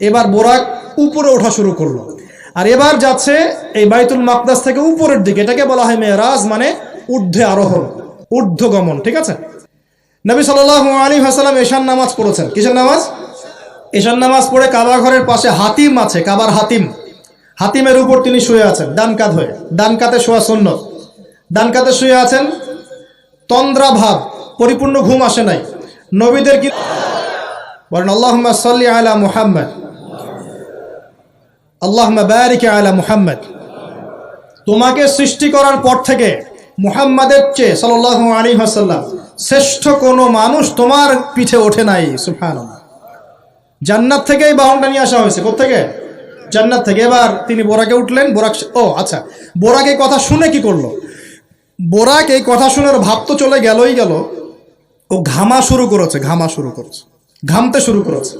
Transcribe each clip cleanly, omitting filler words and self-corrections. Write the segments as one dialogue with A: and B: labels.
A: এবার বোরাক উপরে ওঠা শুরু করলো, আর এবার যাচ্ছে এই বাইতুল মাকদাস থেকে উপরের দিকে। এটাকে বলা হয় মেরাজ, মানে ঊর্ধ্বে আরোহণ, ঊর্ধ্বগমন। ঠিক আছে। নবী সাল্লাল্লাহু আলাইহি ওয়াসাল্লাম এশার নামাজ পড়েছেন। কিসের নামাজ? এশার নামাজ পড়ে কাবা ঘরের পাশে হাতিম আছে, কাবার হাতিম, হাতিমের উপর তিনি শুয়ে আছেন ডান কাত হয়ে। ডান কাতে শোয়া সুন্নত। ডান কাতে শুয়ে আছেন, তন্দ্রা ভাব, পরিপূর্ণ ঘুম আসে নাই। নবীদের কি বলেন? আল্লাহুম্মা সাল্লি আলা মুহাম্মদ, আল্লাহুম্মা বারিক আলা মুহাম্মদ। তোমাকে সৃষ্টি করার পর থেকে মুহাম্মাদের চেয়ে সাল্লাল্লাহু আলাইহি ওয়াসাল্লাম শ্রেষ্ঠ কোনো মানুষ তোমার পিঠে ওঠে নাই। সুবহানাল্লাহ। জান্নাত থেকেই বাহনটা নিয়ে আসা হয়েছে। কোত্থেকে? জান্নাত থেকে। এবার তিনি বোরাকে উঠলেন। বোরাক, ও আচ্ছা, বোরাক এই কথা শুনে কি করলো? বোরাক এই কথা শুনে ভাব তো চলে গেলই গেল, ও ঘামা শুরু করেছে, ঘামতে শুরু করেছে।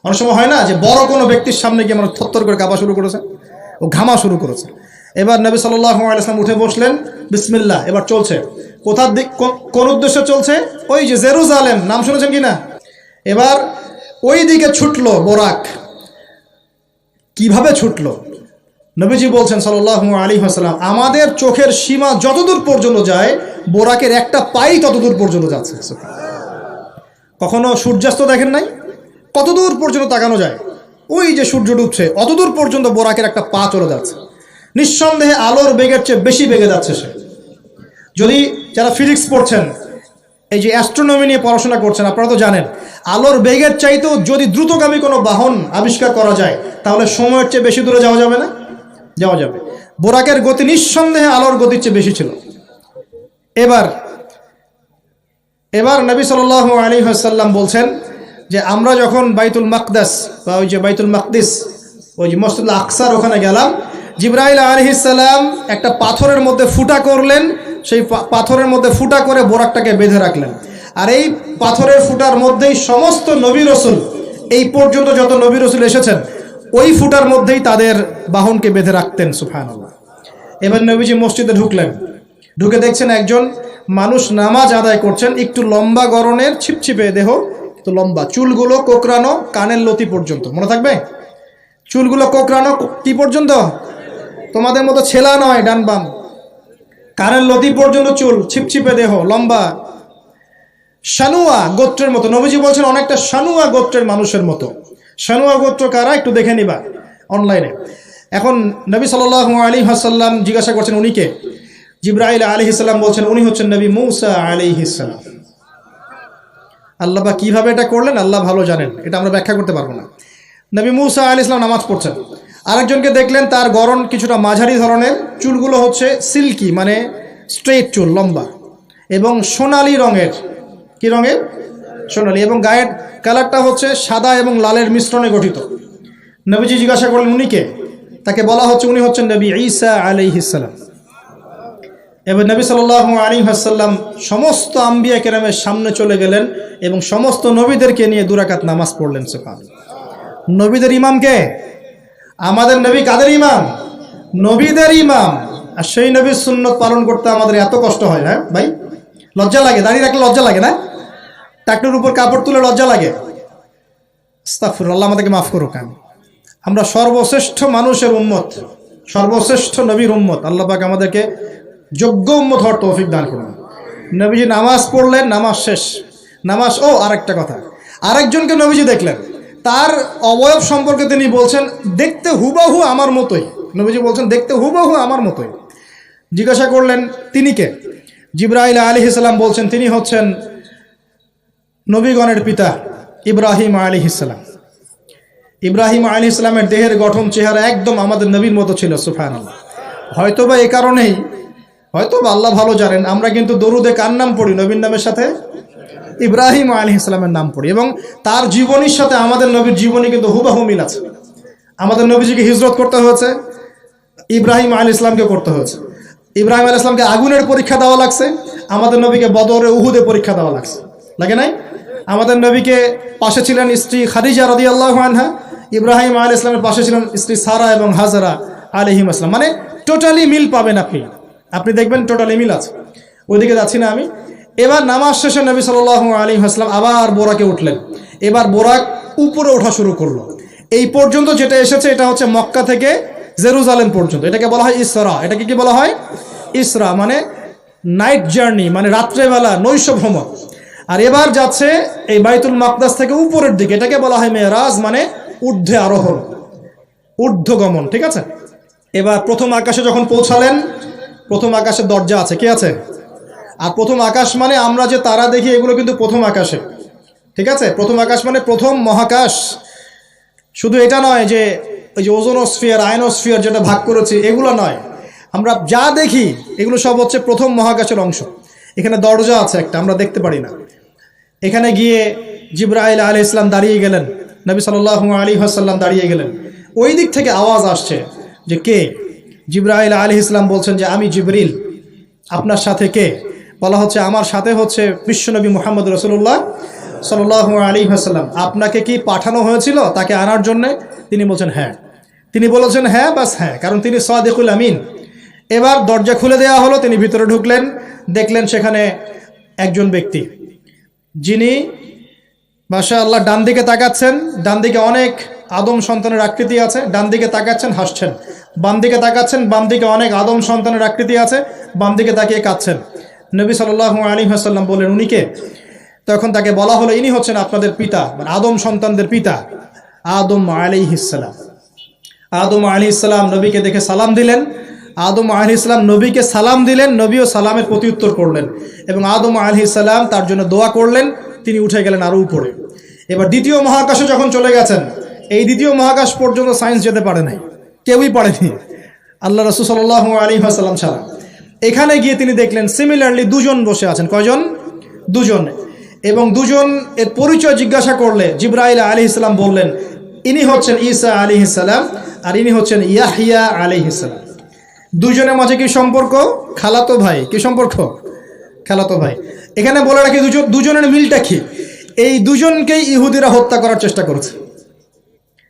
A: অনেক সময় হয় না যে বড় কোনো ব্যক্তির সামনে গিয়ে আমরা থরথর করে কাঁপা শুরু করেছে, ও ঘামা শুরু করেছে। এবার নবী সাল্লাল্লাহু আলাইহি ওয়াসাল্লাম উঠে বসলেন, বিসমিল্লাহ। এবার চলছে। কোথার দিক, কোন উদ্দেশ্যে চলছে? ওই যে জেরুজালেম, নাম শুনেছেন কিনা? এবার ওই দিকে ছুটলো বোরাক। কিভাবে ছুটলো? নবীজি বলছেন সাল্লাল্লাহু আলাইহি ওয়াসাল্লাম, আমাদের চোখের সীমা যতদূর পর্যন্ত যায়, বোরাকের একটা পাই ততদূর পর্যন্ত যাচ্ছে। কখনো সূর্যাস্ত দেখেন নাই? কতদূর পর্যন্ত তাকানো যায়? ওই যে সূর্য ডুবছে অতদূর পর্যন্ত বোরাকের একটা পা চলে যাচ্ছে। নিঃসন্দেহে আলোর বেগের চেয়ে বেশি বেগে যাচ্ছে সে। যদি যারা ফিজিক্স পড়ছেন, এই যে অ্যাস্ট্রোনমি নিয়ে পড়াশোনা করছেন, আপনারা তো জানেন আলোর বেগের চাইতেও যদি দ্রুতগামী কোনো বাহন আবিষ্কার করা যায়, তাহলে সময়ের চেয়ে বেশি দূরে যাওয়া যাবে না? যাওয়া যাবে। বোরাকের গতি নিঃসন্দেহে আলোর গতির চেয়ে বেশি ছিল। এবার নবী সাল্লাল্লাহু আলাইহি ওয়াসাল্লাম বলছেন যে আমরা যখন বাইতুল মাকদাস বা ওই যে বাইতুল মাকদিস, ওই যে মসজিদুল আকসার ওখানে গেলাম, জিবরাইল আলাইহিস সালাম একটা পাথরের মধ্যে ফুটা করলেন। সেই পাথরের মধ্যে ফুটা করে বোরাকটাকে বেঁধে রাখলেন। আর এই পাথরের ফুটার মধ্যেই সমস্ত নবী রাসূল, এই পর্যন্ত যত নবী রাসূল এসেছেন, ওই ফুটার মধ্যেই তাদের বাহনকে বেঁধে রাখতেন। সুবহানাল্লাহ। এবার নবীজি মসজিদে ঢুকলেন। ঢুকে দেখছেন একজন মানুষ নামাজ আদায় করছেন, একটু লম্বা গড়নের, ছিপছিপে দেহ, তো লম্বা, চুলগুলো কোকড়ানো কানের লতি পর্যন্ত। মনে থাকবে? চুলগুলো কোকড়ানো কি পর্যন্ত? তোমাদের মতো ছেলা নয় ডান বাম, কানের লতি পর্যন্ত চুল, ছিপছিপে দেহ, লম্বা, শানুয়া গোত্রের মতো। নবীজি বলছেন অনেকটা শানুয়া গোত্রের মানুষের মতো। শানুয়া গোত্র কারা একটু দেখে নিবা অনলাইনে। এখন নবী সাল্লাল্লাহু আলাইহি ওয়াসাল্লাম জিজ্ঞাসা করছেন উনি কে? জিবরাইল আলাইহিস সালাম বলছেন উনি হচ্ছেন নবী মূসা আলাইহিস সালাম। আল্লাহ বা কিভাবে এটা করলেন আল্লাহ ভালো জানেন, এটা আমরা ব্যাখ্যা করতে পারবো না। নবী মূসা আলাইহিস সালাম নামাজ পড়ছেন। আরেকজনকে দেখলেন, তার গড়ন কিছুটা মাঝারি ধরনের, চুলগুলো হচ্ছে সিল্কি, মানে স্ট্রেট চুল, লম্বা এবং সোনালি রঙের। কি রঙের? সোনালি। এবং গায়ের কালারটা হচ্ছে সাদা এবং লালের মিশ্রণে গঠিত। নবীজি জিজ্ঞাসা করলেন উনি কে? তাকে বলা হচ্ছে উনি হচ্ছেন নবী ঈসা আলাইহিস সালাম। এবার নবী সাল্লাল্লাহু আলাইহি ওয়াসাল্লাম সমস্ত আম্বিয়া কেরামের সামনে চলে গেলেন এবং সমস্ত নবীদেরকে নিয়ে 2 রাকাত নামাজ পড়লেন। সুবহানাল্লাহ। নবীদের ইমাম কে? আমাদের নবী কাদের ইমাম? নবীদের ইমাম। আর সেই নবীর সুন্নত পালন করতে আমাদের এত কষ্ট হয় না ভাই? লজ্জা লাগে? দাঁড়িয়ে রাখলে লজ্জা লাগে না? টাকনুর উপর কাপড় তুলে লজ্জা লাগে? আস্তাগফিরুল্লাহ, আল্লাহ আমাদেরকে মাফ করুক। আমরা সর্বশ্রেষ্ঠ মানুষের উম্মত, সর্বশ্রেষ্ঠ নবীর উম্মত। আল্লাহ পাক আমাদেরকে যোগ্য উম্মত হওয়ার তৌফিক দান করুন। নবীজি নামাজ পড়লেন, নামাজ শেষ। নামাজ, ও আরেকটা কথা, আরেকজনকে নবীজি দেখলেন, তার অবয়ব সম্পর্কে তিনি বলছেন দেখতে হুবহু আমার মতোই। নবীজি বলছেন দেখতে হুবহু আমার মতোই। জিজ্ঞাসা করলেন তিনি কে? জিবরাইল আলাইহিস সালাম বলছেন তিনি হচ্ছেন নবীগণের পিতা ইব্রাহিম আলাইহিস সালাম। ইব্রাহিম আলাইহিস সালামের দেহের গঠন, চেহারা একদম আমাদের নবীর মতো ছিল। সুবহানাল্লাহ। হয়তোবা এই কারণেই, হয়তোবা আল্লাহ ভালো জানেন, আমরা কিন্তু দরুদে কার নাম পড়ি? নবীর নামের সাথে ইব্রাহিম আলাইহিস সালামের নাম পড়ি। এবং তার জীবনীর সাথে আমাদের নবীর জীবনী কিন্তু হুবহু মিল আছে। আমাদের নবীজিকে হিজরত করতে হয়েছে, ইব্রাহিম আলাইহিস সালামকে করতে হয়েছে। ইব্রাহিম আলাইহিস সালামকে আগুনের পরীক্ষা দেওয়া লাগছে, আমাদের নবীকে বদরে উহুদে পরীক্ষা দেওয়া লাগছে। লাগে নাই? আমাদের নবীকে পাশে ছিলেন স্ত্রী খাদিজা রাদিয়াল্লাহু আনহা, ইব্রাহিম আলাইহিস সালামের পাশে ছিলেন স্ত্রী সারা এবং হাজারা আলাইহিম আসসালাম। মানে টোটালি মিল পাবেন আপনি দেখবেন টোটালি মিল আছে। ওইদিকে যাচ্ছি না আমি। এবার নামাজ শেষে নবী সাল্লাল্লাহু আলাইহি ওয়াসাল্লাম আবার বোরাকে উঠলেন। এবার বোরাক উপরে ওঠা শুরু করলো। এই পর্যন্ত যেটা এসেছে এটা হচ্ছে মক্কা থেকে জেরুজালেম পর্যন্ত, এটাকে বলা হয় ইসরা। এটাকে কি বলা হয়? ইসরা মানে নাইট জার্নি, মানে রাত্রেবেলা নৈশ ভ্রমণ। আর এবার যাচ্ছে এই বাইতুল মাকদাস থেকে উপরের দিকে, এটাকে বলা হয় মেরাজ, মানে ঊর্ধ্বে আরোহণ, ঊর্ধ্বগমন। ঠিক আছে, এবার প্রথম আকাশে যখন পৌঁছালেন, প্রথম আকাশের দরজা আছে, কি আছে? আর প্রথম আকাশ মানে আমরা যে তারা দেখি এগুলো কিন্তু প্রথম আকাশে। ঠিক আছে, প্রথম আকাশ মানে প্রথম মহাকাশ। শুধু এটা নয় যে ওই যে ওজোনোস্ফিয়ার, আয়নোস্ফিয়ার যেটা ভাগ করেছি, এগুলো নয়। আমরা যা দেখি এগুলো সব হচ্ছে প্রথম মহাকাশের অংশ। এখানে দরজা আছে একটা, আমরা দেখতে পারি না। এখানে গিয়ে জিবরাইল আলাইহিস সালাম দাঁড়িয়ে গেলেন, নবী সাল্লাল্লাহু আলাইহি ওয়াসাল্লাম দাঁড়িয়ে গেলেন। ওই দিক থেকে আওয়াজ আসছে যে কে? জিবরাইল আলাইহিস সালাম বলছেন যে আমি জিবরিল। আপনার সাথে কে? বলা হচ্ছে আমার সাথে হচ্ছে বিশ্বনবী মুহাম্মদ রাসূলুল্লাহ সাল্লাল্লাহু আলাইহি ওয়াসাল্লাম। আপনাকে কি পাঠানো হয়েছিল তাকে আনার জন্য? তিনি বলছেন হ্যাঁ। তিনি বলেছেন হ্যাঁ, বাস হ্যাঁ, কারণ তিনি সাদিকুল আমিন। এবার দরজা খুলে দেওয়া হলো, তিনি ভিতরে ঢুকলেন, দেখলেন সেখানে একজন ব্যক্তি যিনি মাশাআল্লাহ ডান দিকে তাকাচ্ছেন, ডান দিকে অনেক আদম সন্তানের আকৃতি আছে, ডান দিকে তাকাচ্ছেন হাসছেন, বাম দিকে তাকাচ্ছেন, বাম দিকে অনেক আদম সন্তানের আকৃতি আছে, বাম দিকে তাকিয়ে কাঁদছেন। নবী সাল্লাল্লাহু আলাইহি ওয়াসাল্লাম বললেন উনি কে? তখন তাকে বলা হলো ইনি হচ্ছেন আপনাদের পিতা, মানে আদম সন্তানদের পিতা, আদম আলাইহিস সালাম। আদম আলাইহিস সালাম নবীকে দেখে সালাম দিলেন। আদম আলাইহিস সালাম নবীকে সালাম দিলেন, নবীও সালামের প্রত্যুত্তর করলেন এবং আদম আলাইহিস সালাম তার জন্য দোয়া করলেন। তিনি উঠে গেলেন আরো উপরে। এবার দ্বিতীয় মহাকাশে যখন চলে গেছেন, এই দ্বিতীয় মহাকাশ পর্যন্ত সায়েন্স যেতে পারে নাই, কেউই পারেনি, আল্লাহ রাসূল সাল্লাল্লাহু আলাইহি ওয়াসাল্লাম ছাড়া। এখানে গিয়ে তিনি দেখলেন সিমিলারলি দুজন বসে আছেন। কয়জন? দুজন। এবং দুজন এর পরিচয় জিজ্ঞাসা করলে জিবরাইল আলাইহিস সালাম বললেন ইনি হচ্ছেন ঈসা আলাইহিস সালাম আর ইনি হচ্ছেন ইয়াহইয়া আলাইহিস সালাম। দুজনের মাঝে কি সম্পর্ক? খালাতো ভাই। কি সম্পর্ক? খালাতো ভাই। এখানে বলে রাখি দুজনের মিলটা কি? এই দুজনকেই ইহুদিরা হত্যা করার চেষ্টা করেছে।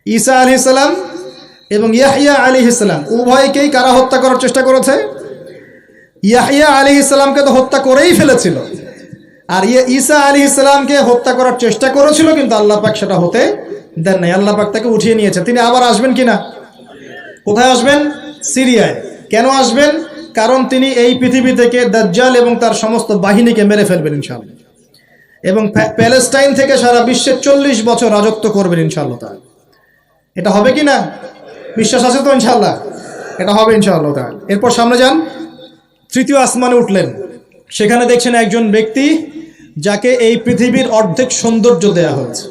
A: ঈসা আলাইহিস সালাম এবং ইয়াহইয়া আলাইহিস সালাম উভয়কেই কারা হত্যা করার চেষ্টা করেছে? ইয়াহইয়া আলাইহিস সালামকে তো হত্যা করেই ফেলেছিল, আর ঈসা আলাইহিস সালামকে হত্যা করার চেষ্টা করেছিল, কিন্তু আল্লাহ পাক সেটা হতে দেন নাই। আল্লাহ পাক তাকে উঠিয়ে নিয়েছে। তিনি আবার আসবেন কিনা? কোথায় আসবেন? সিরিয়ায়। কেন আসবেন? কারণ তিনি এই পৃথিবী থেকে দাজ্জাল এবং তার সমস্ত বাহিনীকে মেরে ফেলবেন ইনশাআল্লাহ, এবং প্যালেস্টাইন থেকে সারা বিশ্বে 40 বছর রাজত্ব করবেন ইনশাআল্লাহ। এটা হবে কি না? বিশ্বাস আছে তো ইনশাআল্লাহ? এটা হবে ইনশাআল্লাহ। এরপর সামনে যান, তৃতীয় আসমানে উঠলেন। সেখানে দেখছেন একজন ব্যক্তি যাকে এই পৃথিবীর অর্ধেক সৌন্দর্য দেয়া হয়েছে।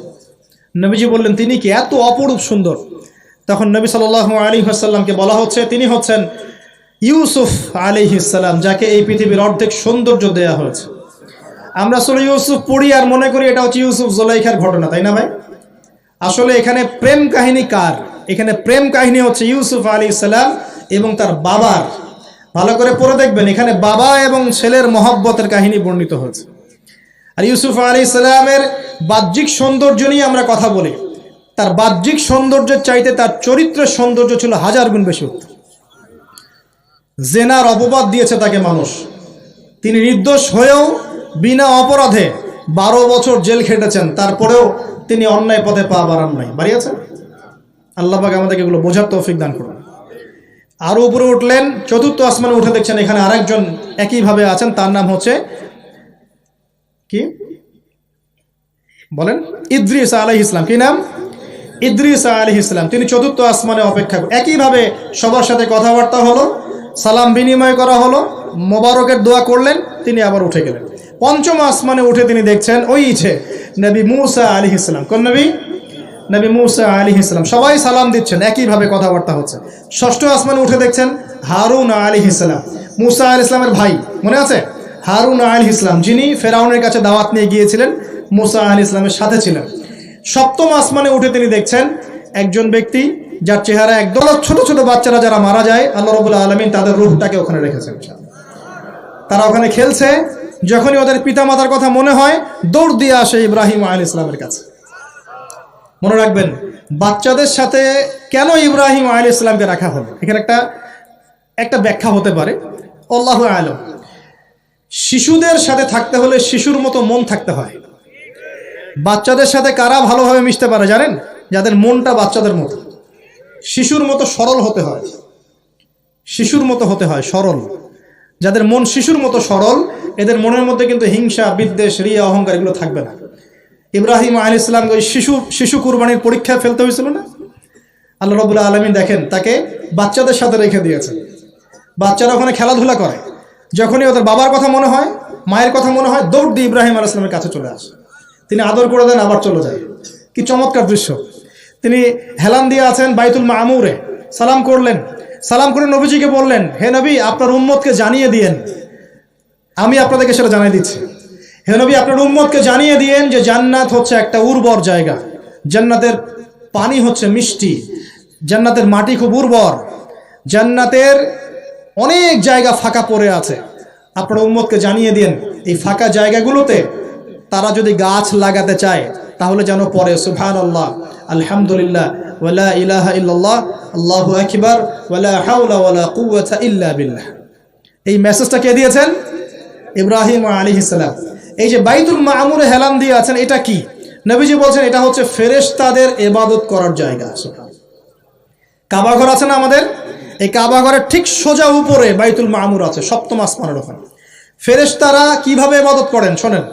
A: নবীজি বললেন তিনি কি? এত অপরূপ সুন্দর। তখন নবী সাল্লাল্লাহু আলাইহি ওয়াসাল্লামকে বলা হচ্ছে তিনি হচ্ছেন ইউসুফ আলাইহিস সালাম, যাকে এই পৃথিবীর অর্ধেক সৌন্দর্য দেয়া হয়েছে। আমরা সূরা ইউসুফ পড়ি আর মনে করি এটা হচ্ছে ইউসুফ জুলাইখার ঘটনা, তাই না ভাই? আসলে এখানে প্রেম কাহিনী কার? এখানে প্রেম কাহিনী হচ্ছে ইউসুফ আলাইহিস সালাম এবং তার বাবার। ভালো করে পড়ে দেখবেন, এখানে বাবা এবং ছেলের মহব্বতের কাহিনী বর্ণিত হয়েছে। আর ইউসুফ আলাইহিস সালামের বাহ্যিক সৌন্দর্য নিয়ে আমরা কথা বলি, তার বাহ্যিক সৌন্দর্যের চাইতে তার চরিত্রের সৌন্দর্য ছিল 1000 গুণ বেশি। জেনার অপবাদ দিয়েছে তাকে মানুষ, তিনি নির্দোষ হয়েও বিনা অপরাধে 12 বছর জেল খেটেছেন, তারপরেও তিনি অন্যায় পথে পা বাড়ান নাই, বাড়িয়েছেন। আল্লাহ পাক আমাদেরকে এগুলো বোঝার তৌফিক দান করুন। আরো উপরে উঠলেন, চতুর্থ আসমানে উঠে দেখছেন এখানে আরেকজন একইভাবে আছেন, তার নাম হচ্ছে কি বলেন? ইদ্রিস আলাইহিস সালাম। কি নাম? ইদ্রিস আলাইহিস সালাম। তিনি চতুর্থ আসমানে অপেক্ষা করেন। একইভাবে সবার সাথে কথাবার্তা হলো, সালাম বিনিময় করা হলো, মোবারকের দোয়া করলেন, তিনি আবার উঠে গেলেন। পঞ্চম আসমানে উঠে তিনি দেখছেন ওই যে নবী মূসা আলাইহিস সালাম। কোন নবী? নবী মূসা আলাইহিস সালাম। সবাই সালাম দিচ্ছেন, একইভাবে কথাবার্তা হচ্ছে। ষষ্ঠ আসমানে উঠে দেখছেন হারুন আলাইহিস সালাম, মূসা আলাইহিস সালামের ভাই, মনে আছে? হারুন আলাইহিস সালাম, যিনি ফেরাউনের কাছে দাওয়াত নিয়ে গিয়েছিলেন, মূসা আলাইহিস সালামের সাথে ছিলেন। সপ্তম আসমানে উঠে তিনি দেখছেন একজন ব্যক্তি যার চেহারা একদম ছোট ছোট বাচ্চারা যারা মারা যায়, আল্লাহ রাব্বুল আলামিন তাদের রূহটাকে ওখানে রেখেছেন। তারা ওখানে খেলছে, যখনই ওদের পিতামাতার কথা মনে হয় দৌড় দিয়ে আসে ইব্রাহিম আলাইহিস সালামের কাছে। মনে রাখবেন, বাচ্চাদের সাথে কেন ইব্রাহিম আলাইহিস সালামকে রাখা হলো, এখানে একটা ব্যাখ্যা হতে পারে, আল্লাহু আ'লাম। শিশুদের সাথে থাকতে হলে শিশুর মতো মন থাকতে হয়। বাচ্চাদের সাথে কারা ভালোভাবে মিশতে পারে জানেন? যাদের মনটা বাচ্চাদের মতো, শিশুর মতো সরল হতে হয়, শিশুর মতো হতে হয়, সরল। যাদের মন শিশুর মতো সরল, এদের মনের মধ্যে কিন্তু হিংসা, বিদ্বেষ, রিয়া, অহংকার এগুলো থাকবে না। ইব্রাহিম আলাইহিস সালাম ওই শিশু কুরবানির পরীক্ষায় ফেলতে হয়েছিল না? আল্লাহ রাব্বুল আলামিন দেখেন তাকে বাচ্চাদের সাথে রেখে দিয়েছেন। বাচ্চারা ওখানে খেলাধুলা করে, যখনই ওদের বাবার কথা মনে হয়, মায়ের কথা মনে হয়, দৌড় দিয়ে ইব্রাহিম আলাইহিস সালামের কাছে চলে আসে। তিনি আদর করে দেন, আবার চলে যায়। কি চমৎকার দৃশ্য! তিনি হেলান দিয়ে আছেন বাইতুল মামুরে, সালাম করলেন, সালাম করে নবীজিকে বললেন, হে নবী, আপনার উম্মতকে জানিয়ে দিয়েন, আমি আপনাদেরকে সেটা জানিয়ে দিচ্ছি। হে নবী, আপনার উম্মতকে জানিয়ে দিয়েন যে জান্নাত হচ্ছে একটা উর্বর জায়গা, জান্নাতের পানি হচ্ছে মিষ্টি, জান্নাতের মাটি খুব উর্বর, জান্নাতের অনেক জায়গা ফাঁকা পড়ে আছে। আপনার উম্মতকে জানিয়ে দিন এই ফাঁকা জায়গাগুলোতে তারা যদি গাছ লাগাতে চায় তাহলে যেন পড়ে সুবহানাল্লাহ, আলহামদুলিল্লাহ, ওয়ালা ইলাহা ইল্লাল্লাহ, আল্লাহু আকবার, ওয়ালা হাওলা ওয়ালা কুওয়াতা ইল্লা বিল্লাহ। এই মেসেজটা কে দিয়েছেন? ইব্রাহিম আলাইহিস সালাম। এই যে বাইতুল মামুরে হেলান দিয়ে আছেন, এটা কি? নবীজি বলছেন এটা হচ্ছে ফেরেশতাদের ইবাদত করার জায়গা। সুবহানাল্লাহ। কাবা ঘর আছে না আমাদের, এই কাবা ঘরের ঠিক সোজা উপরে বাইতুল মামুর আছে, সপ্তম আসমানের ওখানে। ফেরেশতারা কিভাবে ইবাদত করেন শোনেন।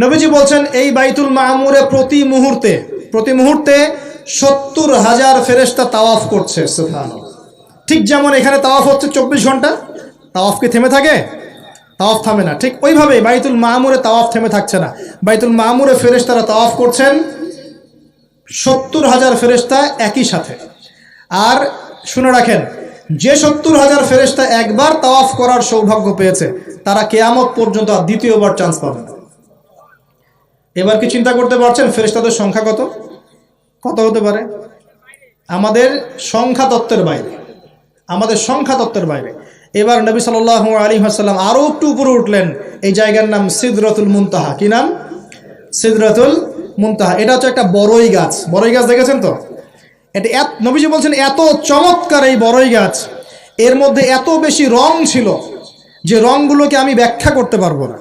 A: নবীজি বলছেন এই বাইতুল মামুরে প্রতি মুহূর্তে 70,000 ফেরেশতা তাওয়াফ করছে। সুবহানাল্লাহ। ঠিক যেমন এখানে তাওয়াফ হচ্ছে 24 ঘন্টা, তাওয়াফ কি থেমে থাকে? তাওয়াফ থামে না। ঠিক ওইভাবে বাইতুল মামুরে তাওয়াফ থেমে থাকছে না। বাইতুল মামুরে ফেরেশতারা তাওয়াফ করছেন 70,000 ফেরেশতা একই সাথে। আর শুনে রাখেন, যে 70,000 ফেরেশতা একবার তাওয়াফ করার সৌভাগ্য পেয়েছে তারা কিয়ামত পর্যন্ত আর দ্বিতীয়বার চান্স পাবে না। এবার কি চিন্তা করতে পারছেন ফেরেশতাদের সংখ্যা কত কত হতে পারে? আমাদের সংখ্যা তত্ত্বের বাইরে, আমাদের সংখ্যা তত্ত্বের বাইরে। এবার নবী সাল্লাল্লাহু আলাইহি ওয়াসাল্লাম আরো একটু উপরে উঠলেন। এই জায়গার নাম সিদরাতুল মুনতাহা। কি নাম? সিদরাতুল মুনতাহা। এটা হচ্ছে একটা বড়ই গাছ। বড়ই গাছ দেখেছেন তো? এটা নবীজি বলছেন এত চমৎকার এই বড়ই গাছ, এর মধ্যে এত বেশি রং ছিল যে রংগুলোকে আমি ব্যাখ্যা করতে পারবো না।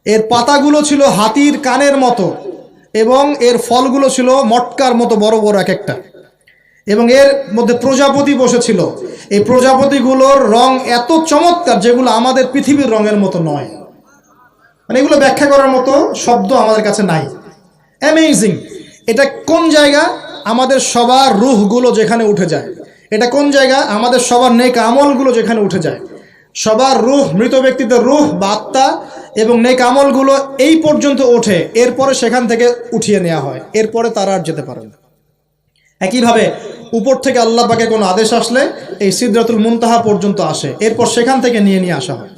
A: এর পাতাগুলো ছিল হাতির কানের মতো এবং এর ফলগুলো ছিল মটকার মতো বড় বড় এক একটা, এবং এর মধ্যে প্রজাপতি বসেছিল। এই প্রজাপতিগুলোর রং এত চমৎকার যেগুলো আমাদের পৃথিবীর রঙের মতো নয়। মানে এগুলো ব্যাখ্যা করার মতো শব্দ আমাদের কাছে নাই। অ্যামেজিং! এটা কোন জায়গা? আমাদের সবার রূহগুলো যেখানে উঠে যায়। এটা কোন জায়গা? আমাদের সবার নেক আমলগুলো যেখানে উঠে যায়। সবার রূহ, মৃত ব্যক্তিদের রূহ বা আত্মা এবং নেক আমলগুলো এই পর্যন্ত ওঠে, এরপরে সেখান থেকে উঠিয়ে নেওয়া হয়, এরপরে তারা আর যেতে পারে না। একইভাবে উপর থেকে আল্লাহ পাকের কোনো আদেশ আসলে এই সিদরাতুল মুনতাহা পর্যন্ত আসে, এরপর সেখান থেকে নিয়ে আসা হয়।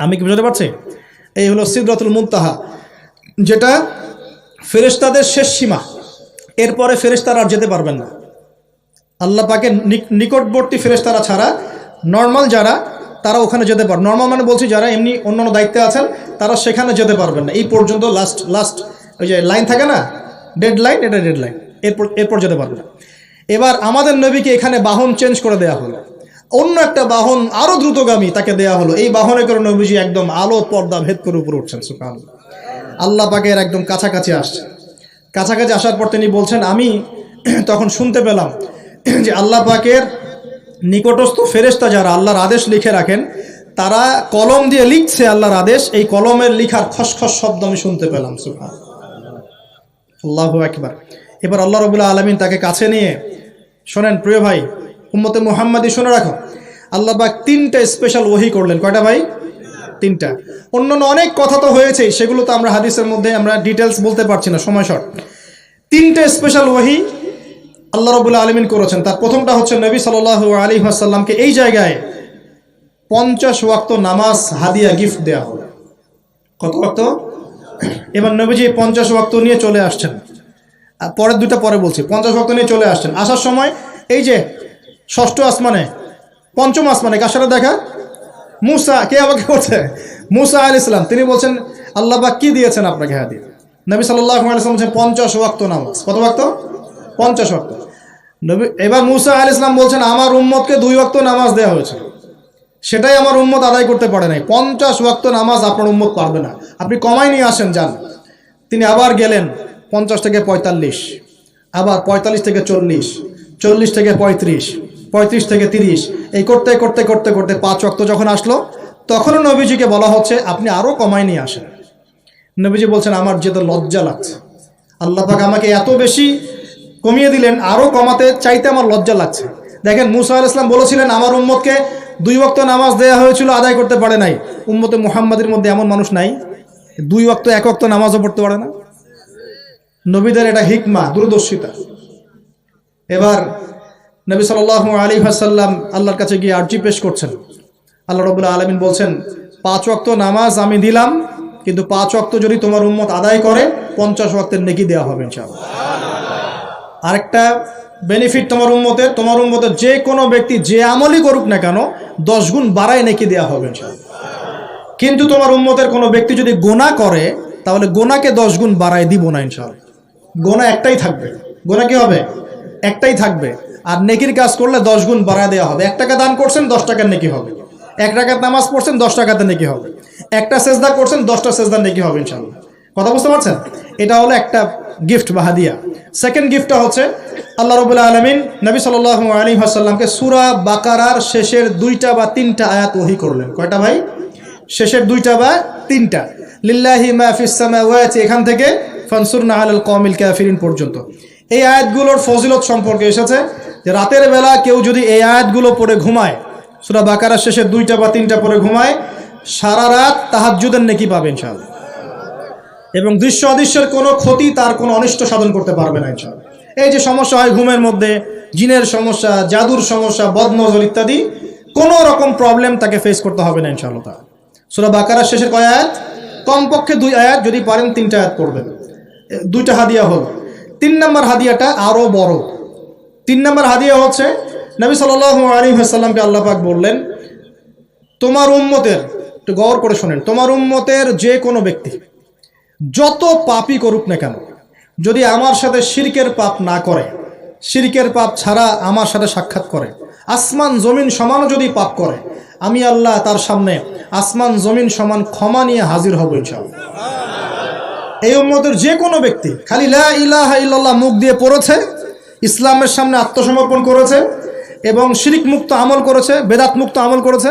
A: আমি কি বুঝতে পারছি? এই হলো সিদরাতুল মুনতাহা, যেটা ফেরেশতাদের শেষ সীমা। এরপরে ফেরেশতারা আর যেতে পারবেন না। আল্লাহ পাকের নিকটবর্তী ফেরেশতারা ছাড়া নর্মাল যারা, তারা ওখানে যেতে পারবে। নর্মাল মানে বলছি যারা এমনি অন্যান্য দায়িত্বে আছেন তারা সেখানে যেতে পারবেন না। এই পর্যন্ত লাস্ট ওই যে লাইন থাকে না, ডেড লাইন, এটা ডেড লাইন, এরপর যেতে পারবে না। এবার আমাদের নবীকে এখানে বাহন চেঞ্জ করে দেওয়া হলো, অন্য একটা বাহন আরো দ্রুতগামী তাকে দেওয়া হলো। এই বাহনে করে নবীজি একদম আলো পর্দা ভেদ করে উপরে উঠছেন। সুবহানাল্লাহ। আল্লাহ পাকের একদম কাছাকাছি আসছে। কাছাকাছি আসার পর তিনি বলছেন, আমি তখন শুনতে পেলাম যে আল্লাহ পাকের নিকটস্থ ফেরেশতা যারা আল্লাহর আদেশ লিখে রাখেন, তারা কলম দিয়ে লিখছে আল্লাহর আদেশ। এই কলমের লিখার খসখস শব্দ আমি শুনতে পেলাম। সুবহানাল্লাহ, আল্লাহু আকবার। এবার আল্লাহ রাব্বুল আলামিন তাকে কাছে নিয়ে, শোনেন প্রিয় ভাই, উম্মতে মুহাম্মাদি শুনে রাখো, আল্লাহ পাক 3টা স্পেশাল ওহী করলেন। কয়টা ভাই? 3টা। অন্যান্য অনেক কথা তো হয়েছে, সেগুলো তো আমরা হাদিসের মধ্যে আমরা ডিটেলস বলতে পারছি না, সময় শর্ট। 3টে স্পেশাল ওহী আল্লাহ রাব্বুল আলামিন করেছেন। তার প্রথমটা হচ্ছে নবী সাল্লাল্লাহু আলাইহি ওয়াসাল্লামকে এই জায়গায় 50 ওয়াক্ত নামাজ হাদিয়া গিফট দেওয়া হলো। কত ওয়াক্ত? এবার নবীজি 50 ওয়াক্ত নিয়ে চলে আসছেন। আর পরের দুটা পরে বলছি। 50 ওয়াক্ত নিয়ে চলে আসছেন। আসার সময় এই যে 6ষ্ঠ আসমানে, 5ম আসমানে কার সাথে দেখা? মুসা। কে আমাকে করছে? মুসা আলাইহিস সালাম। তিনি বলছেন, আল্লাহ পাক কি দিয়েছেন আপনাকে হাদিয়া? নবী সাল্লাল্লাহু আলাইহি ওয়াসাল্লাম বলছেন 50 ওয়াক্ত নামাজ। কত ওয়াক্ত? 50 ওয়াক্ত। নবী এবার মুসা আলাইহিস সালাম বলছেন, আমার উম্মতকে 2 ওয়াক্ত নামাজ দেওয়া হয়েছে, সেটাই আমার উম্মত আদায় করতে পারে নাই। 50 ওয়াক্ত নামাজ আপনার উম্মত পারবে না, আপনি কমাই নিয়ে আসেন, যান। তিনি আবার গেলেন 50 থেকে 45, আবার 45 থেকে 40, 40 থেকে 35, 35 থেকে 30, এই করতে করতে করতে করতে 5 ওয়াক্ত যখন আসলো, তখনও নবীজিকে বলা হচ্ছে আপনি আরও কমায় নিয়ে আসেন। নবীজি বলছেন আমার যেতে লজ্জা লাগছে, আল্লাহ পাক আমাকে এত বেশি কমিয়ে দিলেন, আরও কমাতে চাইতে আমার লজ্জা লাগছে। দেখেন মুসা আলাইহিস সালাম বলেছিলেন আমার উম্মতকে 2 ওয়াক্ত নামাজ দেওয়া হয়েছিল, আদায় করতে পারে নাই। উম্মতে মুহাম্মাদের মধ্যে এমন মানুষ নাই 2 ওয়াক্ত 1 ওয়াক্ত নামাজও পড়তে পারে না। নবীদের এটা হিকমা, দূরদর্শিতা। এবার নবী সাল্লাল্লাহু আলাইহি ওয়াসাল্লাম আল্লাহর কাছে গিয়ে আরজি পেশ করছেন। আল্লাহ রাব্বুল আলামিন বলছেন 5 ওয়াক্ত নামাজ আমি দিলাম, কিন্তু 5 ওয়াক্ত যদি তোমার উম্মত আদায় করে 50 ওয়াক্তের নেকি দেওয়া হবে ইনশাআল্লাহ। আরেকটা বেনিফিট তোমার উম্মতের যে কোনো ব্যক্তি যে আমলই করুক না কেন 10 গুণ বাড়ায় নেকি দেওয়া হবে ইনশাআল্লাহ। কিন্তু তোমার উম্মতের কোনো ব্যক্তি যদি গুনাহ করে তাহলে গুনাহকে 10 গুণ বাড়ায় দিব না ইনশাআল্লাহ। গুনাহ একটাই থাকবে, গুনাহ কি হবে? একটাই থাকবে। আর নেকির কাজ করলে 10 গুণ বাড়ায় দেওয়া হবে। 1 টাকা দান করছেন 10 টাকার নেকি হবে, 1 রাকাত নামাজ পড়ছেন 10 টাকাতে নেকি হবে, একটা সেজদা করছেন 10টা সেজদার নেকি হবে ইনশাআল্লাহ। কথা বুঝতে পারছেন? এটা হলো একটা গিফট বা হাদিয়া। সেকেন্ড গিফটটা হচ্ছে আল্লাহ রাব্বুল আলামিন নবী সাল্লাল্লাহু আলাইহি ওয়াসাল্লামকে সূরা বাকারার শেষের 2টা বা 3টা আয়াত ওহী করলেন। কয়টা ভাই? শেষের 2টা বা 3টা। লিল্লাহি মা ফিস সামাওয়াতি এখান থেকে ফানসুরনা আলাল কওমিল কাফিরিন পর্যন্ত। এই আয়াতগুলোর ফজিলত সম্পর্কে এসেছে যে রাতের বেলা কেউ যদি এই আয়াতগুলো পড়ে ঘুমায়, সূরা বাকারার শেষের 2টা বা 3টা পড়ে ঘুমায়, সারা রাত তাহাজ্জুদের নেকি পাবে ইনশাআল্লাহ। এবং দৃশ্য অদৃশ্যের কোনো ক্ষতি, তার কোনো অনিষ্ট সাধন করতে পারবে না ইনশাআল্লাহ। এই যে সমস্যা হয় ঘুমের মধ্যে, জিনের সমস্যা, জাদুর সমস্যা, বদনজর ইত্যাদি, কোনো রকম প্রবলেম তাকে ফেস করতে হবে না ইনশাআল্লাহ। সূরা বাকারার শেষের কয় আয়াত? কমপক্ষে 2 আয়াত, যদি পারেন 3টা আয়াত পড়বেন। 2টা হাদিয়া হল। 3 নম্বর হাদিয়াটা আরও বড়। 3 নম্বর হাদিয়া হচ্ছে নবী সাল্লাল্লাহু আলাইহি ওয়াসাল্লামকে আল্লাহ পাক বললেন তোমার উম্মতের, একটু গৌর করে শোনেন, তোমার উম্মতের যে কোনো ব্যক্তি যত পাপই করুক না কেন, যদি আমার সাথে শিরকের পাপ না করে, শিরকের পাপ ছাড়া আমার সাথে সাক্ষাৎ করে, আসমান জমিন সমানও যদি পাপ করে, আমি আল্লাহ তার সামনে আসমান জমিন সমান ক্ষমা নিয়ে হাজির হব ইনশাআল্লাহ। এই উম্মতের যে কোনো ব্যক্তি খালি লা ইলাহা ইল্লাল্লাহ মুখ দিয়ে পড়েছে, ইসলামের সামনে আত্মসমর্পণ করেছে এবং শিরক মুক্ত আমল করেছে, বেদাত মুক্ত আমল করেছে,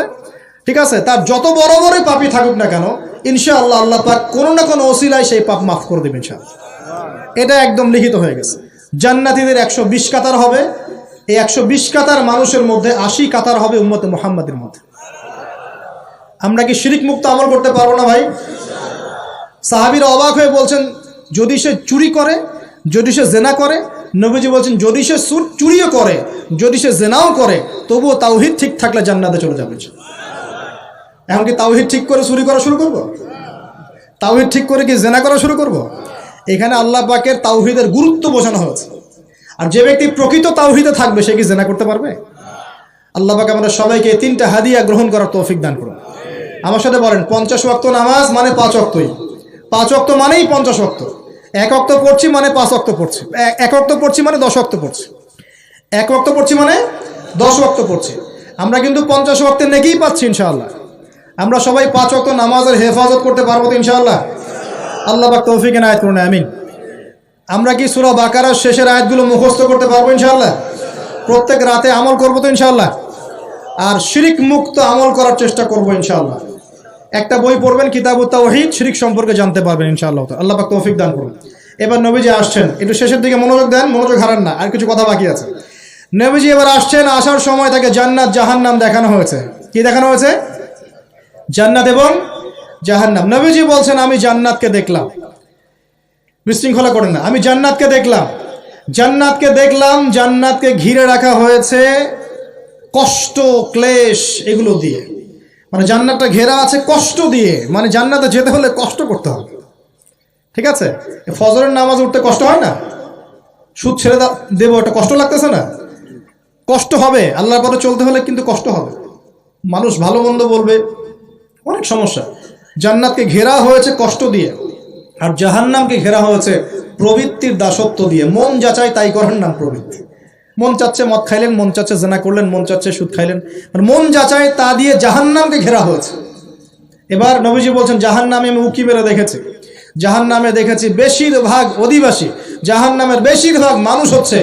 A: ঠিক আছে, তার যত বড় বড় পাপই থাকুক না কেন ইনশাআল্লাহ আল্লাহ পাক কোনো না কোনো ওসিলায় সেই পাপ মাফ করে দেবেন ইনশাআল্লাহ। এটা একদম লিখিত হয়ে গেছে। জান্নাতীদের 120 কাতার হবে। এই 120 কাতার মানুষের মধ্যে 80 কাতার হবে উম্মতে মুহাম্মাদের মধ্যে। আমরা কি শিরক মুক্ত আমল করতে পারবো না ভাই? সাহাবীরা অবাক হয়ে বলছেন যদি সে চুরি করে, যদি সে জেনা করে, নবীজি বলছেন যদি সে চুরিও করে, যদি সে জেনাও করে, তবুও তাওহীদ ঠিক থাকলে জান্নাতে চলে যাবে। এখন কি তাওহীদ ঠিক করে চুরি করা শুরু করব? তাওহীদ ঠিক করে কি জেনা করা শুরু করব? এখানে আল্লাহ পাকের তাওহীদের গুরুত্ব বোঝানো হয়েছে। আর যে ব্যক্তি প্রকৃত তাওহীদে থাকবে সে কি জেনা করতে পারবে? আল্লাহ পাক আমাদের সবাইকে 3টা হাদিয়া গ্রহণ করার তৌফিক দান করুন। আমার সাথে বলেন 50 ওয়াক্ত নামাজ মানে 5 ওয়াক্তই। 5 ওয়াক্ত মানেই 50 ওয়াক্ত। 1 ওয়াক্ত পড়ছি মানে 5 ওয়াক্ত পড়ছি। 1 ওয়াক্ত পড়ছি মানে 10 ওয়াক্ত পড়ছি। 1 ওয়াক্ত পড়ছি মানে 10 ওয়াক্ত পড়ছি। আমরা কিন্তু 50 ওয়াক্তের নেকিই পাচ্ছি ইনশাআল্লাহ। আমরা সবাই 5 ওয়াক্ত নামাজের হেফাজত করতে পারবো তো ইনশাআল্লাহ? আল্লাহ পাক তৌফিক এনায়েত করুন, আমিন। আমরা কি সূরা বাকারার শেষের আয়াতগুলো মুখস্থ করতে পারবো ইনশাআল্লাহ? প্রত্যেক রাতে আমল করবো তো ইনশাআল্লাহ? আর শিরক মুক্ত আমল করার চেষ্টা করবো ইনশাআল্লাহ। একটা বই পড়বেন কিতাবুত তাওহীদ, শিরক সম্পর্কে জানতে পারবেন ইনশাআল্লাহ। আল্লাহ পাক তৌফিক দান করুন। এবার নবীজি আসছেন, একটু শেষের দিকে মনোযোগ দেন, মনোযোগ হারান না, আর কিছু কথা বাকি আছে। নবীজি এবার আসছেন, আসার সময় তাকে জান্নাত জাহান্নাম দেখানো হয়েছে। কি দেখানো হয়েছে? জান্নাত এবং জাহান্নাম। নবীজি বলছেন আমি জান্নাতকে দেখলাম। বিশৃঙ্খলা করেন না। আমি জান্নাতকে দেখলাম, জান্নাতকে দেখলাম, জান্নাতকে ঘিরে রাখা হয়েছে কষ্ট, ক্লেশ এগুলো দিয়ে। মানে জান্নাতটা ঘেরা আছে কষ্ট দিয়ে, মানে জান্নাতে যেতে হলে কষ্ট করতে হবে। ঠিক আছে, ফজরের নামাজ উঠতে কষ্ট হয় না? সুদ ছেড়ে দেবো, এটা কষ্ট লাগতেছে না? কষ্ট হবে। আল্লাহর পথে চলতে হলে কিন্তু কষ্ট হবে। মানুষ ভালো মন্দ বলবে, অনেক সমস্যা। জান্নাতকে ঘেরা হয়েছে কষ্ট দিয়ে, আর জাহান্নামকে ঘেরা হয়েছে প্রবৃত্তির দাসত্ব দিয়ে। মন যাচাই তাই করার নাম প্রবৃত্তি। মন চাচ্ছে মদ খাইলেন, মন চাচ্ছে জেনা করলেন, মন চাচ্ছে সুদ খাইলেন, মানে মন যাচাই তা দিয়ে জাহান্নামকে ঘেরা হয়েছে। এবার নবীজি বলছেন জাহান্নামে আমি উকি মেরে দেখেছি, জাহান্নামে দেখেছি বেশিরভাগ অধিবাসী জাহান্নামের বেশিরভাগ মানুষ হচ্ছে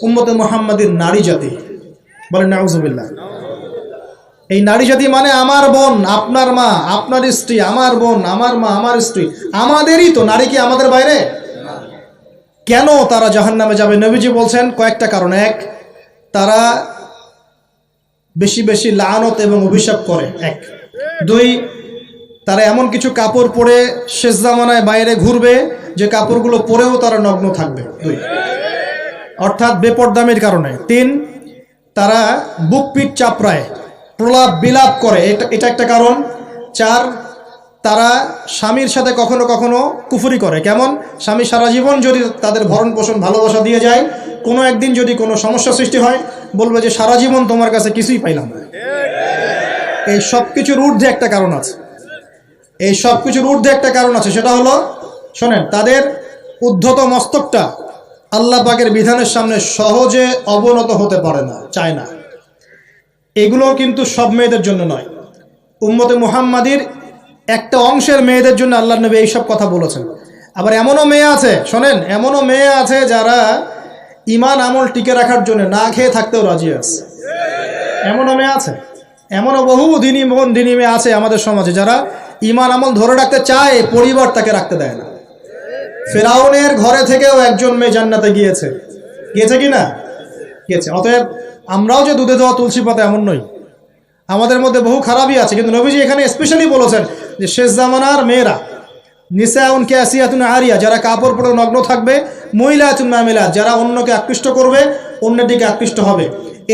A: উম্মতে মুহাম্মাদীর নারী জাতি। বলেন নাউজুবিল্লাহ। এই নারী জাতি মানে আমার বোন, আপনার মা, আপনার স্ত্রী, আমার বোন, আমার মা, আমার স্ত্রী, আমাদেরই তো। নারী কি আমাদের বাইরে? কেন তারা জাহান্নামে যাবে? নবীজি বলছেন কয়েকটা কারণ। এক, তারা বেশি বেশি লানত এবং অভিশাপ করে। এক। দুই, তারা এমন কিছু কাপড় পরে শেষ জামানায় বাইরে ঘুরবে যে কাপড়গুলো পরেও তারা নগ্ন থাকবে। দুই, অর্থাৎ বেপরদামির কারণে। তিন, তারা বুক পিঠ চাপড়ায়, প্রলাপ বিলাপ করে, এটা একটা কারণ। চার, তারা স্বামীর সাথে কখনো কখনো কুফরি করে। কেমন? স্বামী সারা জীবন যদি তাদের ভরণ পোষণ ভালোবাসা দিয়ে যায়, কোনো একদিন যদি কোনো সমস্যা সৃষ্টি হয়, বলবে যে সারা জীবন তোমার কাছে কিছুই পাইলাম না। এই সব কিছুর ঊর্ধ্বে একটা কারণ আছে। এই সব কিছুর ঊর্ধ্বে একটা কারণ আছে, সেটা হলো, শোনেন, তাদের উদ্ধত মস্তকটা আল্লাহ পাকের বিধানের সামনে সহজে অবনত হতে পারে না, চায় না। এগুলো কিন্তু সব মেয়েদের জন্য নয়, উম্মতে মুহাম্মাদির একটা অংশের মেয়েদের জন্য আল্লাহ নবী এইসব কথা বলেছেন। আবার এমনও মেয়ে আছে, শোনেন, এমনও মেয়ে আছে যারা ইমান আমল টিকে রাখার জন্য না খেয়ে থাকতেও রাজি আছে। এমনও মেয়ে আছে, এমনও বহু দিনী মেয়ে আছে আমাদের সমাজে যারা ইমান আমল ধরে রাখতে চায়, পরিবার তাকে রাখতে দেয় না। ফেরাউনের ঘরে থেকেও একজন মেয়ে জান্নাতে গিয়েছে কি না? গিয়েছে। অতএব আমরাও যে দুধে দেওয়া তুলসী পাতা এমন নই, আমাদের মধ্যে বহু খারাপই আছে। কিন্তু নবীজি এখানে স্পেশালি বলেছেন যে শেষ জামানার মেয়েরা, নিসাউন কাসিয়াতুন আরিয়া, যারা কাপড় পরে নগ্ন থাকবে, মহিলাতুন মামিলাত, যারা অন্যকে আকৃষ্ট করবে, অন্যের দিকে আকৃষ্ট হবে,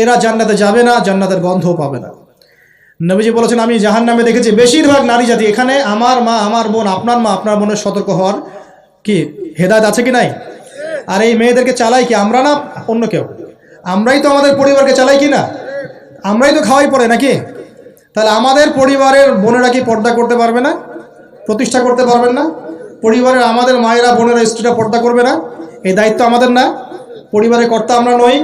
A: এরা জান্নাতে যাবে না, জান্নাতের গন্ধও পাবে না। নবীজি বলেছেন আমি জাহান্নামে দেখেছি বেশিরভাগ নারী জাতি। এখানে আমার মা, আমার বোন, আপনার মা, আপনার বোনের সতর্ক হওয়ার কি হেদায়েত আছে কি নাই? আর এই মেয়েদেরকে চালাই কি আমরা না অন্য কেউ? আমরাই তো আমাদের পরিবারকে চালাই কি না? আমরাই তো খাওয়াই পড়ে নাকি? তাহলে আমাদের পরিবারের বোনেরা কি পর্দা করতে পারবে না? প্রতিষ্ঠা করতে পারবেন না? পরিবারের আমাদের মায়েরা, বোনেরা, স্ত্রীরা পর্দা করবে না? এই দায়িত্ব আমাদের না? পরিবারের কর্তা আমরা নই?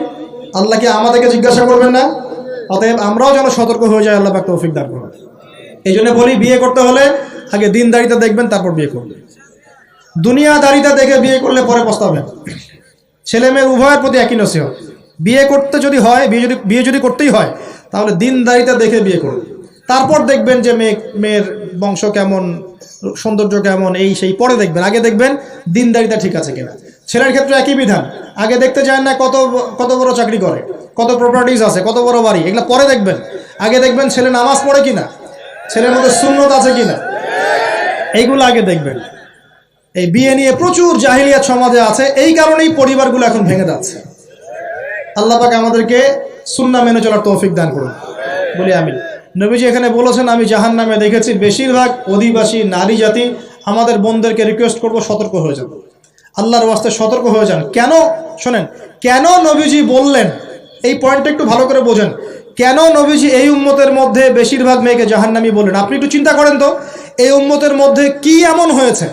A: আল্লাহ কি আমাদেরকে জিজ্ঞাসা করবেন না? অতএব আমরাও যেন সতর্ক হয়ে যাই, আল্লাহ পাক তৌফিক দান করুন। এই জন্য বলি, বিয়ে করতে হলে আগে দিনদারিতা দেখবেন, তারপর বিয়ে করবেন। দুনিয়াদারিতা দেখে বিয়ে করলে পরে পস্তাবেন। ছেলে মেয়ে উভয়ের প্রতি একই নসিহত, বিয়ে করতে যদি হয়, বিয়ে যদি করতেই হয়, তাহলে দিনদারিতা দেখে বিয়ে করুন। তারপর দেখবেন যে মেয়ের বংশ কেমন, সৌন্দর্য কেমন, এই সেই পরে দেখবেন। আগে দেখবেন দিনদারিতা ঠিক আছে কিনা। ছেলের ক্ষেত্রে একই বিধান, আগে দেখতে চান না কত বড় চাকরি করে, কত প্রপার্টিজ আছে, কত বড় বাড়ি, এগুলো পরে দেখবেন। আগে দেখবেন ছেলে নামাজ পড়ে কিনা, ছেলের মধ্যে সুন্নত আছে কিনা, এইগুলো আগে দেখবেন। এই বিয়ে নিয়ে প্রচুর জাহিলিয়াত সমাজে আছে, এই কারণেই পরিবারগুলো এখন ভেঙে যাচ্ছে। আল্লাহ পাক আমাদেরকে সুন্নাহ মেনে চলার তৌফিক দান করুন, বলি আমিন। নবীজি এখানে বলেছেন আমি জাহান্নামে দেখেছি বেশিরভাগ অধিবাসী নারী জাতি। আমাদের বোনদেরকে রিকোয়েস্ট করব, সতর্ক হয়ে যান, আল্লাহর ওয়াস্তে সতর্ক হয়ে যান। কেন? শোনেন, কেন নবীজি বললেন, এই পয়েন্টটা একটু ভালো করে বোঝেন। কেন নবীজি এই উম্মতের মধ্যে বেশিরভাগ মেয়েকে জাহান্নামী বললেন? আপনি একটু চিন্তা করেন তো, এই উম্মতের মধ্যে কি এমন হয়েছে,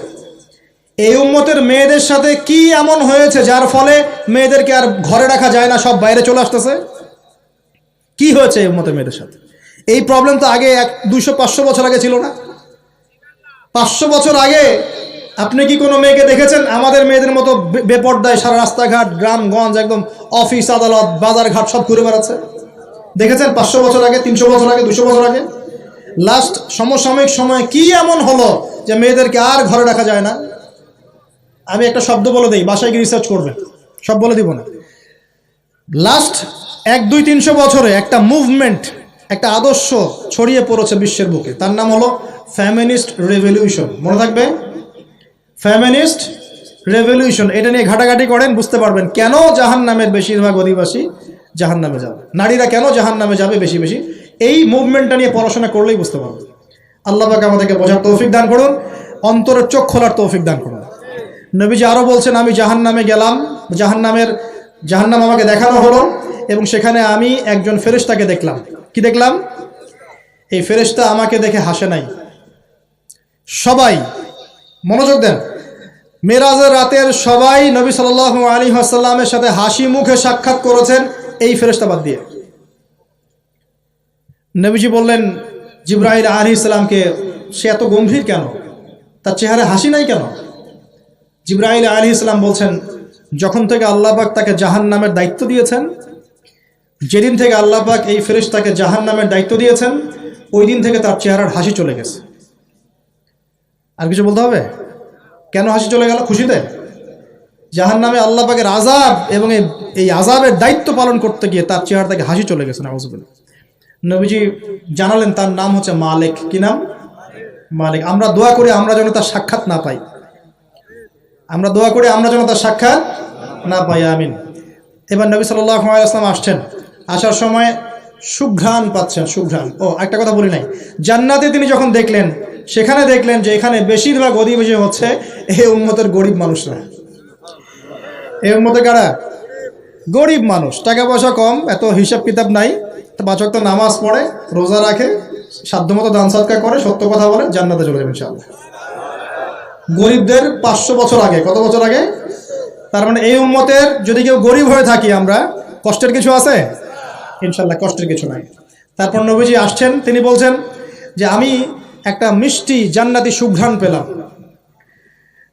A: এই উম্মতের মেয়েদের সাথে কি এমন হয়েছে যার ফলে মেয়েদেরকে আর ঘরে রাখা যায় না, সব বাইরে চলে আসতেছে? কি হয়েছে এই উম্মতের মেয়েদের সাথে? এই প্রবলেম তো আগে 200-500 বছর আগে ছিল না। 500 বছর আগে আপনি কি কোনো মেয়েকে দেখেছেন আমাদের মেয়েদের মতো বেপর্দায় সারা রাস্তাঘাট, গ্রামগঞ্জ, একদম অফিস আদালত বাজার ঘাট সব ঘুরে বেড়াচ্ছে? দেখেছেন 500 বছর আগে, 300 বছর আগে, 200 বছর আগে? লাস্ট সমসাময়িক সময়ে কি এমন হলো যে মেয়েদেরকে আর ঘরে রাখা যায় না? আমি একটা শব্দ বলে দিই, বাসায় গিয়ে রিসার্চ করবেন, সব বলে দিব না। লাস্ট 100-200-300 বছরে একটা মুভমেন্ট, একটা আদর্শ ছড়িয়ে পড়েছে বিশ্বের বুকে, তার নাম হলো ফেমিনিস্ট রেভলিউশন। মনে থাকবে, ফেমিনিস্ট রেভলিউশন। এটা নিয়ে ঘাটাঘাটি করেন, বুঝতে পারবেন কেন জাহান্নামের বেশিরভাগ অধিবাসী জাহান্নামে যাবে, নারীরা কেন জাহান্নামে যাবে বেশি বেশি। এই মুভমেন্টটা নিয়ে পড়াশোনা করলেই বুঝতে পারবেন। আল্লাহ পাক আমাদেরকে বোঝার তৌফিক দান করুন, অন্তরের চোখ খোলার তৌফিক দান করুন। নবীজি আরও বলছেন আমি জাহান্নামে গেলাম, জাহান্নাম আমাকে দেখানো হলো, এবং সেখানে আমি একজন ফেরেশতাকে দেখলাম। কি দেখলাম? এই ফেরেশতা আমাকে দেখে হাসে নাই। সবাই মনোযোগ দেন, মেরাজের রাতের সবাই নবী সাল্লাল্লাহু আলাইহি ওয়াসাল্লামের সাথে হাসি মুখে সাক্ষাৎ করেছেন এই ফেরেশতা বাদ দিয়ে। নবীজি বললেন জিবরাইল আলাইহিস সালামকে, সে এত গম্ভীর কেন, তার চেহারা হাসি নাই কেন? জিবরাইল আলাইহিস সালাম বলছেন যখন থেকে আল্লাহ পাক তাকে জাহান্নামের দায়িত্ব দিয়েছেন, যেদিন থেকে আল্লাহ পাক এই ফেরেশতাকে জাহান্নামের দায়িত্ব দিয়েছেন, ওই দিন থেকে তার চেহারার হাসি চলে গেছে। আর কিছু বলতে হবে? কেন হাসি চলে গেল? খুশিতে? জাহান্নামে আল্লাহ পাকের আযাব এবং এই আযাবের দায়িত্ব পালন করতে গিয়ে তার চেহারা থেকে হাসি চলে গেছে। নাউযুবিল্লাহ। নবীজি জানালেন তার নাম হচ্ছে মালিক। কি নাম? মালিক। আমরা দোয়া করি আমরা যেন তার সাক্ষাৎ না পাই, আমরা দোয়া করি আমরা যেন তার সাক্ষাৎ না পাই, আমিন। এবার নবী সাল্লাল্লাহু আলাইহি ওয়াসাল্লাম আসছেন, আসার সময় সুঘ্রাণ পাচ্ছেন, সুঘ্রাণ। ও একটা কথা বলি নাই, জান্নাতে তিনি যখন দেখলেন, সেখানে দেখলেন যে এখানে বেশিরভাগ অধিবাসী হচ্ছে এই উম্মতের গরিব মানুষরা। এই উম্মতে কারা? গরিব মানুষ, টাকা পয়সা কম, এত হিসাব কিতাব নাই, 5 ওয়াক্ত নামাজ পড়ে, রোজা রাখে, সাধ্যমতো দান সদকা করে, সত্য কথা বলে, জান্নাতে চলে যাবেন ইনশাআল্লাহ। গরিবদের 500 বছর আগে, কত বছর আগে? তার মানে এই উম্মতের যদি কেউ গরিব হয়ে থাকি আমরা, কষ্টের কিছু আছে? ইনশাআল্লাহ কষ্টের কিছু নাই। তারপর নবীজি আসছেন, তিনি বলছেন যে আমি একটা মিষ্টি জান্নাতি সুঘ্রাণ পেলাম।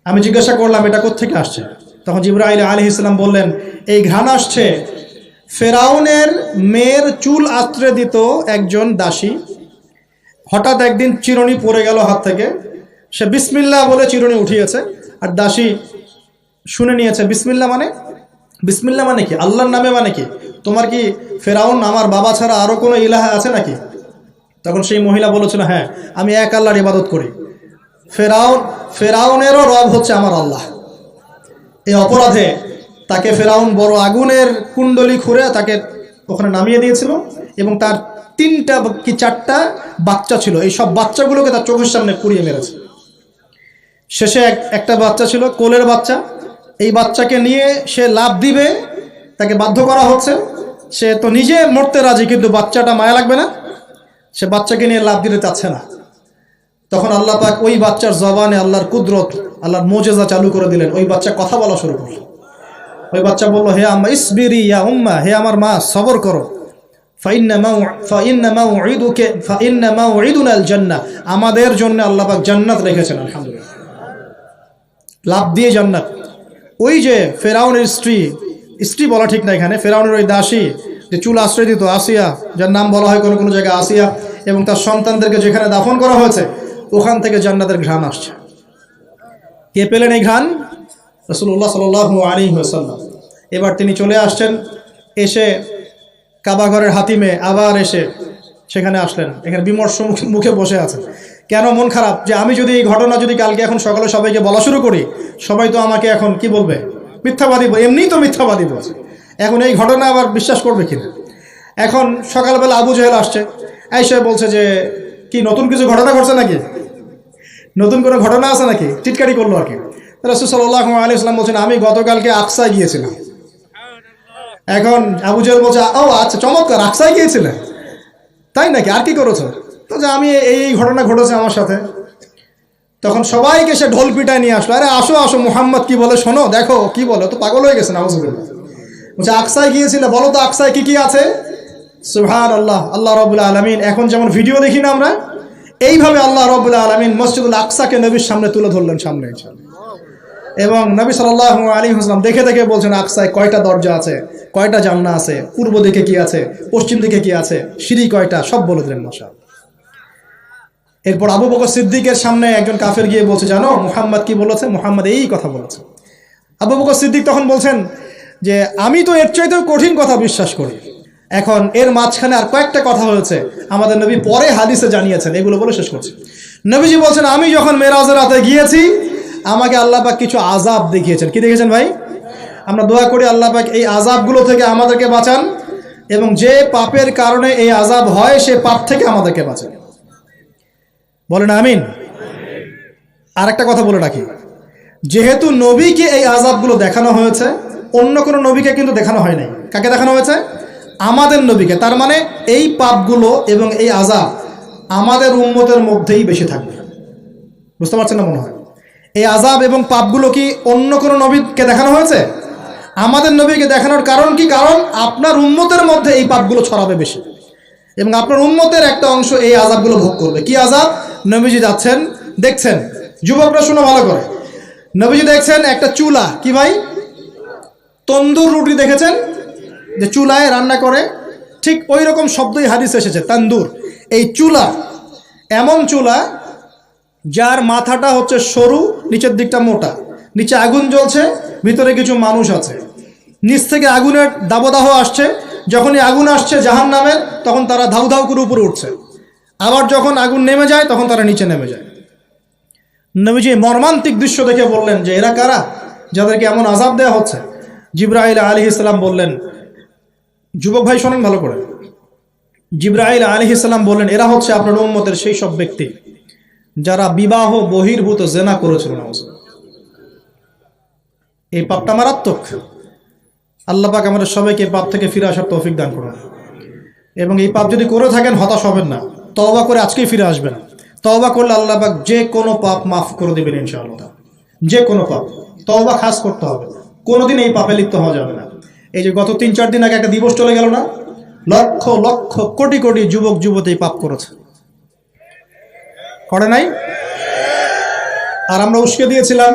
A: আমি জিজ্ঞাসা করলাম এটা কোত্থেকে আসছে? তখন জিবরাইল আলাইহিস সালাম বললেন এই ঘ্রাণ আসছে ফেরাউনের মেয়ের চুল আঁচড়ে দিত একজন দাসী, হঠাৎ একদিন চিরুনি পড়ে গেল হাত থেকে, সে বিসমিল্লাহ বলে চিরুনি উঠিয়েছে, আর দাসী শুনে নিয়েছে বিসমিল্লাহ মানে? বিসমিল্লাহ মানে কি? আল্লাহর নামে মানে কি? তোমার কি ফেরাউন আমার বাবা ছাড়া আরো কোনো ইলাহ আছে নাকি? তখন সেই মহিলা বলেছিল হ্যাঁ, আমি এক আল্লাহর ইবাদত করি, ফেরাউনেরও রব হচ্ছে আমার আল্লাহ। এই অপরাধে তাকে ফেরাউন বড় আগুনের কুণ্ডলি খুঁড়ে তাকে ওখানে নামিয়ে দিয়েছিল, এবং তার 3টা কি 4টা বাচ্চা ছিল, এই সব বাচ্চাগুলোকে তার চোখের সামনে পুড়িয়ে মেরেছে। শেষে একটা বাচ্চা ছিল কোলের বাচ্চা, এই বাচ্চাকে নিয়ে সে লাফ দিবে, তাকে বাধ্য করা হচ্ছে, সে তো নিজে মরতে রাজি, কিন্তু বাচ্চাটা মায়া লাগবে না, সে বাচ্চাকে নিয়ে লাফ দিতে চাচ্ছে না। তখন আল্লাহ পাক ওই বাচ্চার জবানে আল্লাহর কুদরত, আল্লাহর মোজেজা চালু করে দিলেন, ওই বাচ্চা কথা বলা শুরু করল। ওই বাচ্চা বলল হে আম্মা ইসবিরি ইয়া উম্মা, হে আমার মা সবর করো, ফাইন্না মাউইদুনাল জান্নাহ, আমাদের জন্য আল্লাহ পাক জান্নাত রেখেছেন। আলহামদুলিল্লাহ, লাভ দিয়ে জান্নাত। ওই যে ফেরাউনের স্ত্রী বলা ঠিক না এখানে, ফেরাউনের ওই দাসী যে চুল আশ্রয় দিত, আসিয়া, যার নাম বলা হয় কোনো কোনো জায়গায় আসিয়া, এবং তার সন্তানদেরকে যেখানে দাফন করা হয়েছে ওখান থেকে জান্নাতের ঘ্রাণ আসছে। কে পেলেন এই ঘ্রাণ? রাসূলুল্লাহ সাল্লাল্লাহু আলাইহি ওয়াসাল্লাম। এবার তিনি চলে আসছেন, এসে কাবা ঘরের হাতিমে আবার এসে সেখানে আসলেন, এখানে বিমর্ষ মুখে বসে আছেন। কেন? মন খারাপ যে আমি যদি এই ঘটনা যদি কালকে এখন সকালে সবাইকে বলা শুরু করি, সবাই তো আমাকে এখন কি বলবে? মিথ্যাবাদী, এমনিই তো মিথ্যাবাদী বলছে, এখন এই ঘটনা আবার বিশ্বাস করবে কিনা। এখন সকালবেলা আবু জেহেল আসছে, আয়েশা বলছে যে কি নতুন কিছু ঘটনা ঘটছে নাকি, নতুন কোনো ঘটনা আছে নাকি, টিটকারি করলো আর কি। রাসূল সাল্লাল্লাহু আলাইহি ওয়াসাল্লাম বলছেন আমি গতকালকে আকসায় গিয়েছিলাম। এখন আবু জেহেল বলছে ও আচ্ছা চমৎকার, আকসায় গিয়েছিলেন, তাই নাকি, আর কি করেছো? তো যে আমি এই ঘটনা ঘটেছে আমার সাথে। তখন সবাইকে সে ঢোল পিটায় নিয়ে আসলো, আরে আসো আসো, মুহাম্মদ কি বলে শোনো, দেখো কি বলে, তো পাগল হয়ে গেছে। নাউযুবিল্লাহ। বলছে আকসায় গিয়েছিলে, বলো তো আকসায় কি কি আছে? সুবহানাল্লাহ, আল্লাহ রাব্বুল আলামিন, এখন যেমন ভিডিও দেখি না আমরা, এইভাবে আল্লাহ রাব্বুল আলামিন মসজিদুল আকসাকে নবীর সামনে তুলে ধরলেন, সামনে। এবং নবী সাল্লাল্লাহু আলাইহি ওয়াসাল্লাম দেখে দেখে বলছেন আকসায় কয়টা দরজা আছে, কয়টা জানলা আছে, পূর্ব দিকে কি আছে, পশ্চিম দিকে কি আছে, সিঁড়ি কয়টা, সব বলে দিলেন। মাশাআল্লাহ। এরপর আবু বকর সিদ্দিকের সামনে একজন কাফের গিয়ে বলছে জানো মুহাম্মদ কি বলেছে? মুহাম্মদ এই কথা বলেছে। আবু বকর সিদ্দিক তখন বলছেন যে আমি তো এর চাইতেও কঠিন কথা বিশ্বাস করি। এখন এর মাঝখানে আর কয়েকটা কথা হয়েছে, আমাদের নবী পরে হাদিসে জানিয়েছেন, এগুলো বলে শেষ করছি। নবীজি বলছেন আমি যখন মেরাজের রাতে গিয়েছি, আমাকে আল্লাহ পাক কিছু আযাব দেখিয়েছেন। কি দেখেছেন ভাই? আমরা দোয়া করি আল্লাহ পাক এই আযাবগুলো থেকে আমাদেরকে বাঁচান, এবং যে পাপের কারণে এই আযাব হয় সে পাপ থেকে আমাদেরকে বাঁচান। বলেন আমিন। আর একটা কথা বলে রাখি, যেহেতু নবীকে এই আযাবগুলো দেখানো হয়েছে, অন্য কোনো নবীকে কিন্তু দেখানো হয় নাই। কাকে দেখানো হয়েছে? আমাদের নবীকে। তার মানে এই পাপগুলো এবং এই আযাব আমাদের উম্মতের মধ্যেই বেশি থাকবে। বুঝতে পারছেন না মনে হয়? এই আযাব এবং পাপগুলো কি অন্য কোনো নবীকে দেখানো হয়েছে? আমাদের নবীকে দেখানোর কারণ কি? কারণ আপনার উম্মতের মধ্যে এই পাপগুলো ছড়াবে বেশি, এবং আপনার উম্মতের একটা অংশ এই আযাবগুলো ভোগ করবে। কি আযাব? নবীজি যাচ্ছেন, দেখছেন, যুবকরা শুনে ভালো করে, নবীজি দেখছেন একটা চুলা, কি ভাই? তন্দুর রুটি দেখেছেন, যে চুলায় রান্না করে, ঠিক ওই রকম শব্দই হাদিসে এসেছে, তান্দুর। এই চুলা এমন চুলা যার মাথাটা হচ্ছে সরু, নিচের দিকটা মোটা, নিচে আগুন জ্বলছে, ভিতরে কিছু মানুষ আছে, নিচ থেকে আগুনের দাবদাহ আসছে। যখনই আগুন আসছে জাহান্নামের, তখন তারা ধাউ ধাউ করে উপরে উঠছে, আবার যখন আগুন নেমে যায় তখন তারা নিচে নেমে যায়। নবীজি মর্মান্তিক দৃশ্য দেখে বললেন যে এরা কারা, যাদেরকে এমন আযাব দেওয়া হচ্ছে? জিবরাইল আলাইহিস সালাম বললেন, যুবক ভাই শোনেন ভালো করে, জিবরাইল আলাইহিস সালাম বললেন, এরা হচ্ছে আপনার উম্মতের সেই সব ব্যক্তি যারা বিবাহ বহির্ভূত জিনা করেছিল। এই পাপটা মারাত্মক। আল্লাহ পাক আমাদের সবাইকে এই পাপ থেকে ফিরে আসার তৌফিক দান করুন। এবং এই পাপ যদি করে থাকেন হতাশ হবেন না, তওবা করে আজকেই ফিরে আসবেন। তওবা করলে আল্লাহ পাক যে কোনো পাপ মাফ করে দেবেন ইনশাআল্লাহ। যে কোনো পাপ, তওবা খাস করতে হবে, কোনোদিন এই পাপে লিপ্ত হওয়া যাবে না। এই যে গত 3-4 দিন আগে একটা দিবস চলে গেল না, লক্ষ লক্ষ কোটি কোটি যুবক যুবতী পাপ করেছে, করে নাই? আর আমরা উস্কে দিয়েছিলাম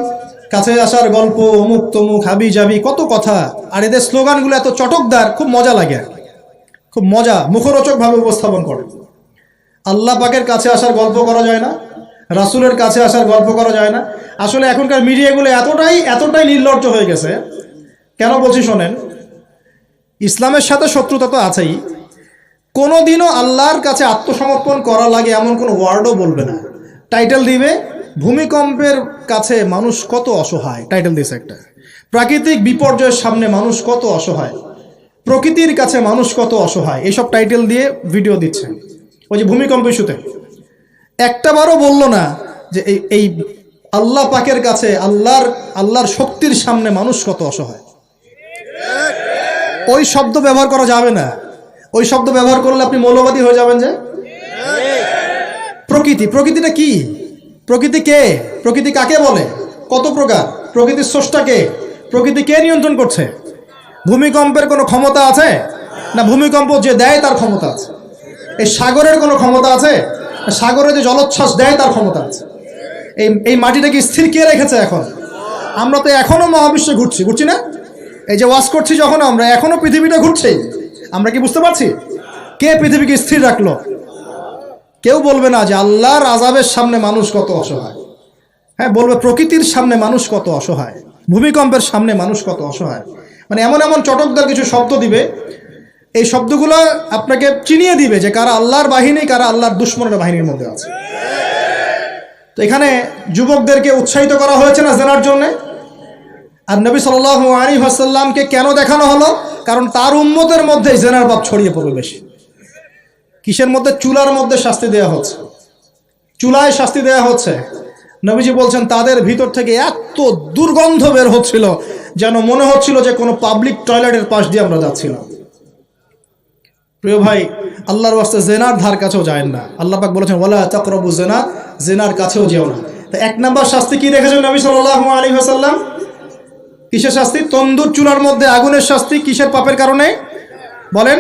A: কাছে আসার গল্প, অমুক তমুক, হাবি যাবি, কত কথা। আর এদের স্লোগানগুলো এত চটকদার, খুব মজা লাগে, খুব মজা, মুখরোচক ভাবে উপস্থাপন করে। আল্লাহ পাকের কাছে আসার গল্প করা যায় না, রাসূলের কাছে আসার গল্প করা যায় না। আসলে এখনকার মিডিয়াগুলো এতটাই নির্লজ্জ হয়ে গেছে। কেন বলছি শোনেন, ইসলামের সাথে শত্রুতা তো আছেই, কোনোদিনও আল্লাহর কাছে আত্মসমর্পণ করা লাগে এমন কোনো ওয়ার্ডও বলবে না। টাইটেল দিবে ভূমিকম্পের কাছে মানুষ কত অসহায়, টাইটেল দিয়েছে একটা। প্রাকৃতিক বিপর্যয়ের সামনে মানুষ কত অসহায়, প্রকৃতির কাছে মানুষ কত অসহায়, এইসব টাইটেল দিয়ে ভিডিও দিচ্ছে। ওই যে ভূমিকম্প ইস্যুতে একটাবারও বললো না যে এই আল্লাহ পাকের কাছে, আল্লাহর শক্তির সামনে মানুষ কত অসহায়। ওই শব্দ ব্যবহার করা যাবে না। ওই শব্দ ব্যবহার করলে আপনি মৌলবাদী হয়ে যাবেন। যে প্রকৃতিটা কি? প্রকৃতি কে? প্রকৃতি কাকে বলে? কত প্রকার? প্রকৃতির স্রষ্টা কে? প্রকৃতি কে নিয়ন্ত্রণ করছে? ভূমিকম্পের কোনো ক্ষমতা আছে না? ভূমিকম্প যে দেয় তার ক্ষমতা আছে। এই সাগরের কোনো ক্ষমতা আছে? সাগরে যে জলোচ্ছ্বাস দেয় তার ক্ষমতা আছে। এই মাটিটাকে স্থির কে রেখেছে? এখন আমরা তো এখনো মহাবিশ্বে ঘুরছি না? এই যে ওয়াজ করছি যখন আমরা, এখনো পৃথিবীটা ঘুরছে। আমরা কি বুঝতে পারছি কে পৃথিবীকে স্থির রাখলো? কেউ বলবে না যে আল্লাহর আযাবের সামনে মানুষ কত অসহায়। হ্যাঁ, বলবে প্রকৃতির সামনে মানুষ কত অসহায়, ভূমিকম্পের সামনে মানুষ কত অসহায়। মানে এমন এমন চটকদার কিছু শব্দ দিবে, এই শব্দগুলো আপনাকে চিনিয়ে দিবে যে কারা আল্লাহর বাহিনী, কারা আল্লাহর দুশমনের বাহিনীর মধ্যে আছে। তো এখানে যুবকদেরকে উৎসাহিত করা হয়েছে না জেনার জন্যে। আর নবী সাল্লাল্লাহু আলাইহি ওয়াসাল্লামকে কেন দেখানো হলো? কারণ তার উম্মতের মধ্যে জেনার পাপ ছড়িয়ে পড়বে বেশি। কিসের মধ্যে? চুলার মধ্যে শাস্তি দেওয়া হচ্ছে, চুলায় শাস্তি দেওয়া হচ্ছে। নবীজি বলছেন তাদের ভিতর থেকে এত দুর্গন্ধ বের হচ্ছিল যেন মনে হচ্ছিল যে কোনো পাবলিক টয়লেটের পাশ দিয়ে আমরা যাচ্ছিলাম। প্রিয় ভাই, আল্লাহর ওয়াস্তে জেনার ধার কাছেও যায় না। আল্লাহ পাক বলেছেন ওয়ালা তাকরাবু জিনা, জেনার কাছেও যেও না। তো 1 নাম্বার শাস্তি কি রেখেছেন নবী সাল্লাল্লাহু আলাইহি ওয়াসাল্লাম? কিসের শাস্তি? তন্দুর চুলার মধ্যে আগুনের শাস্তি। কিসের পাপের কারণে? বলেন,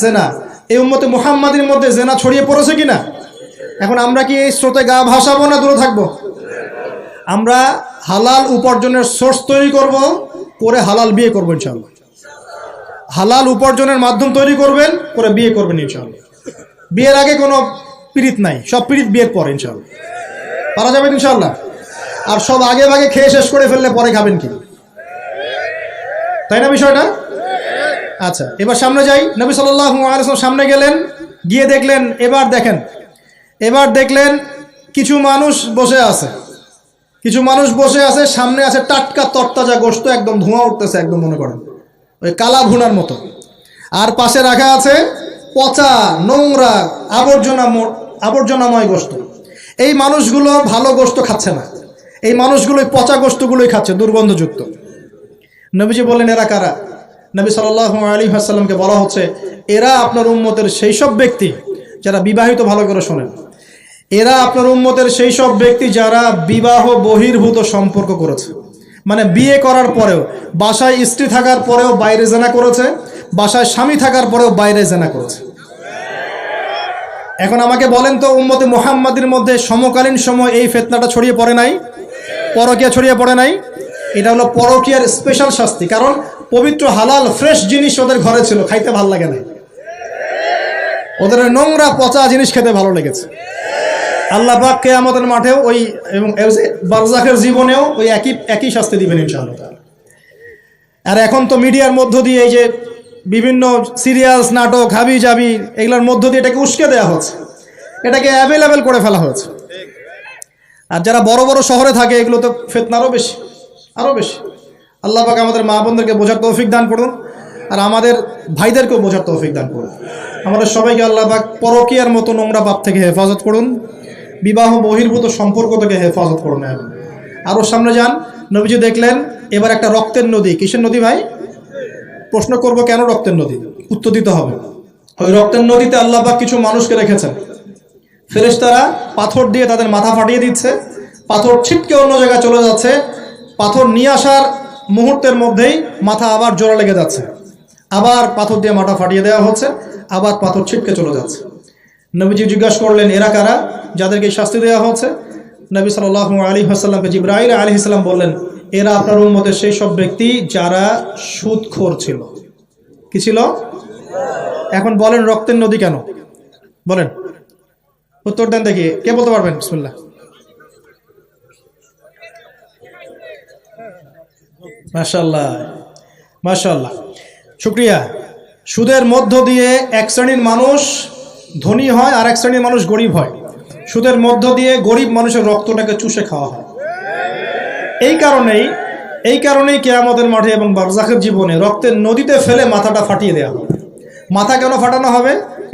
A: জেনা। এই উম্মতে মুহাম্মাদের মধ্যে জেনা ছড়িয়ে পড়েছে কিনা? এখন আমরা কি এই স্রোতে গা ভাসাবো না দূরে থাকবো? আমরা হালাল উপার্জনের সোর্স তৈরি করব, করে হালাল বিয়ে করবো ইনশাআল্লাহ। হালাল উপার্জনের মাধ্যম তৈরি করবেন, করে বিয়ে করবেন ইনশাআল্লাহ। বিয়ের আগে কোনো পীড়িত নাই, সব পীড়িত বিয়ের পর ইনশাআল্লাহ পারা যাবে ইনশাআল্লাহ। আর সব আগে ভাগে খেয়ে শেষ করে ফেললে পরে খাবেন কি? তাই না বিষয়টা? আচ্ছা, এবার সামনে যাই। নবী সাল্লাল্লাহু আলাইহি ওয়াসাল্লাম সামনে গেলেন, গিয়ে দেখলেন, এবার দেখলেন কিছু মানুষ বসে আছে, সামনে আছে টাটকা তরতাজা গোশত, একদম ধোঁয়া উঠতেছে, একদম মনে করেন ওই কালা ভুনার মতো। আর পাশে রাখা আছে পচা, নোংরা, আবর্জনাময় গোশত। এই মানুষগুলো ভালো গোশত খাচ্ছে না, এই মানুষগুলো পচা গোশতগুলোই খাচ্ছে, দুর্গন্ধযুক্ত। নবীজি বললেন এরা কারা? নবী সাল্লাল্লাহু আলাইহি ওয়াসাল্লামকে বলা হচ্ছে এরা আপনার উম্মতের সেই সব ব্যক্তি যারা বিবাহিত, ভালো করে শোনেন, এরা আপনার উম্মতের সেই সব ব্যক্তি যারা বিবাহ বহির্ভূত সম্পর্ক করেছে। মানে বিয়ে করার পরেও, বাসায় স্ত্রী থাকার পরেও বাইরে জেনা করেছে, বাসায় স্বামী থাকার পরেও বাইরে জেনা করেছে। এখন আমাকে বলেন তো, উম্মতে মুহাম্মাদের মধ্যে সমকালীন সময় এই ফিতনাটা ছড়িয়ে পড়ে নাই? পরকীয়া ছড়িয়ে পড়ে নাই? এটা হলো পরকীয়ার স্পেশাল শাস্তি। কারণ পবিত্র হালাল ফ্রেশ জিনিস ওদের ঘরে ছিল, খাইতে ভালো লাগে না, ওদের নোংরা পচা জিনিস খেতে ভালো লেগেছে। আল্লাহ পাক কিয়ামতের মাঠেও ওই এবং বারজাখের জীবনেও ওই একই শাস্তি দিবেন ইনশাআল্লাহ। আর এখন তো মিডিয়ার মধ্য দিয়ে এই যে বিভিন্ন সিরিয়ালস, নাটক, হাবি জাবি, এগুলোর মধ্য দিয়ে এটাকে উস্কে দেওয়া হচ্ছে, এটাকে অ্যাভেলেবেল করে ফেলা হয়েছে। আর যারা বড় বড় শহরে থাকে এগুলো তো ফিতনা আরও বেশি। আল্লাহ পাক আমাদের মা বোনদেরকে বোঝার তৌফিক দান করুন, আর আমাদের ভাইদেরকেও বোঝার তৌফিক দান করুন। আমাদের সবাইকে আল্লাহ পাক পরকীয়ার মতো নোংরা পাপ থেকে হেফাজত করুন, বিবাহ বহির্ভূত সম্পর্ক থেকে হেফাজত করুন। আরও সামনে যান, নবীজি দেখলেন এবার একটা রক্তের নদী। কিসের নদী ভাই? প্রশ্ন করব কেন রক্তের নদী, উত্তর দিতে হবে। ওই রক্তের নদীতে আল্লাহ পাক কিছু মানুষকে রেখেছেন, ফেরেশতারা পাথর দিয়ে তাদের মাথা ফাটিয়ে দিচ্ছে, পাথর ছিটকে অন্য জায়গায় চলে যাচ্ছে, পাথর নিয়ে আসার মুহূর্তের মধ্যেই মাথা আবার জোড়া লেগে যাচ্ছে, আবার পাথর দিয়ে মাথা ফাটিয়ে দেওয়া হচ্ছে, আবার পাথর ছিটকে চলে যাচ্ছে। নবীজি জিজ্ঞাসা করলেন এরা কারা যাদেরকে শাস্তি দেওয়া হচ্ছে? নবী সাল্লাল্লাহু আলাইহি ওয়াসাল্লামকে জিবরাইল আলাইহিস সালাম বললেন এরা আপনার উম্মতের সেই সব ব্যক্তি যারা সুদখোর ছিল। কি ছিল? এখন বলেন রক্তের নদী কেন? বলেন, উত্তর দেন দেখি, কে বলতে পারবেন? বিসমিল্লাহ। মাশাআল্লাহ মাশাআল্লাহ, শুকরিয়া। সুদের মধ্য দিয়ে এক শ্রেণীর মানুষ ধনী হয় আর এক শ্রেণীর মানুষ গরিব হয়। সুদের মধ্য দিয়ে গরিব মানুষের রক্তটাকে চুষে খাওয়া হয়। এই কারণেই কিয়ামতের মাঠে এবং বারজাখের জীবনে রক্তের নদীতে ফেলে মাথাটা ফাটিয়ে দেওয়া হবে। মাথা কেন ফাটানো হবে?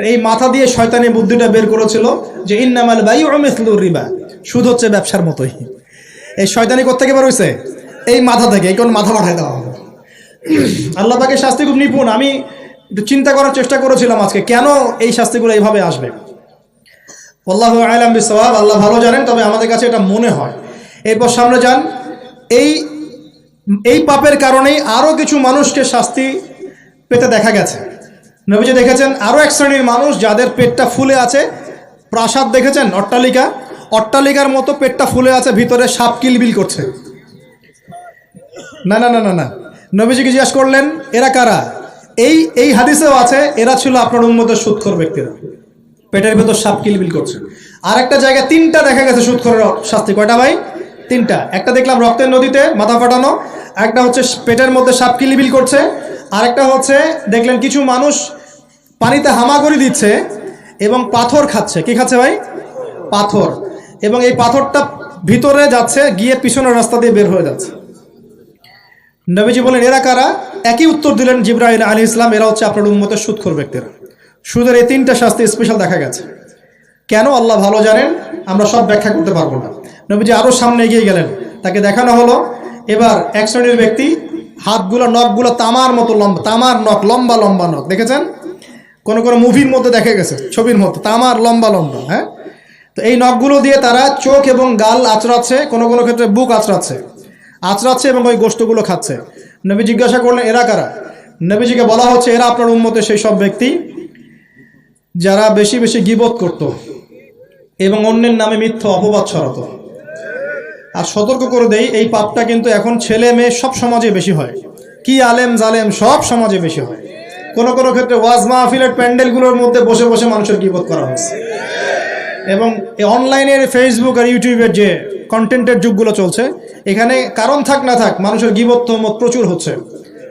A: এই মাথা দিয়ে শয়তানি বুদ্ধিটা বের করেছিল যে ইন্নামাল বাইউ মিসলুর রিবা, সুদ হচ্ছে ব্যবসার মতোই। এই শয়তানি কোত্থেকে বের হইছে? এই মাথা থেকে। এই কোন মাথা পাঠায় দেওয়া হবে। আল্লাহ পাকের শাস্তি খুব নিপুণ। আমি একটু চিন্তা করার চেষ্টা করেছিলাম আজকে কেন এই শাস্তিগুলো এইভাবে আসবে। আল্লাহু আ'লাম বিসওয়াব, আল্লাহ ভালো জানেন, তবে আমাদের কাছে এটা মনে হয়। এরপর সামনে যান, এই পাপের কারণেই আরও কিছু মানুষকে শাস্তি পেতে দেখা গেছে। নবীজি দেখেছেন আরও এক শ্রেণীর মানুষ যাদের পেটটা ফুলে আছে। প্রাসাদ দেখেছেন, অট্টালিকার মতো পেটটা ফুলে আছে, ভিতরে সাপ কিলবিল করছে। না না না না না, নবীজিকে জিজ্ঞাসা করলেন এরা কারা? এই হাদিসেও আছে এরা ছিল আপনার উম্মতের সুদখোর ব্যক্তিরা, পেটের ভেতর সাপ কিলবিল করছে। আর একটা জায়গায় তিনটা দেখা গেছে সুদখোরের শাস্তি। কয়টা ভাই? তিনটা। একটা দেখলাম রক্তের নদীতে মাথা ফাটানো, একটা হচ্ছে পেটের মধ্যে সাপ কিলবিল করছে, আর একটা হচ্ছে দেখলেন কিছু মানুষ পানিতে হামাগুড়ি দিচ্ছে এবং পাথর খাচ্ছে। কি খাচ্ছে ভাই? পাথর। এবং এই পাথরটা ভিতরে যাচ্ছে, গিয়ে পিছনের রাস্তা দিয়ে বের হয়ে যাচ্ছে। নবীজি বলেন এরা কারা? একই উত্তর দিলেন জিবরাইল আলাইহিস সালাম, এরা হচ্ছে আপনার উম্মতের সুদখোর ব্যক্তিরা। সুদের এই তিনটা শাস্তি স্পেশাল দেখা গেছে। কেন আল্লাহ ভালো জানেন, আমরা সব ব্যাখ্যা করতে পারবো না। নবীজি আরও সামনে এগিয়ে গেলেন, তাকে দেখানো হলো এবার এক শ্রেণীর ব্যক্তি, হাতগুলো নখগুলো তামার মতো লম্বা, তামার নখ, লম্বা লম্বা নখ। দেখেছেন কোনো মুভির মধ্যে দেখা গেছে, ছবির মধ্যে তামার লম্বা লম্বা। হ্যাঁ, তো এই নখগুলো দিয়ে তারা চোখ এবং গাল আঁচড়াচ্ছে, কোনো ক্ষেত্রে বুক আঁচড়াচ্ছে এবং ওই গোশতগুলো খাচ্ছে। নবী জিজ্ঞাসা করলেন এরা কারা? নবীজিকে বলা হচ্ছে এরা আপনার উম্মতের সেই সব ব্যক্তি যারা বেশি বেশি গীবত করত এবং অন্যের নামে মিথ্যা অপবাদ ছড়াতো। আর সতর্ক করে দেই, এই পাপটা কিন্তু এখন ছেলে মেয়ে সব সমাজে বেশি হয়। কি আলেম জালেম সব সমাজে বেশি হয়। কোনো ক্ষেত্রে ওয়াজ মাহফিলের প্যান্ডেলগুলোর মধ্যে বসে বসে মানুষের গীবত করা হচ্ছে। এবং অনলাইনের ফেসবুক আর ইউটিউবের যে কন্টেন্টের যুগগুলো চলছে, এখানে কারণ থাক না থাক মানুষের গীবত তহমত প্রচুর হচ্ছে।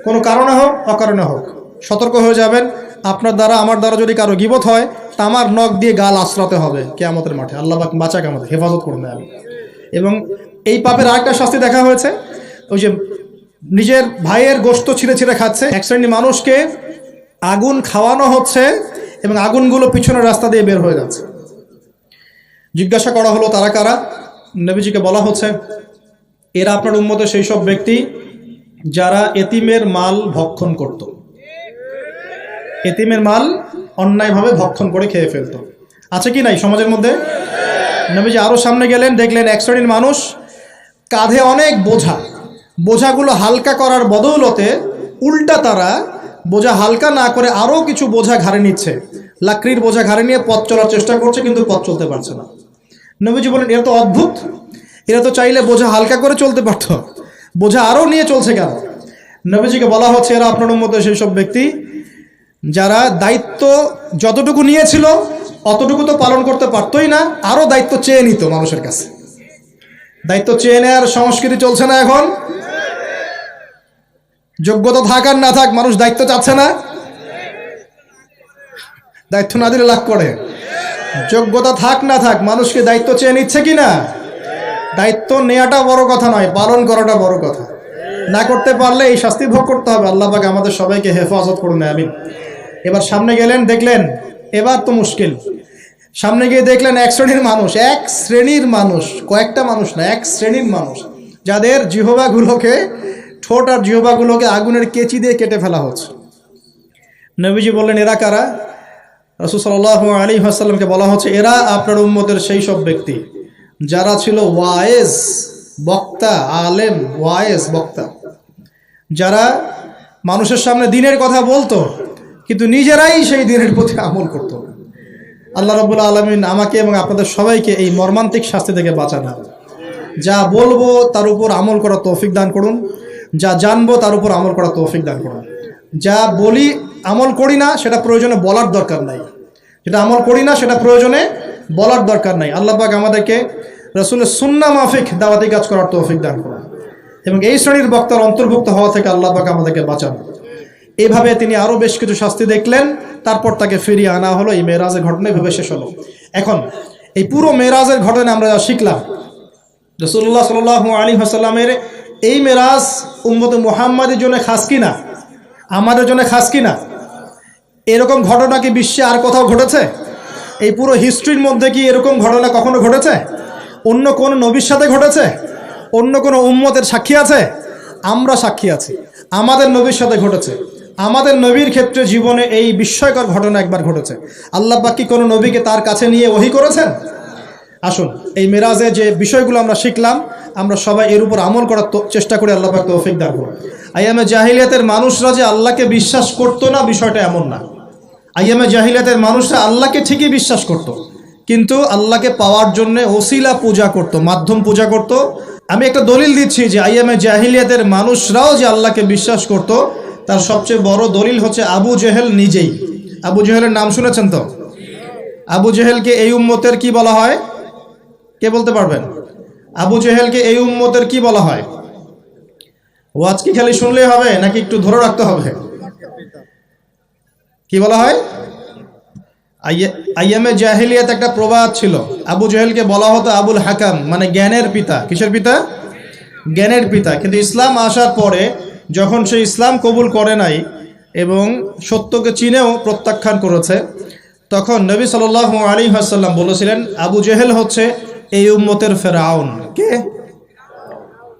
A: কোনো কারণে হোক অকারণে হোক, সতর্ক হয়ে যাবেন। আপনার দ্বারা আমার দ্বারা যদি কারো গীবত হয়, তামার নখ দিয়ে গাল আশ্রাতে হবে কিয়ামতের মাঠে। আল্লাহ পাক বাঁচাক, আমাদের হেফাজত করুন। এবং এই পাপের আরেকটা শাস্তি দেখা হয়েছে, ওই যে নিজের ভাইয়ের গোশত ছিঁড়ে ছিঁড়ে খাচ্ছে। এক শ্রেণীর মানুষকে আগুন খাওয়ানো হচ্ছে এবং আগুনগুলো পিছনের রাস্তা দিয়ে বের হয়ে যাচ্ছে। জিজ্ঞাসা করা হলো তারা কারা? নবীজিকে বলা হচ্ছে এরা আপনার উম্মতের সেই সব ব্যক্তি যারা এতিমের মাল ভক্ষণ করত। এতিমের মাল অন্যায়ভাবে ভক্ষণ করে খেয়ে ফেলত। আছে কি নাই সমাজের মধ্যে? নবীজি আরও সামনে গেলেন, দেখলেন এক শ্রেণীর মানুষ কাঁধে অনেক বোঝাগুলো হালকা করার বদৌলতে উল্টা তারা বোঝা হালকা না করে আরও কিছু বোঝা ঘাড়ে নিচ্ছে। লাকড়ির বোঝা ঘাড়ে নিয়ে পথ চলার চেষ্টা করছে, কিন্তু পথ চলতে পারছে না। নবীজি বলেন এরা তো অদ্ভুত, এরা তো চাইলে বোঝা হালকা করে চলতে পারত, বোঝা আরও নিয়ে চলছে কেন? নবীজিকে বলা হচ্ছে এরা আপনার উম্মতের সেই সব ব্যক্তি যারা দায়িত্ব যতটুকু নিয়েছিল অতটুকু তো পালন করতে পারতোই না, আরো দায়িত্ব চেয়ে নিত মানুষের কাছে। দায়িত্ব চেয়ে নেওয়ার সংস্কৃতি চলছে না এখন? যোগ্যতা থাক আর না থাক, মানুষ দায়িত্ব চাচ্ছে না। দায়িত্ব না দিলে লাভ করে। যোগ্যতা থাক না থাক, মানুষকে দায়িত্ব চেয়ে নিচ্ছে কিনা? দায়িত্ব নেওয়াটা বড় কথা নয়, পালন করাটা বড় কথা। না করতে পারলে এই শাস্তি ভোগ করতে হবে। আল্লাহ পাক আমাদের সবাইকে হেফাজত করুন, আমিন। এবার সামনে গেলেন, দেখলেন এবার তো মুশকিল। সামনে গিয়ে দেখলেন এক শ্রেণীর মানুষ, কয়েকটা মানুষ না, এক শ্রেণীর মানুষ যাদের জিহ্বাগুলোকে, ঠোঁট আর জিহ্বাগুলোকে আগুনের কেচি দিয়ে কেটে ফেলা হচ্ছে। নবীজি বললেন এরা কারা? রাসূল সাল্লাল্লাহু আলাইহি ওয়াসাল্লামকে বলা হচ্ছে এরা আপনার উম্মতের সেই সব ব্যক্তি যারা ছিল ওয়াইজ বক্তা, আলেম, ওয়াইজ বক্তা, যারা মানুষের সামনে দ্বীনের কথা বলতো কিন্তু নিজেরাই সেই দ্বীনের প্রতি আমল করত। আল্লাহ রাব্বুল আলামিন আমাকে এবং আপনাদের সবাইকে এই মর্মান্তিক শাস্তি থেকে বাঁচান। যা বলবো তার উপর আমল করার তৌফিক দান করুন, যা জানবো তার উপর আমল করার তৌফিক দান করুন। যা বলি আমল করি না সেটা প্রয়োজনে বলার দরকার নাই, যেটা আমল করি না সেটা প্রয়োজনে বলার দরকার নাই। আল্লাহ পাক আমাদেরকে রাসূলের সুন্নাহ মাফিক দাওয়াতি কাজ করার তৌফিক দান করুন এবং এই শ্রেণীর বক্তার অন্তর্ভুক্ত হওয়া থেকে আল্লাহ পাক আমাদেরকে বাঁচান। এইভাবে তিনি আরো বেশ কিছু শাস্তি দেখলেন, তারপর তাকে ফিরিয়ে আনা হলো। এই মেরাজের ঘটনা এভাবে শেষ হলো। এখন এই পুরো মেরাজের ঘটনা আমরা যা শিখলাম, রাসূলুল্লাহ সাল্লাল্লাহু আলাইহি ওয়াসাল্লামের এই মেরাজ উম্মতে মুহাম্মাদের জন্য খাস কিনা, আমাদের জন্য খাস কিনা? এরকম ঘটনা কি বিশ্বে আর কোথাও ঘটেছে? এই পুরো হিস্ট্রির মধ্যে কি এরকম ঘটনা কখনো ঘটেছে? অন্য কোন নবীর সাথে ঘটেছে? অন্য কোনো উম্মতের সাক্ষী আছে? আমরা সাক্ষী আছি, আমাদের নবীর সাথে ঘটেছে। আমাদের নবীর ক্ষেত্রে জীবনে এই বিস্ময়কর ঘটনা একবার ঘটেছে। আল্লাহ পাক কি কোনো নবীকে তার কাছে নিয়ে ওহী করেছেন? আসুন এই মেরাজে যে বিষয়গুলো আমরা শিখলাম, আমরা সবাই এর উপর আমল করার চেষ্টা করি। আল্লাহ পাক তৌফিক দান করুন। আইয়ামে জাহিলিয়াতের মানুষরা যে আল্লাহকে বিশ্বাস করতো না, বিষয়টা এমন না। আইয়ামে জাহিলিয়াতের মানুষরা আল্লাহকে ঠিকই বিশ্বাস করত, কিন্তু আল্লাহকে পাওয়ার জন্য ওসিলা পূজা করত, মাধ্যম পূজা করত। আমি একটা দলিল দিচ্ছি যে আইয়ামে জাহিলিয়াতের মানুষরাও যে আল্লাহকে বিশ্বাস করত, তার সবচেয়ে বড় দলিল হচ্ছে আবু জেহেল নিজেই। আবু জেহেলের নাম শুনেছেন তো? আবু জেহেলকে এই উম্মতের কি বলা হয়? কে বলতে পারবেন? আবু জেহেলকে এই উম্মতের কি বলা হয়? ওয়াজ কি খালি শুনলেই হবে নাকি একটু ধরে রাখতে হবে? কি বলা হয়? আইয়ামে জাহিলিয়াত একটা প্রবাদ ছিল, আবু জেহেলকে বলা হতো আবুল হাকাম, মানে জ্ঞানের পিতা। কিসের পিতা? জ্ঞানের পিতা। কিন্তু ইসলাম আসার পরে যখন সে ইসলাম কবুল করে নাই এবং সত্যকে চিনেও প্রত্যাখ্যান করেছে, তখন নবী সাল্লাল্লাহু আলাইহি ওয়াসাল্লাম বলেছিলেন আবু জেহেল হচ্ছে এই উম্মতের ফেরাউন। কে?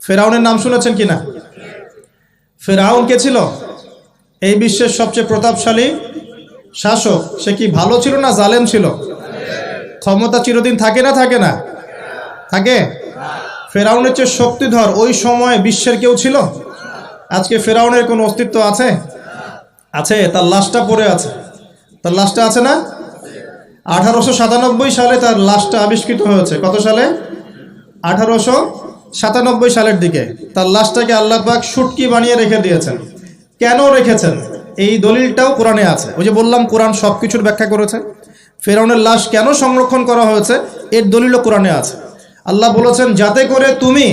A: ফেরাউনের নাম শুনেছেন কিনা? ফেরাউন কে ছিল? এই বিশ্বের সবচেয়ে প্রতাপশালী শাসক। সে কি ভালো ছিল না জালেম ছিল? ক্ষমতা চিরদিন থাকে না থাকে না? থাকে। ফেরাউনের চেয়ে শক্তিধর ওই সময়ে বিশ্বের কেউ ছিল? আজকে ফেরাউনের কোনো অস্তিত্ব আছে? আছে। তার লাশটা পড়ে আছে। তার লাশটা আছে না? 1897 সালে তার লাশটা আবিষ্কৃত হয়েছে। কত সালে? 1897 সালের দিকে তার লাশটাকে আল্লাহ পাক শুটকি বানিয়ে রেখে দিয়েছেন। কেন রেখেছেন এই দলিলটাও কোরআনে আছে। ওই যে বললাম কোরআন সবকিছুর ব্যাখ্যা করেছে। ফেরাউনের লাশ কেন সংরক্ষণ করা হয়েছে এর দলিলও কোরআনে আছে। আল্লাহ বলেছেন যাতে করে তুমি,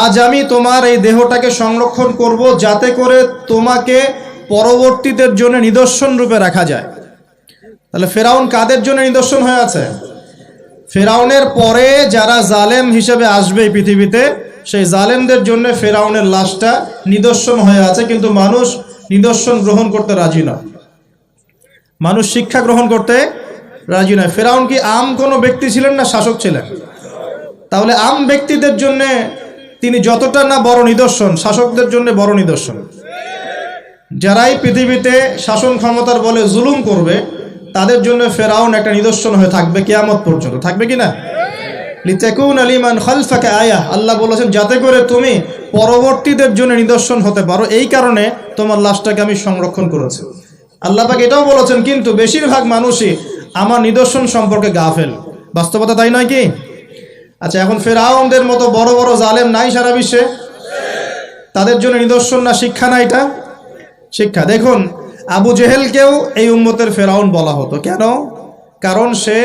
A: আজ আমি তোমার এই দেহটাকে সংরক্ষণ করব যাতে করে তোমাকে পরবর্তীদের জন্য নিদর্শন রূপে রাখা যায়। তাহলে ফেরাউন কাদের জন্য নিদর্শন হয়ে আছে? ফেরাউনের পরে যারা জালেম হিসেবে আসবে পৃথিবীতে, সেই জালেমদের জন্য ফেরাউনের লাশটা নিদর্শন হয়ে আছে। কিন্তু মানুষ নিদর্শন গ্রহণ করতে রাজি নয়, মানুষ শিক্ষা গ্রহণ করতে রাজি নয়। ফেরাউন কি আম কোনো ব্যক্তি ছিলেন না শাসক ছিলেন? তাহলে আম ব্যক্তিদের জন্য তিনি যতটা না বড় নিদর্শন, শাসকদের জন্য বড় নিদর্শন। যারাই পৃথিবীতে শাসন ক্ষমতার বলে জুলুম করবে তাদের জন্য ফেরাউন একটা নিদর্শন হয়ে থাকবে কিয়ামত পর্যন্ত। থাকবে কি না? লিতাকুনা লিমান খালফাকা আয়া, আল্লাহ বলেছেন যাতে করে তুমি পরবর্তীদের জন্য নিদর্শন হতে পারো, এই কারণে তোমার লাশটাকে আমি সংরক্ষণ করেছি। আল্লাহ পাক এটাও বলেছেন কিন্তু বেশিরভাগ মানুষই আমার নিদর্শন সম্পর্কে গাফেল। বাস্তবতা তাই নয় কি? আচ্ছা, এখন ফেরাউনদের মতো বড় বড় জালেম নাই সারা বিশ্বে? তাদের জন্য নিদর্শন না শিক্ষা না? এটা শিক্ষা। দেখুন, আবু জেহেলকেও এই উম্মতের ফেরাউন বলা হতো। কেন? কারণ সে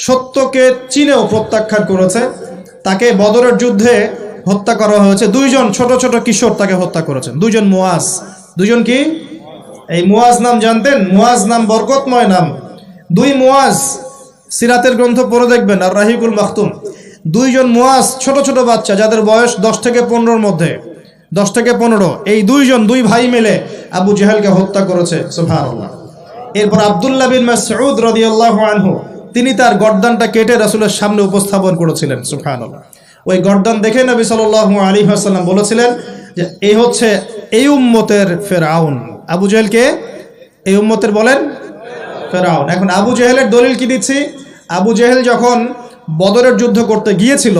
A: সত্যকে চিনেও প্রত্যাখ্যান করেছে। তাকে বদরের যুদ্ধে হত্যা করা হয়েছে। দুইজন ছোট ছোট কিশোর তাকে হত্যা করেছেন, দুইজন মুয়াজ। দুইজন কি? এই মুয়াজ নাম জানতেন? মুয়াজ নাম বরকতময় নাম। দুই মুয়াজ, সিরাতের গ্রন্থ পড়ে দেখবেন, আর রাহিকুল মাখতুম। দুইজন মুয়াজ, ছোট ছোট বাচ্চা, যাদের বয়স 10 থেকে 15-র মধ্যে, 10 থেকে 15। এই দুই ভাই মিলে আবু জেহেলকে হত্যা করেছে। সুবহানাল্লাহ। এরপর আব্দুল্লাহ বিন মাসউদ রাদিয়াল্লাহু আনহু, তিনি তার গর্দানটা কেটে রাসূলের সামনে উপস্থাপন করেছিলেন। সুবহানাল্লাহ। ওই গর্দান দেখে নবী সাল্লাল্লাহু আলাইহি ওয়াসাল্লাম বলেছিলেন যে এই হচ্ছে এই উম্মতের ফেরাউন। আবু জেহেলকে এই উম্মতের বলেন ফেরাউন। এখন আবু জেহেলের দলিল কি দিচ্ছি? আবু জেহেল যখন বদরের যুদ্ধ করতে গিয়েছিল,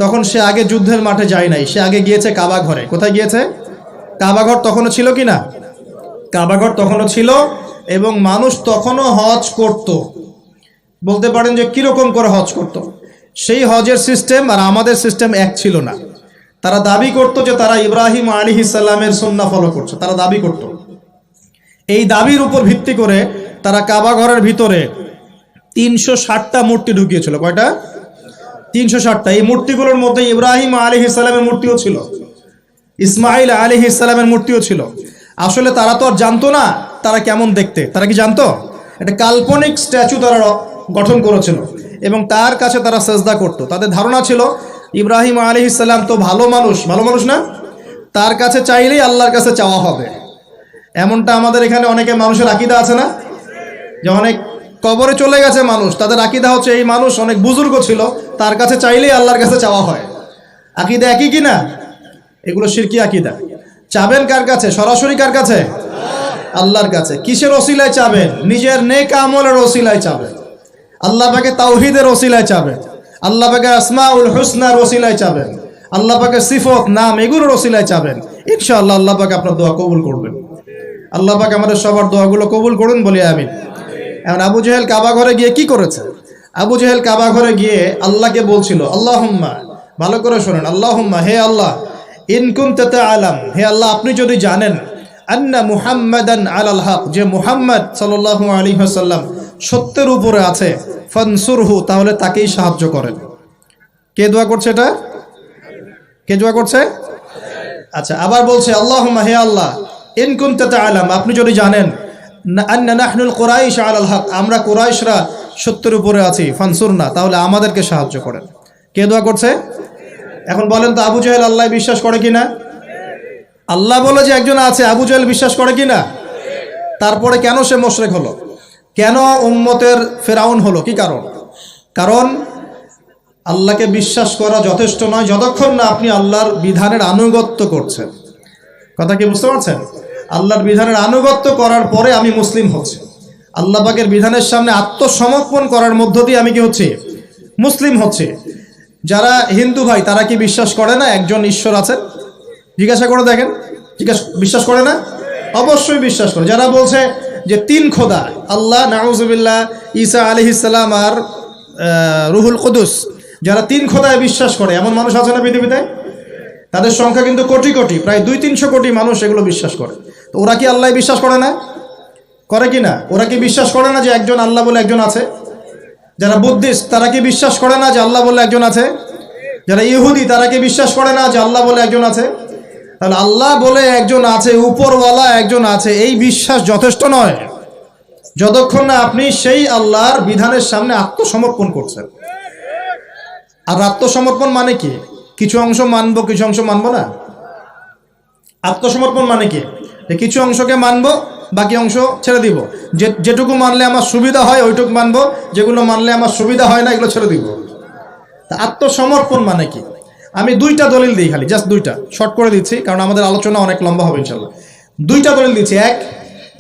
A: তখন সে আগে যুদ্ধের মাঠে যায় নাই, সে আগে গিয়েছে কাবা ঘরে। কোথায় গিয়েছে? কাবা ঘর তখনও ছিল কি না? কাবা ঘর তখনও ছিল, এবং মানুষ তখনও হজ করত। বলতে পারেন যে কিরকম করে হজ করত? সেই হজের সিস্টেম আর আমাদের সিস্টেম এক ছিল না। তারা দাবি করত যে তারা ইব্রাহিম আলাইহিস সালামের সুন্নাহ ফলো করছে, তারা দাবি করত। এই দাবির উপর ভিত্তি করে তারা কাবা ঘরের ভিতরে 360টা মূর্তি ঢুকিয়েছিল। কয়টা? 360টা। এই মূর্তিগুলোর মধ্যে ইব্রাহিম আলাইহিস সালামের মূর্তিও ছিল, ইসমাইল আলাইহিস সালামের মূর্তিও ছিল। আসলে তারা তো আর জানতো না তারা কেমন দেখতে। তারা কি জানতো? একটা কাল্পনিক স্ট্যাচু তারা গঠন করেছিল, এবং তার কাছে তারা সেজদা করত। তাদের ধারণা ছিল ইব্রাহিম আলাইহিস সালাম তো ভালো মানুষ না, তার কাছে চাইলেই আল্লাহর কাছে চাওয়া হবে। এমনটা আমাদের এখানে অনেকে মানুষের আকীদা আছে না, যে অনেক কবরে চলে গেছে মানুষ, তাদের আকীদা হচ্ছে এই মানুষ অনেক বুজুর্গ ছিল, তার কাছে চাইলেই আল্লাহর কাছে চাওয়া হয়। আকীদা একই কি না? এগুলো শিরকি আকীদা। চাবেন কার কাছে? সরাসরি কার কাছে? আল্লাহর কাছে। কিসের ওসিলায় চাবেন? নিজের নেক আমলের ওসিলায় চাবেন। আল্লাহ পাকে তাওহীদের ওসিলায় চাবেন। আল্লাহ পাকে আসমাউল হুসনার ওসিলায় চাবেন। আল্লাহ পাকে সিফত নাম এগুলোর ওসিলায় চাবেন। ইনশাআল্লাহ আল্লাহ পাক আপনার দোয়া কবুল করবেন। আল্লাহ পাক আমাদের সবার দোয়াগুলো কবুল করুন, বলি আমিন। এখন আবু জেহেল কাবা ঘরে গিয়ে কি করেছে? আবু জেহেল কাবা ঘরে গিয়ে আল্লাহকে বলছিল, আল্লাহুম্মা, ভালো করে শোনেন, আল্লাহুম্মা, হে আল্লাহ, ইন কুনতা তাআলাম, হে আল্লাহ আপনি যদি জানেন, আন্না মুহাম্মাদান আলাল হক, যে মুহাম্মদ সাল্লাল্লাহু আলাইহি ওয়াসাল্লাম সত্যের উপরে আছে, ফানসুরহু, তাহলে তাকেই সাহায্য করেন। কে দোয়া করছে এটা? কে দোয়া করছে? আচ্ছা, আবার বলছে, আল্লাহুম্মা, হে আল্লাহ, ইন কুনতা তাআলাম, আপনি যদি জানেন, আন্না নাহনুল কুরাইশ আলাল হক, আমরা কুরাইশরা সত্যের উপরে আছি, ফানসুরনা, তাহলে আমাদেরকে সাহায্য করেন। কে দোয়া করছে? এখন বলেন তো, আবু জেহেল আল্লাহ বিশ্বাস করে কিনা? আল্লাহ বলে যে একজন আছে, আবু জেহেল বিশ্বাস করে কিনা? তারপরে কেন সে মুশরিক হলো? কেন উম্মতের ফেরাউন হলো? কি কারণ? কারণ আল্লাহকে বিশ্বাস করা যথেষ্ট নয় যতক্ষণ না আপনি আল্লাহর বিধানের আনুগত্য করছেন। কথা কি বুঝতে পারছেন? আল্লাহর বিধানের আনুগত্য করার পরে আমি মুসলিম হচ্ছি। আল্লাহ পাকের বিধানের সামনে আত্মসমর্পণ করার মধ্য দিয়ে আমি কি হচ্ছি? মুসলিম হচ্ছি। যারা হিন্দু ভাই, তারা কি বিশ্বাস করে না একজন ঈশ্বর আছেন? জিজ্ঞাসা করে দেখেন, বিশ্বাস করে না? অবশ্যই বিশ্বাস করে। যারা বলছে যে 3 খোদা, আল্লাহ, নাউজুবিল্লাহ, ঈসা আলাইহিস সালাম আর রুহুল কুদুস, যারা 3 খোদায় বিশ্বাস করে, এমন মানুষ আছে না পৃথিবীতে? তাদের সংখ্যা কিন্তু কোটি কোটি, প্রায় 200-300 কোটি মানুষ এগুলো বিশ্বাস করে। তো ওরা কি আল্লাহ বিশ্বাস করে না? করে কি না? ওরা কি বিশ্বাস করে না যে একজন আল্লাহ বলে একজন আছে? যারা বুদ্ধিস্ট, তারা কি বিশ্বাস করে না যে আল্লাহ বলে একজন আছে? যারা ইহুদি, তারা কি বিশ্বাস করে না যে আল্লাহ বলে একজন আছে? তাহলে আল্লাহ বলে একজন আছে, উপরওয়ালা একজন আছে, এই বিশ্বাস যথেষ্ট নয় যতক্ষণ না আপনি সেই আল্লাহর বিধানের সামনে আত্মসমর্পণ করছেন। আর আত্মসমর্পণ মানে কি? কিছু অংশ মানবো, কিছু অংশ মানবো না। আত্মসমর্পণ মানে কি? যে কিছু অংশকে মানবো, বাকি অংশ ছেড়ে দিব। যেটুকু মানলে আমার সুবিধা হয় ওইটুকু মানবো, যেগুলো মানলে আমার সুবিধা হয় না এগুলো ছেড়ে দিব। তা আত্মসমর্পণ মানে কি? আমি 2টা দলিল দিই, খালি জাস্ট 2টা, শর্ট করে দিচ্ছি কারণ আমাদের আলোচনা অনেক লম্বা হবে ইনশাল্লাহ। 2টা দলিল দিচ্ছি। এক,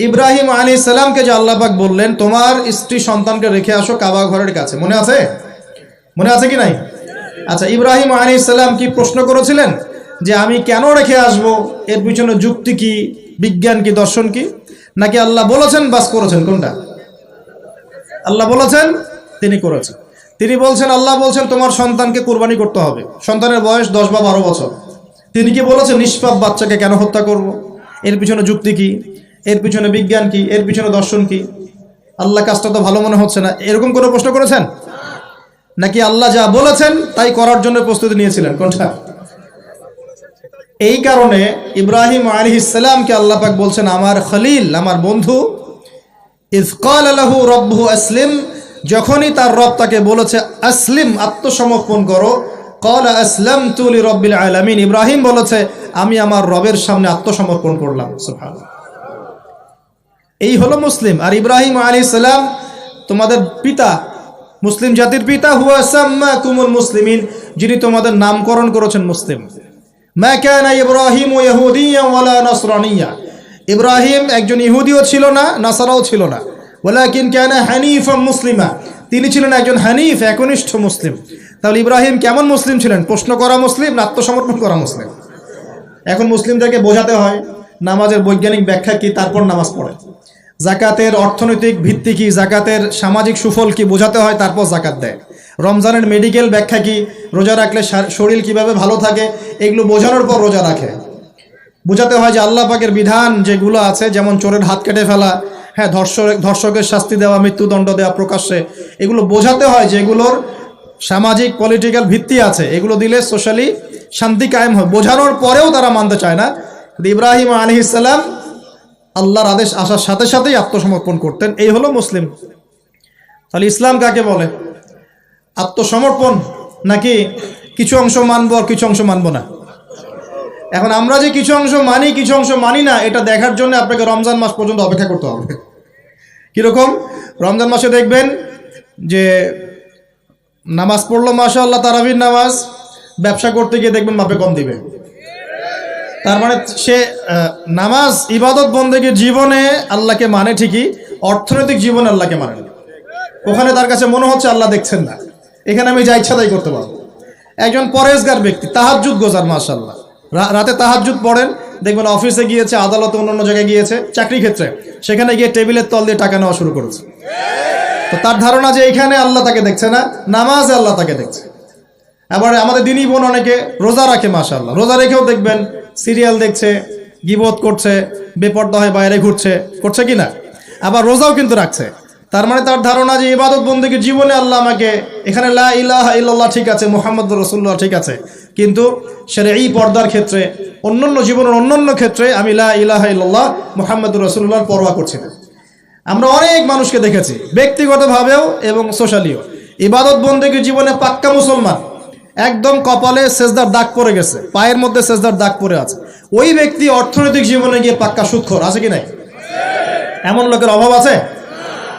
A: ইব্রাহিম আলাইহিস সালামকে যে আল্লাহ পাক বললেন তোমার স্ত্রী সন্তানকে রেখে আসো কাবা ঘরের কাছে, মনে আছে? মনে আছে কি নাই? আচ্ছা, ইব্রাহিম আলাইহিস সালাম কি প্রশ্ন করেছিলেন যে আমি কেন রেখে আসব, এর পিছনে যুক্তি কি, বিজ্ঞান কি, দর্শন কি? নাকি আল্লাহ বলেছেন বাস করেছেন? কোনটা? আল্লাহ বলেছেন, তিনি করেছেন। তিনি বলছেন, আল্লাহ বলছেন তোমার সন্তানকে কুরবানি করতে হবে। সন্তানের বয়স 10 বা 12 বছর। তিনি কি বলেছেন নিষ্পাপ বাচ্চাকে কেন হত্যা করব? এর পিছনে যুক্তি কি, এর পিছনে বিজ্ঞান কি, এর পিছনে দর্শন কি? আল্লাহ কাজটা তো ভালো মনে হচ্ছে না, এরকম কোনো প্রশ্ন করেছেন? নাকি আল্লাহ যা বলেছেন তাই করার জন্য প্রস্তুতি নিয়েছিলেন? কোনটা? এই কারণে ইব্রাহিম আলাইহিস সালামকে আল্লাহ পাক বলছেন আমার খলিল, আমার বন্ধু। ইয ক্বালা লাহু রাব্বুহু আসলিম, যখনই তার রব তাকে বলেছে আসলিম, আত্মসমর্পণ করো, ক্বালা আসলামতু লিরাব্বিল আলামিন, ইব্রাহিম বলেছে আমি আমার রবের সামনে আত্মসমর্পণ করলাম। সুবহানাল্লাহ। এই হলো মুসলিম। আর ইব্রাহিম আলাইহিস সালাম তোমাদের পিতা, মুসলিম জাতির পিতা। হুয়া সাম্মাকুমুল মুসলিমিন, যিনি তোমাদের নামকরণ করেছেন মুসলিম। মা কানা ইব্রাহিম ইয়াহুদিয়্যা ওয়ালা নাসরানিয়্যা, ইব্রাহিম একজন ইহুদিও ছিল না, নাসারাও ছিল না। ওয়ালাকিন কানা হানিফাম মুসলিমা, তিনি ছিলেন একজন হানিফ, একনিষ্ঠ মুসলিম। তাহলে ইব্রাহিম কেমন মুসলিম ছিলেন? প্রশ্ন করা মুসলিম না আত্মসমর্পণ করা মুসলিম? এখন মুসলিমদেরকে বোঝাতে হয় নামাজের বৈজ্ঞানিক ব্যাখ্যা কি, তারপর নামাজ পড়ে। জাকাতের অর্থনৈতিক ভিত্তি কি, জাকাতের সামাজিক সুফল কি বোঝাতে হয়, তারপর জাকাত দেয়। রমজানের মেডিকেল ব্যাখ্যা কি, রোজা রাখলে শরীর কিভাবে ভালো থাকে, এগুলো বোঝানোর পর রোজা রাখে। বোঝাতে হয় যে আল্লাহ পাকের বিধান যেগুলো আছে, যেমন চোরের হাত কেটে ফেলা, হ্যাঁ, ধর্ষকের শাস্তি দেওয়া, মৃত্যুদণ্ড দেওয়া প্রকাশ্যে, এগুলো বোঝাতে হয় যে এগুলোর সামাজিক পলিটিক্যাল ভিত্তি আছে, এগুলো দিলে সোশ্যালি শান্তি কায়েম হয়। বোঝানোর পরেও তারা মানতে চায় না। ইব্রাহিম আলাইহিস সালাম আল্লাহর আদেশ আসার সাথে সাথেই আত্মসমর্পণ করতেন। এই হলো মুসলিম। তাহলে ইসলাম কাকে বলে? আত্মসমর্পণ, নাকি কিছু অংশ মানবো আর কিছু অংশ মানবো না? এখন আমরা যে কিছু অংশ মানি কিছু অংশ মানি না, এটা দেখার জন্য আপনাকে রমজান মাস পর্যন্ত অপেক্ষা করতে হবে। কিরকম? রমজান মাসে দেখবেন যে নামাজ পড়লো মাশাআল্লাহ, তারাবির নামাজ, ব্যবসা করতে গিয়ে দেখবেন মাপে কম দিবে। তার মানে সে নামাজ ইবাদত বন্দেগীর জীবনে আল্লাহকে মানে ঠিকই, অর্থনৈতিক জীবনে আল্লাহকে মানে না। ওখানে তার কাছে মনে হচ্ছে আল্লাহ দেখছেন না, এখানে আমি যা ইচ্ছা তাই করতে পারবো। একজন পরেজগার ব্যক্তি, তাহাজ্জুদ গোজার, মাশাআল্লাহ, রাতে তাহাজ্জুদ পড়েন, দেখবেন অফিসে গিয়েছে, আদালতে, অন্যান্য জায়গায় গিয়েছে, চাকরি ক্ষেত্রে, সেখানে গিয়ে টেবিলের তল দিয়ে টাকা নেওয়া শুরু করেছে। তো তার ধারণা যে এখানে আল্লাহ তাকে দেখছে না, নামাজে আল্লাহ তাকে দেখছে। আবার আমাদের দিনই বোন অনেকে রোজা রাখে, মাশাআল্লাহ, রোজা রেখেও দেখবেন সিরিয়াল দেখছে, গীবত করছে, বেপর্দা হয়ে বাইরে ঘুরছে, করছে কি না? আবার রোজাও কিন্তু রাখছে। তার মানে তার ধারণা যে ইবাদত বন্দেগীর জীবনে আল্লাহ আমাকে, এখানে লা ইলাহা ইল্লাল্লাহ ঠিক আছে, মুহাম্মদুর রাসূলুল্লাহ ঠিক আছে, কিন্তু শরঈ পর্দার ক্ষেত্রে, অন্যান্য জীবনের অন্যান্য ক্ষেত্রে আমি লা ইলাহা ইল্লাল্লাহ মুহাম্মদুর রাসূলুল্লাহর পরোয়া করছি না। আমরা অনেক মানুষকে দেখেছি ব্যক্তিগতভাবেও এবং সোশ্যালিও, ইবাদত বন্দেগীর জীবনে পাক্কা মুসলমান, একদম কপালে সেজদার দাগ পড়ে গেছে, পায়ের মধ্যে সেজদার দাগ পড়ে আছে, ওই ব্যক্তি অর্থনৈতিক জীবনে গিয়ে পাক্কা সুদখোর, আছে কি নাই? এমন লোকের অভাব আছে?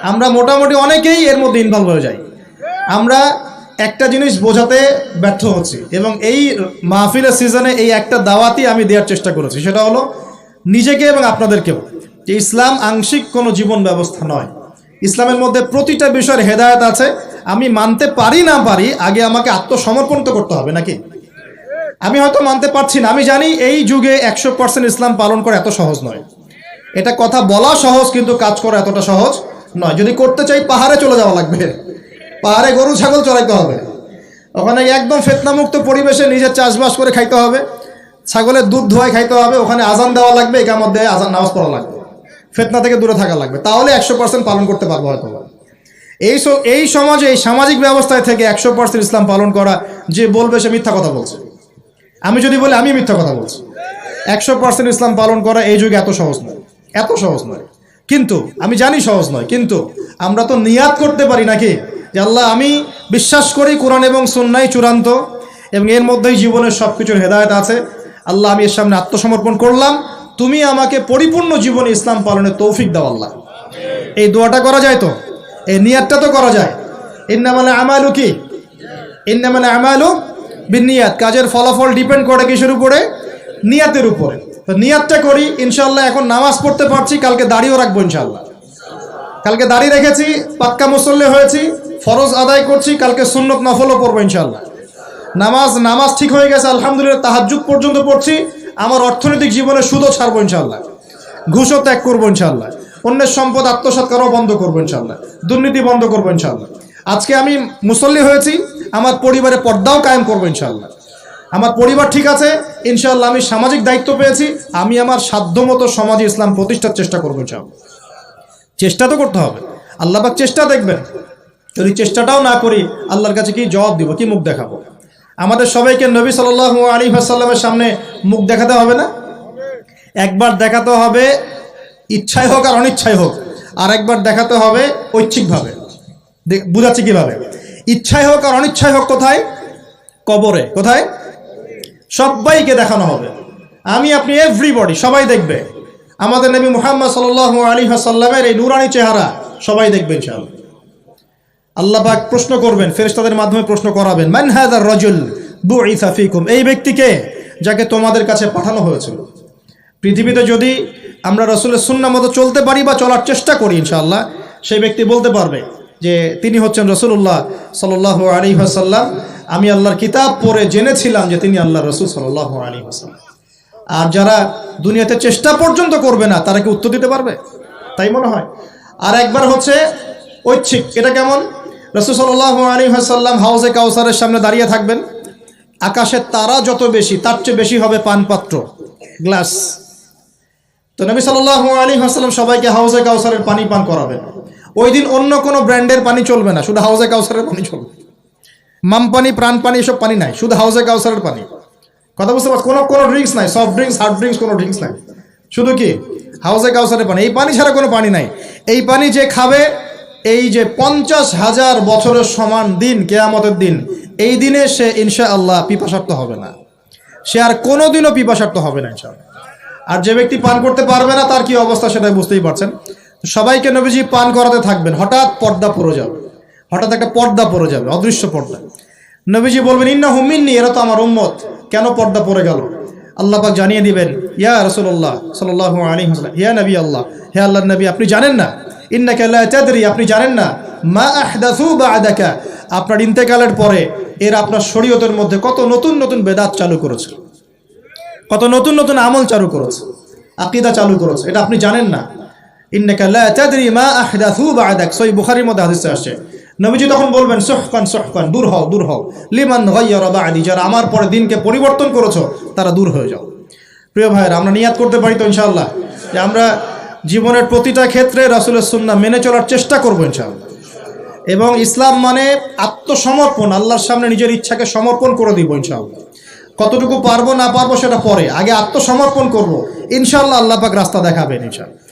A: আমরা মোটামুটি অনেকেই এর মধ্যে ইনভলভ হয়ে যাই। আমরা একটা জিনিস বোঝাতে ব্যর্থ হচ্ছি, এবং এই মাহফিলের সিজনে এই একটা দাওয়াতই আমি দেওয়ার চেষ্টা করেছি, সেটা হলো নিজেকে এবং আপনাদেরকেও, যে ইসলাম আংশিক কোনো জীবন ব্যবস্থা নয়। ইসলামের মধ্যে প্রতিটা বিষয়ের হেদায়েত আছে। আমি মানতে পারি না পারি, আগে আমাকে আত্মসমর্পণ তো করতে হবে নাকি? আমি হয়তো মানতে পারছি না, আমি জানি এই যুগে 100% ইসলাম পালন করা এত সহজ নয়। এটা কথা বলা সহজ, কিন্তু কাজ করা এতটা সহজ নয়। যদি করতে চাই পাহাড়ে চলে যাওয়া লাগবে, পাহাড়ে গরু ছাগল চড়াইতে হবে, ওখানে একদম ফিতনামুক্ত পরিবেশে নিজের চাষবাস করে খাইতে হবে, ছাগলের দুধ ধোয়াই খাইতে হবে, ওখানে আজান দেওয়া লাগবে, একামত দেয় আজান নামাজ পড়া লাগবে, ফিতনা থেকে দূরে থাকা লাগবে, তাহলে 100% পালন করতে পারবো হয়তো। এই সমাজে, এই সামাজিক ব্যবস্থায় থেকে 100% ইসলাম পালন করা, যে বলবে সে মিথ্যা কথা বলছে। আমি যদি বলি আমি মিথ্যা কথা বলছি। 100% ইসলাম পালন করা এই যুগে এত সহজ নয়, এত সহজ নয়। কিন্তু আমি জানি সহজ নয়, কিন্তু আমরা তো নিয়াত করতে পারি নাকি, যে আল্লাহ আমি বিশ্বাস করি কোরআন এবং সুন্নাহই চূড়ান্ত, এবং এর মধ্যেই জীবনের সব কিছুর হেদায়েত আছে। আল্লাহ আমি এর সামনে আত্মসমর্পণ করলাম, তুমি আমাকে পরিপূর্ণ জীবনে ইসলাম পালনের তৌফিক দাও আল্লাহ। এই দোয়াটা করা যায় তো, এই নিয়াতটা তো করা যায়। ইন্নামাল আমালু কি, ইন্নামাল আমালু বিন্নিয়াত, কাজের ফলাফল ডিপেন্ড করে কিসের উপরে? নিয়াতের উপরে। তো নিয়াতটা করি ইনশাআল্লাহ। এখন নামাজ পড়তে পারছি, কালকে দাড়িও রাখবো ইনশাআল্লাহ। কালকে দাড়ি রেখেছি, পাক্কা মুসল্লি হয়েছি, ফরজ আদায় করছি, কালকে সুন্নত নফলও পড়বো ইনশাআল্লাহ। নামাজ ঠিক হয়ে গেছে আলহামদুলিল্লাহ, তাহাজ্জুদ পর্যন্ত পড়ছি। আমার অর্থনৈতিক জীবনে সুদও ছাড়বো ইনশাআল্লাহ, ঘুষও ত্যাগ করবো ইনশাআল্লাহ, অন্যের সম্পদ আত্মসাৎ করাও বন্ধ করবো ইনশাআল্লাহ, দুর্নীতি বন্ধ করবো ইনশাআল্লাহ। আজকে আমি মুসল্লি হয়েছি, আমার পরিবারে পর্দাও কায়েম করবো ইনশাআল্লাহ। আমার পরিবার ঠিক আছে, ইনশাআল্লাহ আমি সামাজিক দায়িত্ব পেয়েছি, আমি আমার সাধ্যমতো সমাজে ইসলাম প্রতিষ্ঠার চেষ্টা করবো। চেষ্টা তো করতে হবে, আল্লাহ পাক চেষ্টা দেখবেন। যদি চেষ্টাটাও না করি, আল্লাহর কাছে কি জবাব দিব, কি মুখ দেখাবো? আমাদের সবাইকে নবী সাল্লাল্লাহু আলাইহি ওয়াসাল্লামের সামনে মুখ দেখাতে হবে না? একবার দেখাতে হবে ইচ্ছায় হোক আর অনিচ্ছায় হোক, আর একবার দেখাতে হবে ঐচ্ছিকভাবে। বুঝাচ্ছি কিভাবে? ইচ্ছায় হোক আর অনিচ্ছায় হোক, কোথায়? কবরে। কোথায়? সবাইকে দেখানো হবে। আমি, আপনি, এভরিবডি, সবাই দেখবে আমাদের নবী মুহাম্মদ সাল্লাল্লাহু আলাইহি ওয়াসাল্লামের এই নূরানি চেহারা, সবাই দেখবে ইনশাআল্লাহ। আল্লাহ পাক প্রশ্ন করবেন, ফেরেশতাদের মাধ্যমে প্রশ্ন করাবেন, মান হাযার রাজুল বুইসা ফীকুম, এই ব্যক্তিকে যাকে তোমাদের কাছে পাঠানো হয়েছিল। পৃথিবীতে যদি আমরা রাসূলের সুন্নাহ মতো চলতে পারি বা চলার চেষ্টা করি, ইনশাআল্লাহ সেই ব্যক্তি বলতে পারবে যে তিনি হচ্ছেন রাসূলুল্লাহ সাল্লাল্লাহু আলাইহি ওয়াসাল্লাম। আমি আল্লাহর কিতাব পড়ে জেনেছিলাম যে তিনি আল্লাহর রাসূল সাল্লাল্লাহু আলাইহি ওয়াসাল্লাম। আর যারা দুনিয়াতে চেষ্টা পর্যন্ত করবে না, তারা কি উত্তর দিতে পারবে? তাই মনে হয়। আর একবার হচ্ছে ঐচ্ছিক। এটা কেমন? রাসূল সাল্লাল্লাহু আলাইহি ওয়াসাল্লাম হাউজে কাউসারের সামনে দাঁড়িয়ে থাকবেন, আকাশের তারা যত বেশি, তার চেয়ে বেশি হবে পানপাত্র, গ্লাস। তো নবী সাল্লাল্লাহু আলাইহি ওয়াসাল্লাম সবাইকে হাউজে কাউসারের পানি পান করাবেন। ওই দিন অন্য কোনো ব্র্যান্ডের পানি চলবে না, শুধু হাউজে কাউসারের পানি চলবে। মাম পানি, প্রাণ পানি, এসব পানি নাই, শুধু হাউজে কাউসারের পানি। কথা বুঝতে পারছ? কোনো ড্রিঙ্কস নাই, সফট ড্রিঙ্কস, হার্ড ড্রিঙ্কস, কোনো ড্রিঙ্কস নাই, শুধু কি হাউজে কাউসারের পানি। এই পানি ছাড়া কোনো পানি নাই। এই পানি যে খাবে, এই যে 50,000 বছরের সমান দিন, কিয়ামতের দিন, এই দিনে সে ইনশাআল্লাহ পিপাসার্ত হবে না, সে আর কোনোদিনও পিপাসার্ত হবে না ইনশাআল্লাহ। আর যে ব্যক্তি পান করতে পারবে না, তার কি অবস্থা সেটাই বুঝতেই পারছেন। সবাইকে নবীজি পান করাতে থাকবেন। হঠাৎ পর্দা পড়ে যাবে, হঠাৎ একটা পর্দা পড়ে যাবে, অদৃশ্য পর্দা। নবীজি বলবেন, ইন্নাহুম মিন্নি, এরা তো আমার উম্মত। কেন পর্দা পড়ে গেল? আল্লাহ পাক জানিয়ে দিবেন, ইয়া রাসূলুল্লাহ সাল্লাল্লাহু আলাইহি ওয়াসাল্লাম, ইয়া নবী আল্লাহ, হে আল্লাহর নবী, আপনি জানেন না, ইন্নাকা লা তাদরি, আপনি জানেন না, মা আহদাসু বা'দাকা, আপনার ইন্তেকালের পরে এরা আপনার শরীয়তের মধ্যে কত নতুন নতুন বেদাত চালু করেছে, কত নতুন নতুন আমল চালু করেছে, আকীদা চালু করেছে, এটা আপনি জানেন না। ইন্নাকা লা তাদরি মা আহদাসু বা'দাক, সহিহ বুখারীর মধ্যে হাদিসে আসছে। নবীজি তখন বলবেন, সুহকান সুহকান, দূর হও দূর হও, লিমান গায়্যারা বা'দি, যারা আমার পরে দিনকে পরিবর্তন করেছো তারা দূর হয়ে যাও। প্রিয় ভাইয়েরা, আমরা নিয়াত করতে পারি তো ইনশাআল্লাহ যে আমরা জীবনের প্রতিটা ক্ষেত্রে রাসূলের সুন্নাহ মেনে চলার চেষ্টা করবো ইনশাআল্লাহ। এবং ইসলাম মানে আত্মসমর্পণ, আল্লাহর সামনে নিজের ইচ্ছাকে সমর্পণ করে দিব ইনশাআল্লাহ। কতটুকু পারবো না পারবো সেটা পরে, আগে আত্মসমর্পণ করব, ইনশাআল্লাহ আল্লাহ পাক রাস্তা দেখাবেন ইনশাআল্লাহ।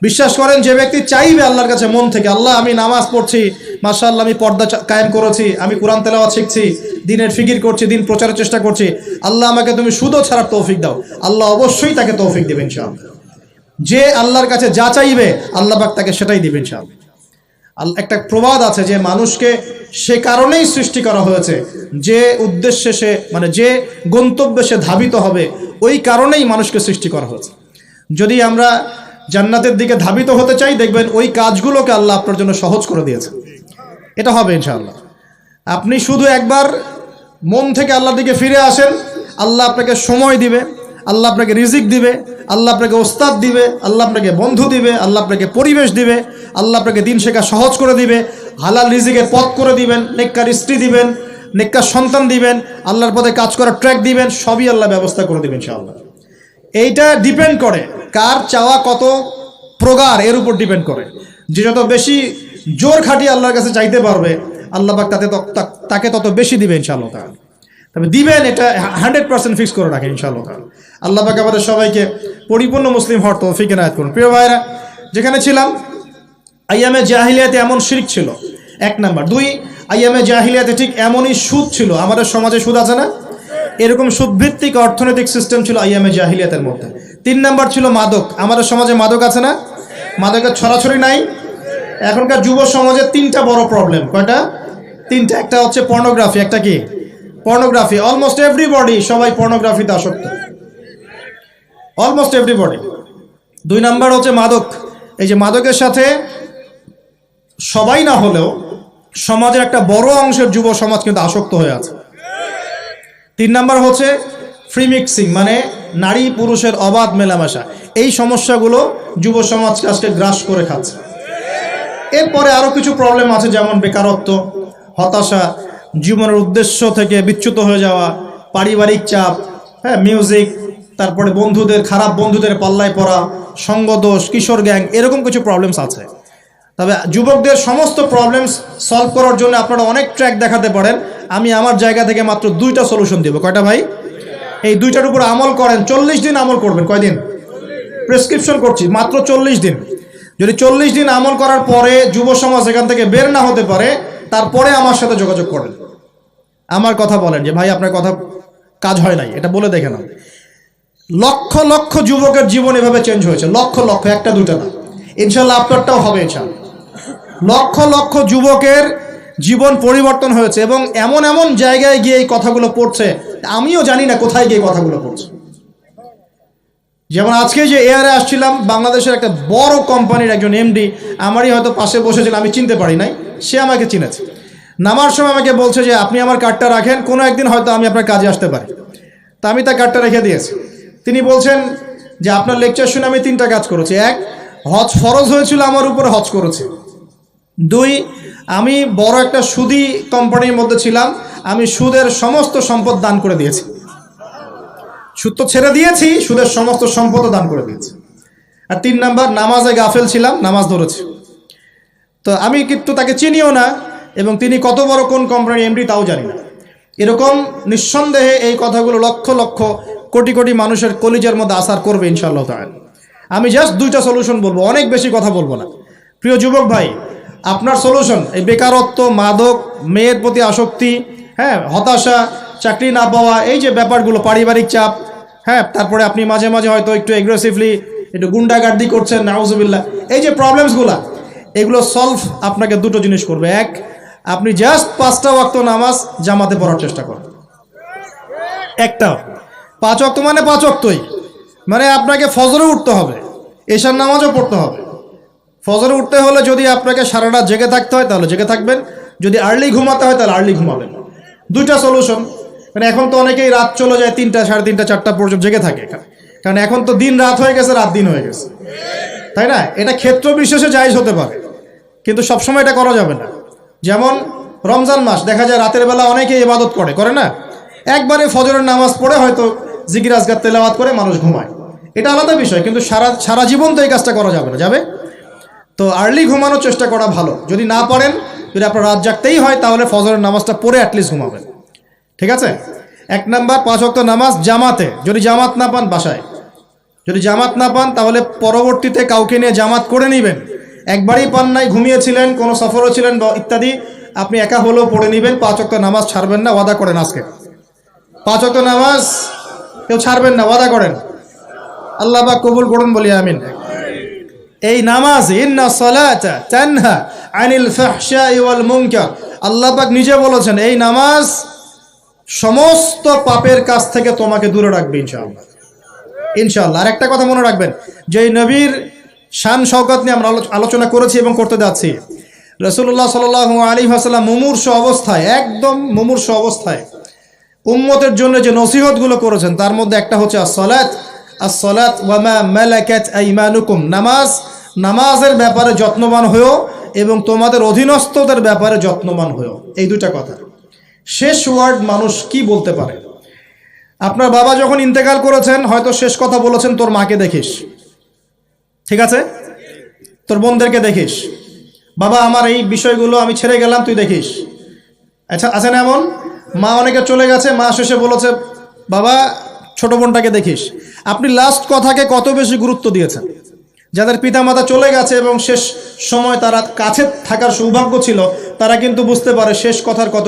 A: বিশ্বাস করেন, যে ব্যক্তি চাইবে আল্লাহর কাছে মন থেকে, আল্লাহ আমি নামাজ পড়ছি, মাশাআল্লাহ আমি পর্দা কায়েম করেছি, আমি কোরআন তেলাওয়াত শিখছি, দিনের ফিকির করছি, দিন প্রচারের চেষ্টা করছি, আল্লাহ আমাকে তুমি সুদও ছাড়ার তৌফিক দাও, আল্লাহ অবশ্যই তাকে তৌফিক দেবেন ইনশাআল্লাহ। যে আল্লাহর কাছে যা চাইবে আল্লাহ পাক তাকে সেটাই দিবেন ইনশাআল্লাহ। একটা প্রবাদ আছে যে মানুষকে সে কারণেই সৃষ্টি করা হয়েছে, যে উদ্দেশ্যে সে, মানে যে গন্তব্যে সে ধাবিত হবে, ওই কারণেই মানুষকে সৃষ্টি করা হয়েছে। যদি আমরা জান্নাতের দিকে ধাবিত হতে চাই, দেখবেন ওই কাজগুলোকে আল্লাহ আপনার জন্য সহজ করে দিয়েছে। এটা হবে ইনশাআল্লাহ। আপনি শুধু একবার মন থেকে আল্লাহর দিকে ফিরে আসেন, আল্লাহ আপনাকে সময় দিবে, আল্লাহ আপনাকে রিজিক দিবে, আল্লাহ আপনাকে ওস্তাদ দিবে, আল্লাহ আপনাকে বন্ধু দিবে, আল্লাহ আপনাকে পরিবেশ দিবে, আল্লাহ আপনাকে দিন শেখা সহজ করে দিবে, হালাল রিজিকের পথ করে দিবেন, নেককার স্ত্রী দিবেন, নেককার সন্তান দিবেন, আল্লাহর পথে কাজ করার ট্র্যাক দিবেন, সবই আল্লাহ ব্যবস্থা করে দিবেন ইনশাআল্লাহ। এইটা ডিপেন্ড করে কার চাওয়া কত প্রগাঢ়, এর উপর ডিপেন্ড করে। যে যত বেশি জোর খাটিয়ে আল্লাহর কাছে চাইতে পারবে, আল্লাহ পাক তাকে তত বেশি দিবে ইনশাআল্লাহ তাআলা। তবে দিবেন এটা 100% ফিক্স করে রাখেন ইনশাআল্লাহ তাআলা। আল্লাহ পাক আমাদের সবাইকে পরিপূর্ণ মুসলিম হওয়ার তৌফিক এনায়েত করুন। প্রিয় ভাইরা, যেখানে ছিলাম, আইয়ামে জাহিলিয়াতে এমন শিরক ছিল, 1 নাম্বার। 2, আইয়ামে জাহিলিয়াতে ঠিক এমনই সুদ ছিল। আমাদের সমাজে সুদ আছে না? এরকম সুদভিত্তিক অর্থনৈতিক সিস্টেম ছিল আইয়ামে জাহিলিয়াতের মধ্যে। 3 নাম্বার ছিল মাদক। আমাদের সমাজে মাদক আছে না? মাদকের ছড়াছড়ি নাই? এখনকার যুব সমাজের 3টা বড় প্রবলেম। কয়টা? 3টা। একটা হচ্ছে পর্নোগ্রাফি। একটা কি? পর্নোগ্রাফি। অলমোস্ট এভরিবডি, সবাই পর্নোগ্রাফিতে আসক্ত, অলমোস্ট এভরিবডি। 2 নাম্বার হচ্ছে মাদক। এই যে মাদকের সাথে সবাই না হলেও সমাজের একটা বড় অংশের যুব সমাজ কিন্তু আসক্ত হয়ে আছে। 3 নাম্বার হচ্ছে ফ্রি মিক্সিং, মানে নারী পুরুষের অবাধ মেলামেশা। এই সমস্যাগুলো যুব সমাজকে আজকে গ্রাস করে খাচ্ছে। এরপরে আরও কিছু প্রবলেম আছে, যেমন বেকারত্ব, হতাশা, জীবনের উদ্দেশ্য থেকে বিচ্যুত হয়ে যাওয়া, পারিবারিক চাপ, হ্যাঁ, মিউজিক, তারপরে বন্ধুদের, খারাপ বন্ধুদের পাল্লায় পড়া, সঙ্গদোষ, কিশোর গ্যাং, এরকম কিছু প্রবলেমস আছে। তবে যুবকদের সমস্ত প্রবলেমস সলভ করার জন্য আপনারা অনেক ট্র্যাক দেখাতে পারেন। আমি আমার জায়গা থেকে মাত্র 2টা সলিউশন দেবো। কয়টা ভাই? এই 2টার উপর আমল করেন। 40 দিন আমল করবেন। কয়দিন? প্রেসক্রিপশন করছি, মাত্র 40 দিন। যদি 40 দিন আমল করার পরে যুব সমাজ এখান থেকে বের না হতে পারে, তারপরে আমার সাথে যোগাযোগ করেন, আমার কথা বলেন যে ভাই আপনার কথা কাজ হয় নাই, এটা বলে দেখে না। লক্ষ লক্ষ যুবকের জীবন এভাবে চেঞ্জ হয়েছে, লক্ষ লক্ষ, একটা দুটা না। ইনশাল্লাহ আপনারটাও হবে ইনশাল্লাহ। লক্ষ লক্ষ যুবকের জীবন পরিবর্তন হয়েছে এবং এমন এমন জায়গায় গিয়ে এই কথাগুলো পড়ছে, আমিও জানি না কোথায় গিয়ে কথাগুলো পড়ছে। যেমন আজকে যে এয়ারে আসছিলাম, বাংলাদেশের একটা বড় কোম্পানির একজন এমডি আমারই হয়তো পাশে বসেছিল, আমি চিনতে পারি নাই, সে আমাকে চিনেছে। নামার সময় আমাকে বলছে যে আপনি আমার কার্ডটা রাখেন, কোনো একদিন হয়তো আমি আপনার কাজে আসতে পারি। তা আমি তার কার্ডটা রেখে দিয়েছি। তিনি বলছেন যে আপনার লেকচার শুনে আমি 3টা কাজ করেছি। 1, হজ ফরজ হয়েছিল আমার উপরে, হজ করেছি। 2, আমি বড় একটা সুদী কোম্পানির মধ্যে ছিলাম, আমি সুদের সমস্ত সম্পদ দান করে দিয়েছি। সুদ তো ছেড়ে দিয়েছি, সুদের সমস্ত সম্পদও দান করে দিয়েছি। আর 3 নাম্বার, নামাজে গাফেল ছিলাম, নামাজ ধরেছি। তো আমি কিন্তু তাকে চিনিও না এবং তিনি কত বড় কোন কোম্পানির এমডি তাও জানি না। এরকম নিঃসন্দেহে এই কথাগুলো লক্ষ লক্ষ কোটি কোটি মানুষের কলিজার মধ্যে আসার করবে ইনশাআল্লাহ তাআলা। আমি জাস্ট 2টা সলিউশন বলবো, অনেক বেশি কথা বলবো না। প্রিয় যুবক ভাই, আপনার সলিউশন এই বেকারত্ব, মাদক, মেয়ের প্রতি আসক্তি, হ্যাঁ, হতাশা, চাকরি না পাওয়া, এই যে ব্যাপারগুলো, পারিবারিক চাপ, হ্যাঁ, তারপরে আপনি মাঝে মাঝে হয়তো একটু এগ্রেসিভলি একটু গুন্ডাগার্দি করছেন, নাউজুবিল্লাহ, এই যে প্রবলেমসগুলো, এগুলো সলভ আপনাকে 2টো জিনিস করবে। 1, আপনি জাস্ট 5টা ওয়াক্ত নামাজ জামাতে পড়ার চেষ্টা করেন। একটা 5 ওয়াক্ত মানে 5 ওয়াক্তই, মানে আপনাকে ফজরে উঠতে হবে, এশার নামাজও পড়তে হবে। ফজরে উঠতে হলে যদি আপনাকে সারা রাত জেগে থাকতে হয় তাহলে জেগে থাকবেন, যদি আর্লি ঘুমাতে হয় তাহলে আর্লি ঘুমাবেন। 2টা সলিউশন। মানে এখন তো অনেকেই রাত চলে যায় 3টা, 3:30, 4টা পর্যন্ত জেগে থাকে, কারণ এখন তো দিন রাত হয়ে গেছে, রাত দিন হয়ে গেছে, তাই না? এটা ক্ষেত্র বিশেষে জায়েজ হতে পারে, কিন্তু সবসময় এটা করা যাবে না। যেমন রমজান মাস, দেখা যায় রাতের বেলা অনেকে ইবাদত করে না, একবারে ফজরের নামাজ পড়ে হয়তো জিকির আজকার তেলাওয়াত করে মানুষ ঘুমায়, এটা আলাদা বিষয়, কিন্তু সারা জীবন তো এই কাজটা করা যাবে না। যাবে তো আর্লি ঘুমানোর চেষ্টা করা ভালো। যদি না পারেন, যদি আপনার রাত জাগতেই হয়, তাহলে ফজরের নামাজটা পড়ে অ্যাটলিস্ট ঘুমাবেন, ঠিক আছে? 1 নাম্বার, 5 ওয়াক্ত নামাজ জামাতে। যদি জামাত না পান, বাসায় যদি জামাত না পান, তাহলে পরবর্তীতে কাউকে নিয়ে জামাত করে নেবেন। একবারই পান নাই, ঘুমিয়েছিলেন, কোনো সফরও ছিলেন বা ইত্যাদি, আপনি একা হলেও পড়ে নেবেন। 5 ওয়াক্ত নামাজ ছাড়বেন না, ওয়াদা করেন আজকে 5 ওয়াক্ত নামাজ কেউ ছাড়বেন না, ওয়াদা করেন। আল্লাহ পাক কবুল করুন, বলি আমিন। এই নামাজ, ইন্না সালাতা তানহা আনিল ফাহশাই ওয়াল মুনকার, আল্লাহ পাক নিজে বলেছেন এই নামাজ সমস্ত পাপের কাছ থেকে তোমাকে দূরে রাখবে ইনশাআল্লাহ, ইনশাআল্লাহ। আর একটা কথা মনে রাখবেন, যে নবীর শান শওকত নিয়ে আমরা আলোচনা করেছি এবং করতে যাচ্ছি। রাসূলুল্লাহ সাল্লাল্লাহু আলাইহি ওয়াসাল্লাম মুমূর্ষ অবস্থায়, একদম মুমূর্ষ অবস্থায় উম্মতের জন্য যে নসিহতগুলো করেছেন, তার মধ্যে একটা হচ্ছে আসসালাত ওয়া মা মালাকাত আইমানুকুম, নামাজের ব্যাপারে যত্নবান হয়েও এবং তোমাদের অধীনস্থদের ব্যাপারে যত্নবান হয়েও। এই 2টা কথা। শেষ ওয়ার্ড মানুষ কি বলতে পারে? আপনার বাবা যখন ইন্তেকাল করেছেন, হয়তো শেষ কথা বলেছেন তোর মাকে দেখিস, ঠিক আছে, তোর বোনদেরকে দেখিস, বাবা আমার এই বিষয়গুলো আমি ছেড়ে গেলাম, তুই দেখিস। আচ্ছা, আছে না এমন মা? অনেকে চলে গেছে, মা শেষে বলেছে বাবা ছোট বোনটাকে দেখিস। আপনি লাস্ট কথাকে কত বেশি গুরুত্ব দিয়েছেন? যাদের পিতামাতা চলে গেছে এবং শেষ সময় তারা কাছে থাকার সৌভাগ্য ছিল, তারা কিন্তু বুঝতে পারে শেষ কথার কত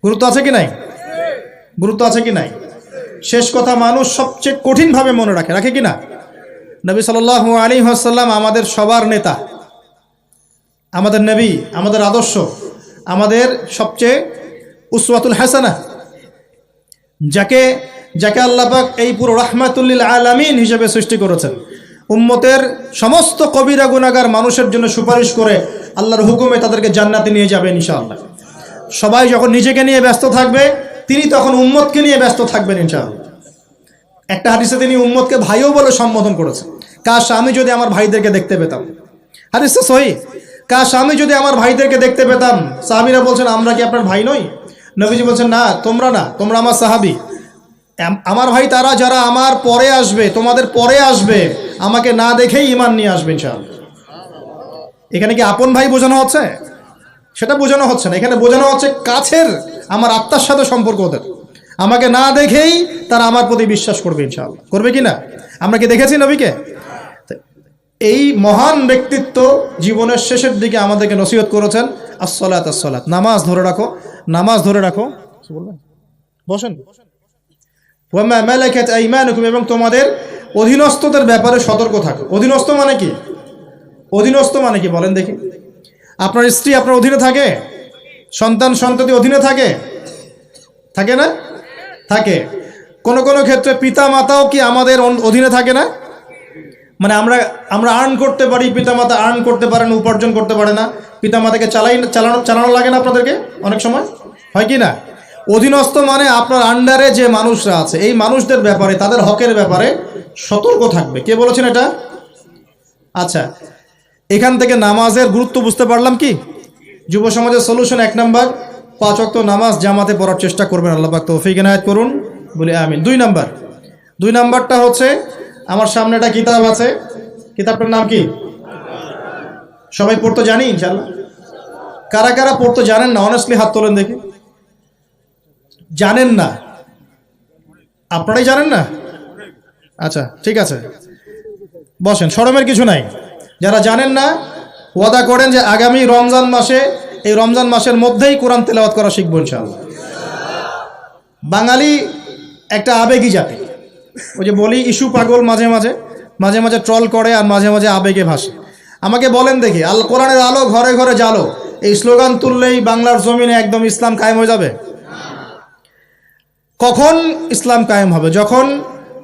A: গুরুত্ব আছে কি নাই? গুরুত্ব আছে কি নাই? শেষ কথা মানুষ সবচেয়ে কঠিনভাবে মনে রাখে কি না? নবী সাল্লাল্লাহু আলাইহি ওয়াসাল্লাম আমাদের সবার নেতা, আমাদের নবী, আমাদের আদর্শ, আমাদের সবচেয়ে উসওয়াতুল হাসানা, যাকে আল্লাহ পাক এই পুরো রাহমাতুল লিল আলামিন হিসেবে সৃষ্টি করেছেন। উম্মতের সমস্ত কবিরা গুনাহগার মানুষের জন্য সুপারিশ করে আল্লাহর হুকুমে তাদেরকে জান্নাতে নিয়ে যাবেন ইনশাআল্লাহ। সবাই যখন নিজেকে নিয়ে ব্যস্ত থাকবে, তিনি তখন উম্মতকে নিয়ে ব্যস্ত থাকবেন ইনশাআল্লাহ। একটা হাদিসে তিনি উম্মতকে ভাইও বলে সম্বোধন করেছেন। কাশ আমি যদি আমার ভাইদেরকে দেখতে পেতাম, হাদিসটা সহিহ, কাশ আমি যদি আমার ভাইদেরকে দেখতে পেতাম। সাহাবীরা বলছেন আমরা কি আপনার ভাই নই? নবীজি বলছেন, না তোমরা আমার সাহাবী, আমার ভাই তারা যারা আমার পরে আসবে, তোমাদের পরে আসবে, আমাকে না দেখেই ঈমান নিয়ে আসবে ইনশাআল্লাহ। এখানে কি আপন ভাই বোঝানো হচ্ছে? সেটা বোঝানো হচ্ছে না, এখানে বোঝানো হচ্ছে কাছের, আমার আত্মার সাথে সম্পর্ক ওদের। আমাকে না দেখেই তারা আমার প্রতি বিশ্বাস করবে ইনশাআল্লাহ। করবে কি না? আমরা কি দেখেছি নবীকে? এই মহান ব্যক্তিত্ব জীবনের শেষের দিকে আমাদেরকে নসিহত করেছেন, আসসালাত আসসালাত, নামাজ ধরে রাখো, নামাজ ধরে রাখো। বসেন। ওয়ামা মালাকাত আইমানুকুম, এবং তোমাদের অধীনস্থদের ব্যাপারে সতর্ক থাকো। অধীনস্থ মানে কি? অধীনস্থ মানে কি বলেন দেখি? আপনার স্ত্রী আপনার অধীনে থাকে? সন্তান সন্ততি অধীনে থাকে? থাকে না? থাকে। কোন কোন ক্ষেত্রে পিতা মাতাও কি আমাদের অধীনে থাকে না? মানে আমরা আর্ন করতে পারি, পিতামাতা আর্ন করতে পারে না, উপার্জন করতে পারে না, পিতামাতাকে চালানো লাগে না আপনাদেরকে অনেক সময়, হয় কি না? অধীনস্থ মানে আপনার আন্ডারে যে মানুষরা আছে, এই মানুষদের ব্যাপারে, তাদের হকের ব্যাপারে সতর্ক থাকবে। কে বলেছেন এটা? আচ্ছা, এখান থেকে নামাজের গুরুত্ব বুঝতে পারলাম কি? যুব সমাজের সলিউশন 1 নাম্বার, 5 ওয়াক্ত নামাজ জামাতে পড়ার চেষ্টা করবেন, আল্লাহ পাক তৌফিক ইনায়াত করুন, বলি আমিন। 2 নাম্বারটা হচ্ছে, আমার সামনে একটা কিতাব আছে, কিতাবটার নাম কি? সবাই পড়তে জানি ইনশাআল্লাহ? কারা কারা পড়তে জানেন না অনেস্টলি হাত তোলেন দেখি। জানেন না? আপনারাই জানেন না? আচ্ছা ঠিক আছে, বসেন, শরমের কিছু নাই। যারা জানেন না, ওয়াদা করেন যে আগামী রমজান মাসে, এই রমজান মাসের মধ্যেই কোরআন তেলাওয়াত করা শিখবো ইনশাআল্লাহ। বাঙালি একটা আবেগী জাতি, ওই যে বলি ইস্যু পাগল, মাঝে মাঝে ট্রল করে আর মাঝে মাঝে আবেগে ভাসে। আমাকে বলেন দেখি, আল কোরআনের আলো ঘরে ঘরে জ্বালো, এই স্লোগান তুললেই বাংলার জমিনে একদম ইসলাম কায়েম হয়ে যাবে? কখন ইসলাম কায়েম হবে? যখন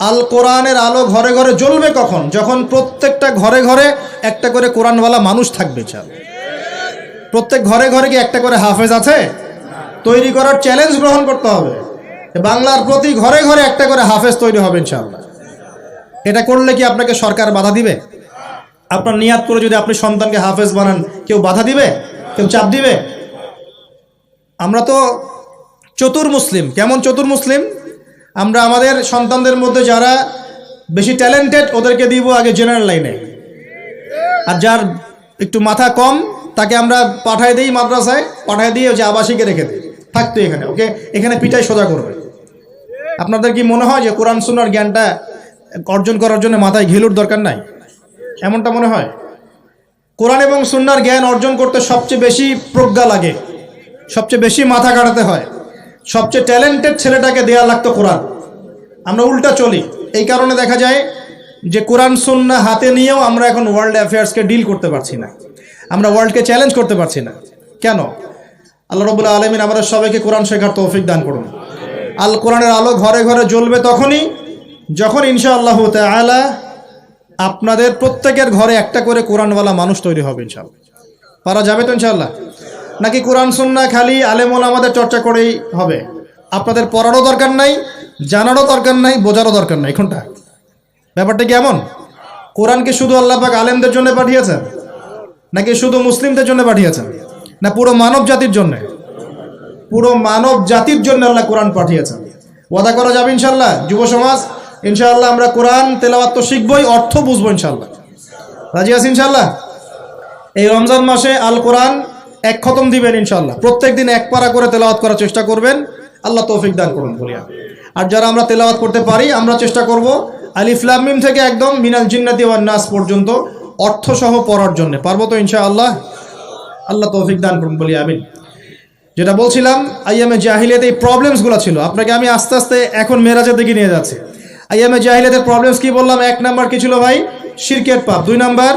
A: আল কোরআনের আলো ঘরে ঘরে জ্বলবে। কখন? যখন প্রত্যেকটা ঘরে ঘরে একটা করে কোরআনওয়ালা মানুষ থাকবে। চাল প্রত্যেক ঘরে ঘরে কি একটা করে হাফেজ আছে? তৈরি করার চ্যালেঞ্জ গ্রহণ করতে হবে। বাংলার প্রতি ঘরে ঘরে একটা করে হাফেজ তৈরি হবে ইনশাআল্লাহ। এটা করলে কি আপনাকে সরকার বাধা দিবে? আপনার নিয়াত করে যদি আপনি সন্তানকে হাফেজ বানান, কেউ বাধা দিবে? কেউ চাপ দিবে? আমরা তো চতুর মুসলিম। কেমন চতুর মুসলিম? আমরা আমাদের সন্তানদের মধ্যে যারা বেশি ট্যালেন্টেড, ওদেরকে দিব আগে জেনারেল লাইনে, আর যার একটু মাথা কম তাকে আমরা পাঠায় দিই মাদ্রাসায়, পাঠায় দিয়ে যে আবাসিকে রেখে দিই, থাকতো এখানে, ওকে এখানে পিটাই সোজা করবে। আপনাদের কি মনে হয় যে কোরআন সুন্নাহর জ্ঞানটা অর্জন করার জন্য মাথায় ঘিলুর দরকার নাই? এমনটা মনে হয়? কোরআন এবং সুন্নাহর জ্ঞান অর্জন করতে সবচেয়ে বেশি প্রজ্ঞা লাগে, সবচেয়ে বেশি মাথা কাটাতে হয়, সবচেয়ে ট্যালেন্টেড ছেলেটাকে দেয়া লাগতো কোরআন। আমরা উল্টা চলি। এই কারণে দেখা যায় যে কোরআন সুন্নাহ হাতে নিয়েও আমরা এখন ওয়ার্ল্ড অ্যাফেয়ার্সকে ডিল করতে পারছি না, আমরা ওয়ার্ল্ডকে চ্যালেঞ্জ করতে পারছি না। কেন? আল্লাহ রাব্বুল আলামিন আমাদের সবাইকে কোরআন শেখার তৌফিক দান করুন। আল কোরআনের আলো ঘরে ঘরে জ্বলবে তখনই যখন ইনশাআল্লাহ তাআলা আপনাদের প্রত্যেকের ঘরে একটা করে কোরআনওয়ালা মানুষ তৈরি হবে ইনশাআল্লাহ। পারা যাবে তো ইনশাআল্লাহ? নাকি কোরআন সুন্নাহ খালি আলেম ওলামাদের চর্চা করেই হবে? আপনাদের পড়ারও দরকার নাই, জানারও দরকার নাই, বোঝারও দরকার নাই। কোনটা? ব্যাপারটা কি এমন? কোরআনকে শুধু আল্লাহ পাক আলেমদের জন্য পাঠিয়েছেন, নাকি শুধু মুসলিমদের জন্য পাঠিয়েছেন, না পুরো মানব জাতির জন্য? পুরো মানব জাতির জন্য আল্লাহ কোরআন পাঠিয়েছেন। ওয়াদা করা যাবে ইনশাআল্লাহ? যুব সমাজ ইনশাআল্লাহ আমরা কোরআন তেলাওয়াত তো শিখবই, অর্থ বুঝবো ইনশাআল্লাহ। রাজি আছি ইনশাআল্লাহ? এই রমজান মাসে আল কোরআন 1 খতম দিবেন ইনশাআল্লাহ। প্রত্যেক দিন 1 পারা করে তেলাওয়াত করার চেষ্টা করবেন, আল্লাহ তৌফিক দান করুন বলিয়া। আর যারা আমরা তেলাওয়াত করতে পারি, আমরা চেষ্টা করব আলিফ লাম মিম থেকে একদম মিনাল জিন্নাতি ওয়ান নাস পর্যন্ত অর্থ সহ পড়ার জন্য। পারবো তো ইনশাআল্লাহ? আল্লাহ তৌফিক দান করুন বলি আমিন। যেটা বলছিলাম, আইয়ামে জাহিলিয়াতে এই প্রবলেমসগুলো ছিল, আপনাকে আমি আস্তে আস্তে এখন মেরাজের দিকে নিয়ে যাচ্ছি। আইয়ামে জাহিলিয়াতের প্রবলেমস কি বললাম? 1 নাম্বার কি ছিল ভাই? শিরকের পাপ। 2 নাম্বার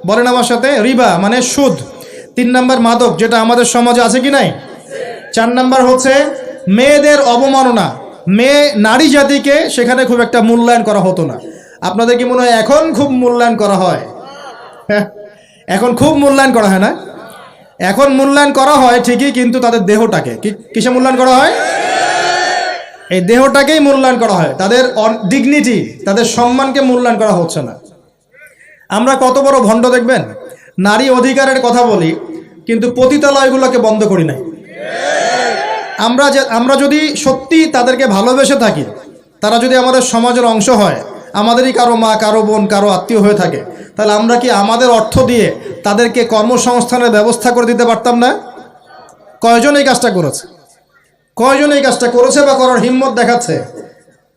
A: বলেন আমার সাথে, রিবা মানে সুদ। 3 নাম্বার মাদক, যেটা আমাদের সমাজে আছে কি নাই? 4 নাম্বার হচ্ছে মেয়েদের অবমাননা। মেয়ে নারী জাতিকে সেখানে খুব একটা মূল্যায়ন করা হতো না। আপনাদের কি মনে হয় এখন খুব মূল্যায়ন করা হয়? এখন খুব মূল্যায়ন করা হয় না? এখন মূল্যায়ন করা হয় ঠিকই, কিন্তু তাদের দেহটাকে কিসে মূল্যায়ন করা হয়? এই দেহটাকেই মূল্যায়ন করা হয়, তাদের ডিগনিটি, তাদের সম্মানকে মূল্যায়ন করা হচ্ছে না। আমরা কত বড় ভণ্ড দেখবেন, নারী অধিকারের কথা বলি কিন্তু পতিতালয়গুলোকে বন্ধ করি নাই। আমরা যদি সত্যি তাদেরকে ভালোবেসে থাকি, তারা যদি আমাদের সমাজের অংশ হয়, আমাদেরই কারো মা, কারো বোন, কারো আত্মীয় হয়ে থাকে, তাহলে আমরা কি আমাদের অর্থ দিয়ে তাদেরকে কর্মসংস্থানের ব্যবস্থা করে দিতে পারতাম না? কয়জন এই কাজটা করেছে? কয়জন এই কাজটা করেছে বা করার হিম্মত দেখাচ্ছে?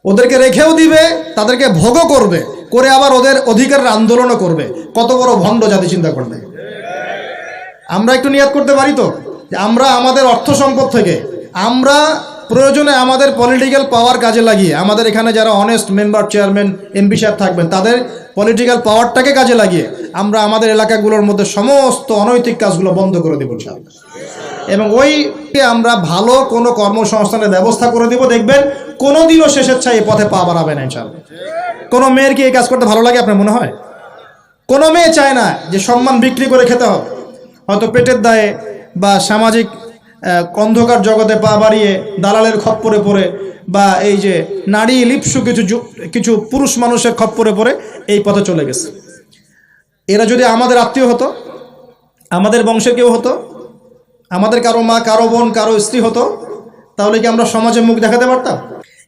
A: ওদেরকে রেখেও দিবে, তাদেরকে ভোগও করবে, করে আবার ওদের অধিকারের আন্দোলনও করবে। কত বড় ভণ্ড জাতি, চিন্তা করবে। আমরা একটু নিয়াত করতে পারি তো যে আমরা আমাদের অর্থ সম্পদ থেকে আমরা প্রয়োজনে আমাদের পলিটিক্যাল পাওয়ার কাজে লাগিয়ে, আমাদের এখানে যারা অনেস্ট মেম্বার, চেয়ারম্যান, এমপি সাহেব থাকবেন, তাদের পলিটিক্যাল পাওয়ারটাকে কাজে লাগিয়ে আমরা আমাদের এলাকাগুলোর মধ্যে সমস্ত অনৈতিক কাজগুলো বন্ধ করে দেব ইনশাআল্লাহ। এবং ওইকে আমরা ভালো কোনো কর্মসংস্থানের ব্যবস্থা করে দেব। দেখবেন কোনোদিনও শেষের ছাই এই পথে পা বাড়াবে না ইনশাআল্লাহ। কোনো মেয়ের কি এই কাজ করতে ভালো লাগে আপনার মনে হয়? কোনো মেয়ে চায় না যে সম্মান বিক্রি করে খেতে হবে, হয়তো পেটের দায়ে বা সামাজিক অন্ধকার জগতে পা বাড়িয়ে দালালের খপ্পরে পড়ে, বা এই যে নারী লিপ্সু কিছু পুরুষ মানুষের খপ্পরে পড়ে এই পথে চলে গেছে। এরা যদি আমাদের আত্মীয় হতো, আমাদের বংশের কেউ হতো, আমাদের কারো মা, কারো বোন, কারো স্ত্রী হতো, তাহলে কি আমরা সমাজে মুখ দেখাতে পারতাম?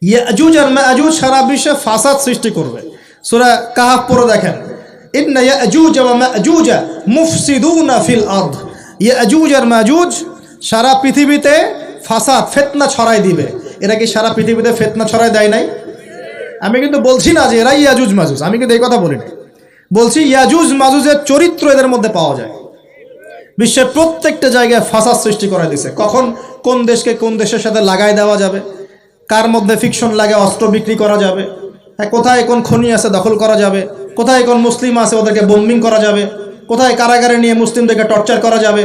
A: ইয়াজুজ আর মাজুজ সারা বিশ্বে ফাসাদ সৃষ্টি করবে। সূরা কাহফ পড়ে দেখেন, ইন্না ইয়াজুজ ওয়া মাজুজ মুফসিদুনা ফিল আরদ। ইয়াজুজ আর মাজুজ সারা পৃথিবীতে ফাসাদ, ফিতনা ছড়াই দিবে। এরা কি সারা পৃথিবীতে ফিতনা ছড়াই দেয় নাই? আমি কিন্তু বলছি না যে এরাই ইয়াজুজ মাজুজ, আমি কিন্তু এই কথা বলি না। বলছি ইয়াজুজ মাজুজের চরিত্র এদের মধ্যে পাওয়া যায়। বিশ্বের প্রত্যেকটা জায়গায় ফাসাদ সৃষ্টি করে দিছে। কখন কোন দেশকে কোন দেশের সাথে লাগাই দেওয়া যাবে, কার মধ্যে ফিকশন লাগে অস্ত্র বিক্রি করা যাবে, কোথায় কোন খনি আছে দখল করা যাবে, কোথায় কোন মুসলিম আছে ওদেরকে বোম্বিং করা যাবে, কোথায় কারাগারে নিয়ে মুসলিমদেরকে টর্চার করা যাবে,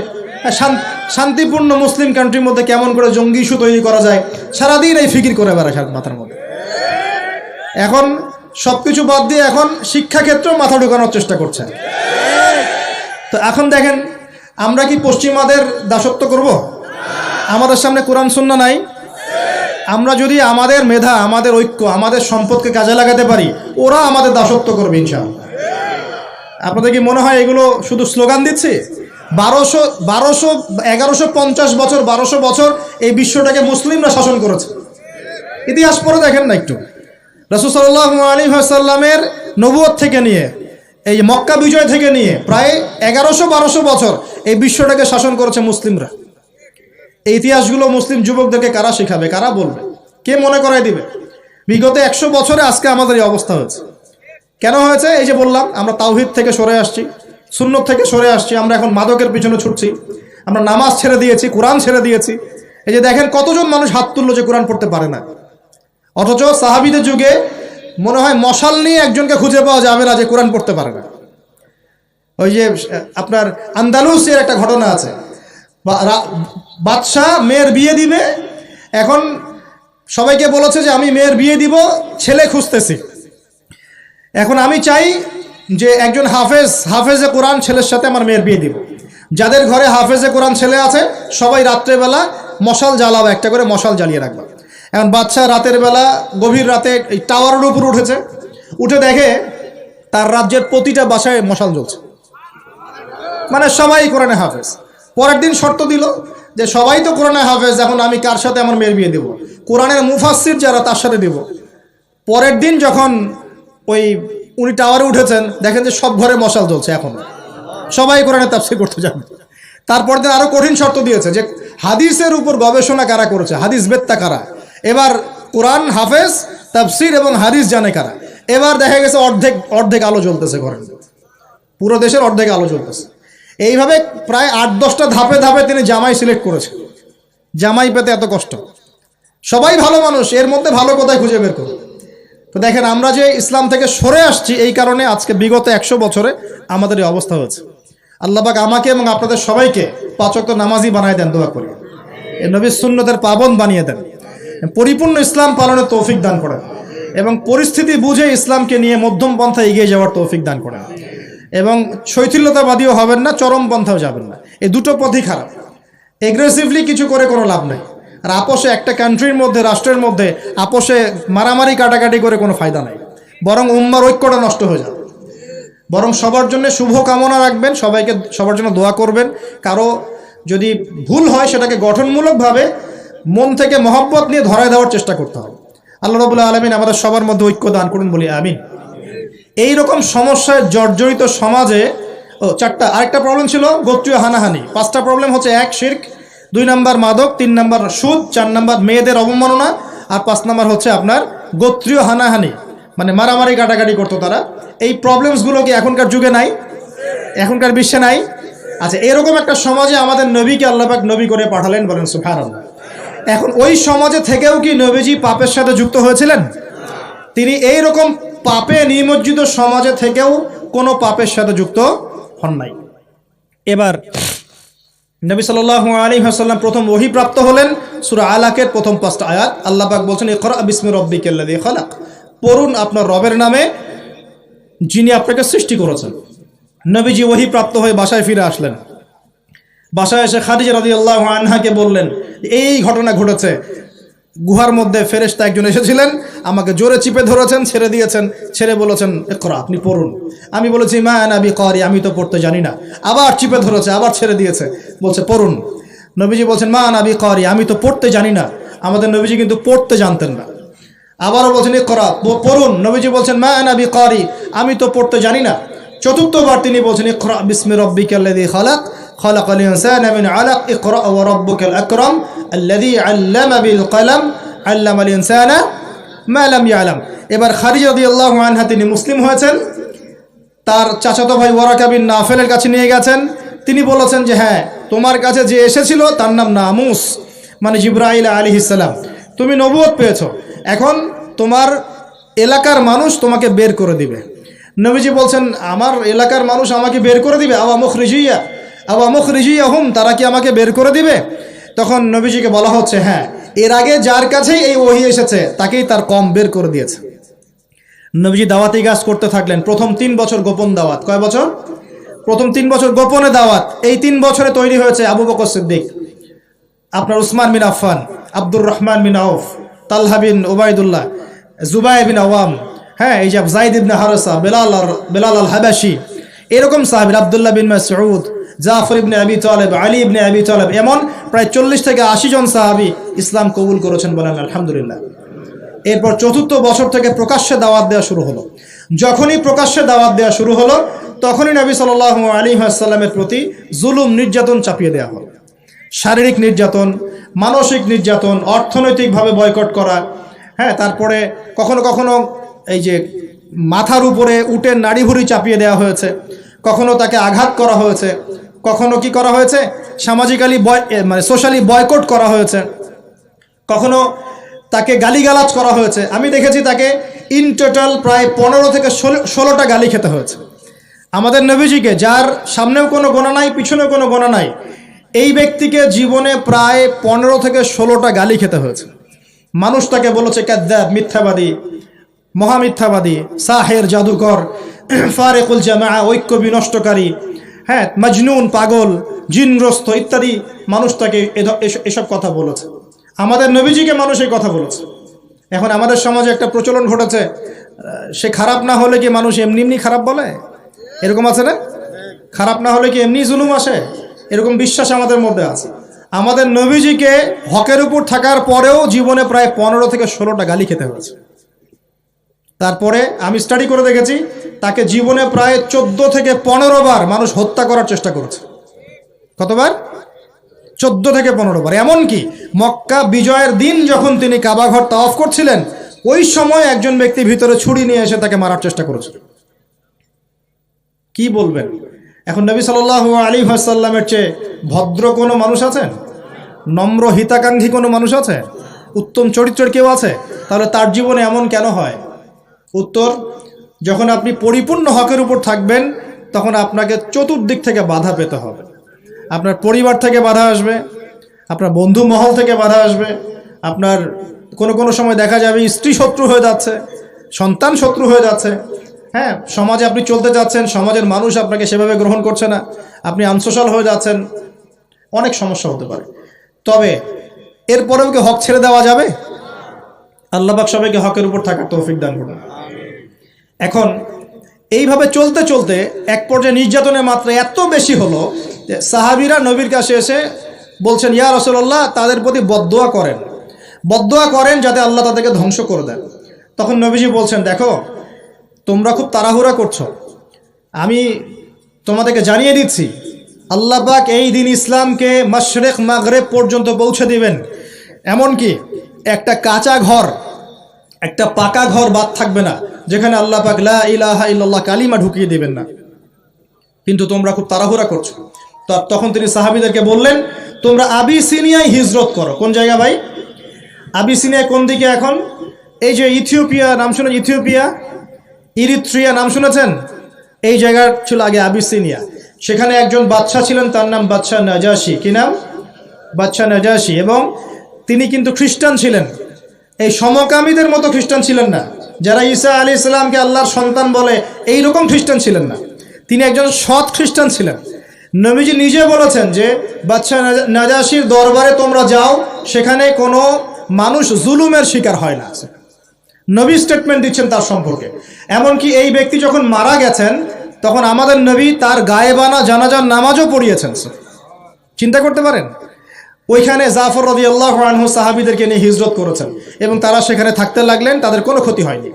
A: শান্তিপূর্ণ মুসলিম কান্ট্রির মধ্যে কেমন করে জঙ্গি ইস্যু তৈরি করা যায়, সারাদিন এই ফিকির করে বেড়ায় মাথার মধ্যে। এখন সবকিছু বাদ দিয়ে এখন শিক্ষাক্ষেত্রেও মাথা ঢোকানোর চেষ্টা করছে। তো এখন দেখেন, আমরা কি পশ্চিমাদের দাসত্ব করব? আমাদের সামনে কোরআন সুন্নাহ নাই। আমরা যদি আমাদের মেধা, আমাদের ঐক্য, আমাদের সম্পদকে কাজে লাগাতে পারি, ওরা আমাদের দাসত্ব করবে ইনশাআল্লাহ। আপনাদের কি মনে হয় এগুলো শুধু স্লোগান দিচ্ছে? 1150 বছর, 1200 বছর এই বিশ্বটাকে মুসলিমরা শাসন করেছে। ইতিহাস পড়ে দেখেন না একটু। রাসূল সাল্লাল্লাহু আলাইহি ওয়াসাল্লামের নবুয়ত থেকে নিয়ে, এই মক্কা বিজয় থেকে নিয়ে প্রায় 1100-1200 বছর এই বিশ্বটাকে শাসন করেছে মুসলিমরা। এই ইতিহাসগুলো মুসলিম যুবকদেরকে কারা শেখাবে, কারা বলবে, কে মনে করাই দিবে? বিগত 100 বছরে আজকে আমাদের এই অবস্থা হয়েছে। কেন হয়েছে? এই যে বললাম, আমরা তাওহীদ থেকে সরে আসছি, সুন্নত থেকে সরে আসছি, আমরা এখন মাদকের পিছনে ছুটছি, আমরা নামাজ ছেড়ে দিয়েছি, কোরআন ছেড়ে দিয়েছি। এই যে দেখেন কতজন মানুষ হাত তুললো যে কোরআন পড়তে পারে না, অথচ সাহাবীদের যুগে মনে হয় মশাল নিয়ে একজনকে খুঁজে পাওয়া যাবে না যে কোরআন পড়তে পারে না। ওই যে আপনার আন্দালুসের একটা ঘটনা আছে, বাদশাহ মেয়ের বিয়ে দিবে, এখন সবাইকে বলেছে যে আমি মেয়ের বিয়ে দিব, ছেলে খুঁজতেছি। এখন আমি চাই যে একজন হাফেজে কোরআন ছেলের সাথে আমার মেয়ের বিয়ে দিব। যাদের ঘরে হাফেজে কোরআন ছেলে আছে সবাই রাত্রেবেলা মশাল জ্বালাবে, একটা করে মশাল জ্বালিয়ে রাখবে। এখন বাচ্চা রাতের বেলা গভীর রাতে এই টাওয়ারের উপর উঠেছে, উঠে দেখে তার রাজ্যের প্রতিটা বাসায় মশাল জ্বলছে, মানে সবাই কোরআনে হাফেজ। পরের দিন শর্ত দিল যে সবাই তো কোরআনে হাফেজ, এখন আমি কার সাথে আমার মেয়ের বিয়ে দেব? কোরআনের মুফাসসির যারা তার সাথে দেব। পরের দিন যখন উনি টাওয়ারে উঠেছেন, দেখেন যে সব ঘরে মশাল জ্বলছে, এখন সবাই কোরআনে তাফসীর করতে যাবে। তারপর দিন আরো কঠিন শর্ত দিয়েছে যে হাদিসের উপর গবেষণা কারা করেছে, হাদিস বেত্তা কারা, এবার কোরআন হাফেজ, তাফসীর এবং হাদিস জানে কারা। এবার দেখা গেছে অর্ধেক আলো জ্বলতেছে ঘরের, পুরো দেশের অর্ধেক আলো জ্বলতেছে। এইভাবে প্রায় 8-10টা ধাপে ধাপে তিনি জামাই সিলেক্ট করেছেন। জামাই পেতে এত কষ্ট, সবাই ভালো মানুষ, এর মধ্যে ভালো কোথায় খুঁজে বের করুন। তো দেখেন, আমরা যে ইসলাম থেকে সরে আসছি, এই কারণে আজকে বিগত 100 বছরে আমাদের এই অবস্থা হয়েছে। আল্লাহ পাক আমাকে এবং আপনাদের সবাইকে 5 ওয়াক্ত নামাজি বানায় দেন, দোয়া করি। এই নবীর সুন্নতের পাবন বানিয়ে দেন, পরিপূর্ণ ইসলাম পালনের তৌফিক দান করেন, এবং পরিস্থিতি বুঝে ইসলামকে নিয়ে মধ্যম পন্থা এগিয়ে যাওয়ার তৌফিক দান করেন, এবং শৈথিল্যতাবাদীও হবেন না, চরম পন্থাও যাবেন না। এই দুটো পথই খারাপ। এগ্রেসিভলি কিছু করে কোনো লাভ নেই। আর আপোষে, একটা কান্ট্রির মধ্যে, রাষ্ট্রের মধ্যে আপোষে মারামারি কাটাকাটি করে কোনো ফায়দা নাই, বরং উম্মার ঐক্যটা নষ্ট হয়ে যাবে। বরং সবার জন্য শুভ কামনা রাখবেন, সবার জন্য দোয়া করবেন। কারো যদি ভুল হয় সেটাকে গঠনমূলকভাবে মন থেকে মহব্বত নিয়ে ধরায় দেওয়ার চেষ্টা করতে হবে। আল্লাহ রাব্বুল আলামিন আমাদের সবার মধ্যে ঐক্য দান করুন, বলি আমিন। এইরকম সমস্যায় জর্জরিত সমাজে চারটা, আরেকটা প্রবলেম ছিল গোত্রীয় হানাহানি। পাঁচটা প্রবলেম হচ্ছে: 1 শিরক, 2 নাম্বার মাদক, 3 নাম্বার সুদ, 4 নাম্বার মেয়েদের অবমাননা, আর 5 নাম্বার হচ্ছে আপনার গোত্রীয় হানাহানি, মানে মারামারি কাটাকাটি করতো তারা। এই প্রবলেমসগুলো কি এখনকার যুগে নাই? এখনকার বিশ্বে নাই? আচ্ছা, এরকম একটা সমাজে আমাদের নবীকে আল্লাহ পাক নবী করে পাঠালেন, বলেন সুবহানাল্লাহ। এখন ওই সমাজে থেকেও কি নবীজি পাপের সাথে যুক্ত হয়েছিলেন? তিনি এই রকম পাপে নিমজ্জিত সমাজে থেকেও কোনো পাপের সাথে যুক্ত হন নাই। এবার নবী সাল্লাল্লাহু আলাইহি ওয়াসাল্লাম প্রথম ওহী প্রাপ্ত হলেন সূরা আলাকের প্রথম 5টা আয়াত। আল্লাহ পাক বলছেন, ইকরা বিসমি রাব্বিকাল্লাযী খালাক, পড়ুন আপনার রবের নামে যিনি আপনাকে সৃষ্টি করেছেন। নবীজি ওহী প্রাপ্ত হয়ে বাসায় ফিরে আসলেন। বাসায় এসে খাদিজা রাদিয়াল্লাহু আনহাকে বললেন, এই ঘটনা ঘটেছে, গুহার মধ্যে ফেরেশতা একজন এসেছিলেন, আমাকে জোরে চিপে ধরেছেন, ছেড়ে দিয়েছেন, ছেড়ে বলেছেন ইকরা, আপনি পড়ুন। আমি বলেছি মা আনা বিকারি, আমি তো পড়তে জানি না। আবার চিপে ধরেছে, আবার ছেড়ে দিয়েছে, বলছে পড়ুন। নবীজি বলছেন মা আনা বিকারি, আমি তো পড়তে জানি না। আমাদের নবীজি কিন্তু পড়তে জানতেন না। আবারও বলছেন ইকরা, পড়ুন। নবীজি বলছেন মা আনা বিকারি, আমি তো পড়তে জানি না। চতুর্থবার তিনি বলছেন ইকরা বিসমি রাব্বিকাল্লাযী খালাক, খালাকাল ইনসানা মিন আলাক, ইকরা ওয়া রাব্বুকাল আকরাম আল্লাযী আল্লামা বিল কলম আল্লামাল ইনসানা মা লাম ইয়ালাম। এবার খাদিজা রাদিয়াল্লাহু আনহা তিনি মুসলিম হয়েছেন, তার চাচাতো ভাই ওয়ারাকা বিন নাফেলের কাছে নিয়ে গেছেন। তিনি বলেছেন যে হ্যাঁ, তোমার কাছে যে এসেছিল তার নাম নামুস, মানে জিবরাইল আলাইহিস সালাম। তুমি নবুয়ত পেয়েছো, এখন তোমার এলাকার মানুষ তোমাকে বের করে দিবে। নবীজি বলছেন আমার এলাকার মানুষ আমাকে বের করে দিবে? আওয়া মুখরিজিয়াহুম, তারা কি আমাকে বের করে দিবে? তখন নবীজিকে বলা হচ্ছে হ্যাঁ, এর আগে যার কাছেই এই ওহী এসেছে তাকেই তার কম বের করে দিয়েছে। নবীজি দাওয়াতি কাজ করতে থাকলেন। প্রথম 3 বছর গোপন দাওয়াত। কয় বছর? প্রথম 3 বছর গোপনে দাওয়াত। এই 3 বছরে তৈরি হয়েছে আবু বকর সিদ্দিক, আপনার উসমান বিন আফফান, আব্দুর রহমান বিন আউফ, তালহা বিন উবাইদুল্লাহ, জুবাইর বিন আওয়াম, হ্যাঁ, এই যে যায়েদ ইবনে হারেসা, বেলাল আল হাবাশি, এরকম সাহাবী, আব্দুল্লাহ বিন মাসউদ, জাফর ইবনে আবি তালেব, আলী ইবনে আবি তালেব, এমন প্রায় 40 থেকে 80 জন সাহাবী ইসলাম কবুল করেছেন, বলেন আলহামদুলিল্লাহ। এরপর 4র্থ বছর থেকে প্রকাশ্যে দাওয়াত দেওয়া শুরু হলো। যখনই প্রকাশ্যে দাওয়াত দেওয়া শুরু হলো, তখনই নবী সাল্লাল্লাহু আলাইহি ওয়াসাল্লামের প্রতি জুলুম, নির্যাতন চাপিয়ে দেওয়া হলো। শারীরিক নির্যাতন, মানসিক নির্যাতন, অর্থনৈতিকভাবে বয়কট করা, হ্যাঁ, তারপরে কখনো কখনো এই যে মাথার উপরে উটের নাড়িভুড়ি চাপিয়ে দেওয়া হয়েছে, কখনো তাকে আঘাত করা হয়েছে, কখনো কি করা হয়েছে, সামাজিক্যালি মানে সোশ্যালি বয়কট করা হয়েছে, কখনো তাকে গালিগালাজ করা হয়েছে। আমি দেখেছি তাকে ইন টোটাল প্রায় 15 থেকে 16টা গালি খেতে হয়েছে। আমাদের নবীজিকে, যার সামনেও কোনো গোনা নাই, পিছনেও কোনো গোনা নাই, এই ব্যক্তিকে জীবনে প্রায় 15 থেকে 16টা গালি খেতে হয়েছে। মানুষ তাকে বলেছে কাযযাব, মিথ্যাবাদী, মহামিথ্যাবাদী, সাহের, জাদুকর, ফারিকুল জামাআ, ঐক্য বিনষ্টকারী, হ্যাঁ, মজনুন, পাগল, জিনগ্রস্ত ইত্যাদি মানুষ তাকে এসব কথা বলেছে। আমাদের নবীজিকে মানুষ এই কথা বলেছে। এখন আমাদের সমাজে একটা প্রচলন ঘটেছে, সে খারাপ না হলে কি মানুষ এমনি এমনি খারাপ বলে? এরকম আছে না? খারাপ না হলে কি এমনি জুলুম আসে? এরকম বিশ্বাস আমাদের মধ্যে আছে। আমাদের নবীজিকে হকের উপর থাকার পরেও জীবনে প্রায় 15 থেকে 16টা গালি খেতে হয়েছে। তারপরে আমি স্টাডি করে দেখেছি, তাকে জীবনে প্রায় 14 থেকে 15 বার মানুষ হত্যা করার চেষ্টা করেছে। কতবার? 14 থেকে 15 বার। এমনকি মক্কা বিজয়ের দিন যখন তিনি কাবাঘর তাওয়াফ করছিলেন, ওই সময় একজন ব্যক্তি ভিতরে ছুরি নিয়ে এসে তাকে মারার চেষ্টা করেছে। কি বলবেন? এখন নবী সাল্লাল্লাহু আলাইহি ওয়াসাল্লামের চেয়ে ভদ্র কোনো মানুষ আছেন? নম্র হিতাকাঙ্ক্ষী কোনো মানুষ আছে? উত্তম চরিত্রের কেউ আছে? তাহলে তার জীবনে এমন কেন হয়? উত্তর, যখন আপনি পরিপূর্ণ হকের উপর থাকবেন, তখন আপনাকে চতুর্দিক থেকে বাধা পেতে হবে। আপনার পরিবার থেকে বাধা আসবে, আপনার বন্ধু মহল থেকে বাধা আসবে, আপনার কোনো সময় দেখা যাবে স্ত্রী শত্রু হয়ে যাচ্ছে, সন্তান শত্রু হয়ে যাচ্ছে, হ্যাঁ, সমাজে আপনি চলতে যাচ্ছেন, সমাজের মানুষ আপনাকে সেভাবে গ্রহণ করছে না, আপনি আনসোশাল হয়ে যাচ্ছেন, অনেক সমস্যা হতে পারে। তবে এরপরেও কি হক ছেড়ে দেওয়া যাবে? আল্লাহ পাক সবাইকে হকের উপর থাকার তৌফিক দান করুন। এখন এইভাবে চলতে চলতে এক পর্যায়ে নির্যাতনের মাত্রা এত বেশি হলো যে সাহাবীরা নবীর কাছে এসে বলছেন, ইয়া রাসূলুল্লাহ, তাদের প্রতি বদদোয়া করেন যাতে আল্লাহ তাদেরকে ধ্বংস করে দেন। তখন নবীজি বলছেন, দেখো তোমরা খুব তাড়াহুড়া করছো, আমি তোমাদেরকে জানিয়ে দিচ্ছি আল্লাহ পাক এই দিন ইসলামকে মাশরিক মাগরিব পর্যন্ত পৌঁছে দিবেন। এমনকি একটা কাঁচা ঘর, একটা পাকা ঘর বাদ থাকবে না যেখানে আল্লাহ পাক লা ইলাহা ইল্লাল্লাহ কালিমা ঢুকিয়ে দিবেন না। কিন্তু তোমরা খুব তাড়াহুড়া করছো। তখন তিনি সাহাবীদেরকে বললেন, তোমরা আবিসিনিয়ায় হিজরত করো। কোন জায়গা ভাই? আবিসিনিয়া কোন দিকে এখন? এই যে ইথিওপিয়া নাম শুনে, ইথিওপিয়া, ইরিত্রিয়া নাম শুনেছেন? এই জায়গা ছিল আগে আবিসিনিয়া। সেখানে একজন বাদশাহ ছিলেন, তার নাম বাদশাহ নাজাশি। কি নাম? বাদশাহ নাজাশি। এবং তিনি কিন্তু খ্রিস্টান ছিলেন। এই সমকামীদের মতো খ্রিস্টান ছিলেন না, যারা ঈসা আলাইহিস সালামকে আল্লাহর সন্তান বলে এই রকম খ্রিস্টান ছিলেন না। তিনি একজন সৎ খ্রিস্টান ছিলেন। নবীজি নিজে বলেছেন যে বাদশাহ নাজাশির দরবারে তোমরা যাও, সেখানে কোনো মানুষ জুলুমের শিকার হয় না। নবী স্টেটমেন্ট দিচ্ছেন তার সম্পর্কে। এমনকি এই ব্যক্তি যখন মারা গেছেন তখন আমাদের নবী তার গায়েবানা জানাজার নামাজও পড়িয়েছেন। চিন্তা করতে পারেন, ওইখানে জাফর রাদিয়াল্লাহু আনহু সাহাবীদেরকে নিয়ে হিজরত করেছেন এবং তারা সেখানে থাকতে লাগলেন, তাদের কোনো ক্ষতি হয়নি।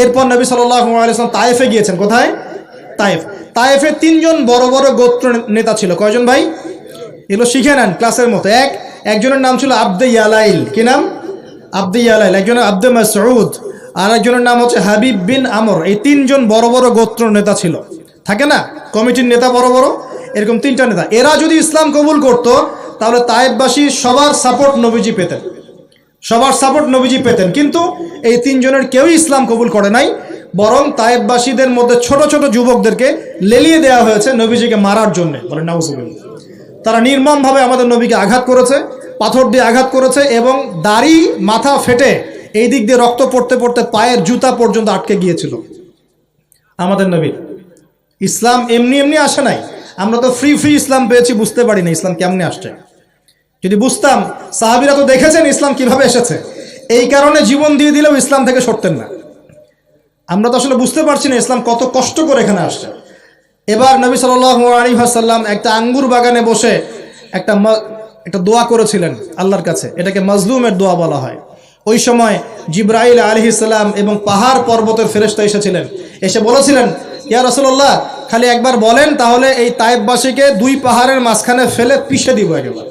A: এরপর নবী সাল্লাল্লাহু আলাইহি ওয়াসাল্লাম তায়েফে গিয়েছেন। কোথায়? তায়েফে তিনজন বড় বড় গোত্র নেতা ছিল। কয়জন ভাই? এগুলো শিখে নেন ক্লাসের মতো। একজনের নাম ছিল আব্দে ইয়ালাইল। কি নাম? আব্দে ইয়ালাইল। একজনের আব্দে মাসউদ, আর একজনের নাম হচ্ছে হাবিব বিন আমর। এই তিনজন বড় বড় গোত্র নেতা ছিল। থাকে না কমিটির নেতা বড় বড়, এরকম তিনটা নেতা। এরা যদি ইসলাম কবুল করতো তাহলে তায়েফবাসী সবার সাপোর্ট নবীজি পেতেন। কিন্তু এই তিনজনের কেউই ইসলাম কবুল করে নাই, বরং তায়েফবাসীদের মধ্যে ছোট ছোট যুবকদেরকে লেলিয়ে দেওয়া হয়েছে নবীজিকে মারার জন্য। বলেন নাউজুবিল্লাহ। তারা নির্মমভাবে আমাদের নবীকে আঘাত করেছে, পাথর দিয়ে আঘাত করেছে, এবং দাড়ি মাথা ফেটে এই দিক দিয়ে রক্ত পড়তে পড়তে পায়ের জুতা পর্যন্ত আটকে গিয়েছিল আমাদের নবীর। ইসলাম এমনি এমনি আসে নাই। আমরা তো ফ্রি ইসলাম পেয়েছি, বুঝতে পারি না ইসলাম কেমনে আসছে। যদি বুঝতাম, সাহাবীরা তো দেখেছেন ইসলাম কিভাবে এসেছে, এই কারণে জীবন দিয়ে দিলেও ইসলাম থেকে সরতেন না। আমরা তো আসলে বুঝতে পারছি না ইসলাম কত কষ্ট করে এখানে আসছে। এবার নবী সাল্লাল্লাহু আলাইহি ওয়াসাল্লাম একটা আঙ্গুর বাগানে বসে একটা দোয়া করেছিলেন আল্লাহর কাছে। এটাকে মাজলুমের দোয়া বলা হয়। ওই সময় জিবরাইল আলাইহিস সালাম এবং পাহাড় পর্বতের ফেরেশতা এসেছিলেন, এসে বলেছিলেন, ইয়া রাসূলুল্লাহ, খালি একবার বলেন তাহলে এই তায়েফবাসীকে দুই পাহাড়ের মাঝখানে ফেলে পিষে দিব একেবারে।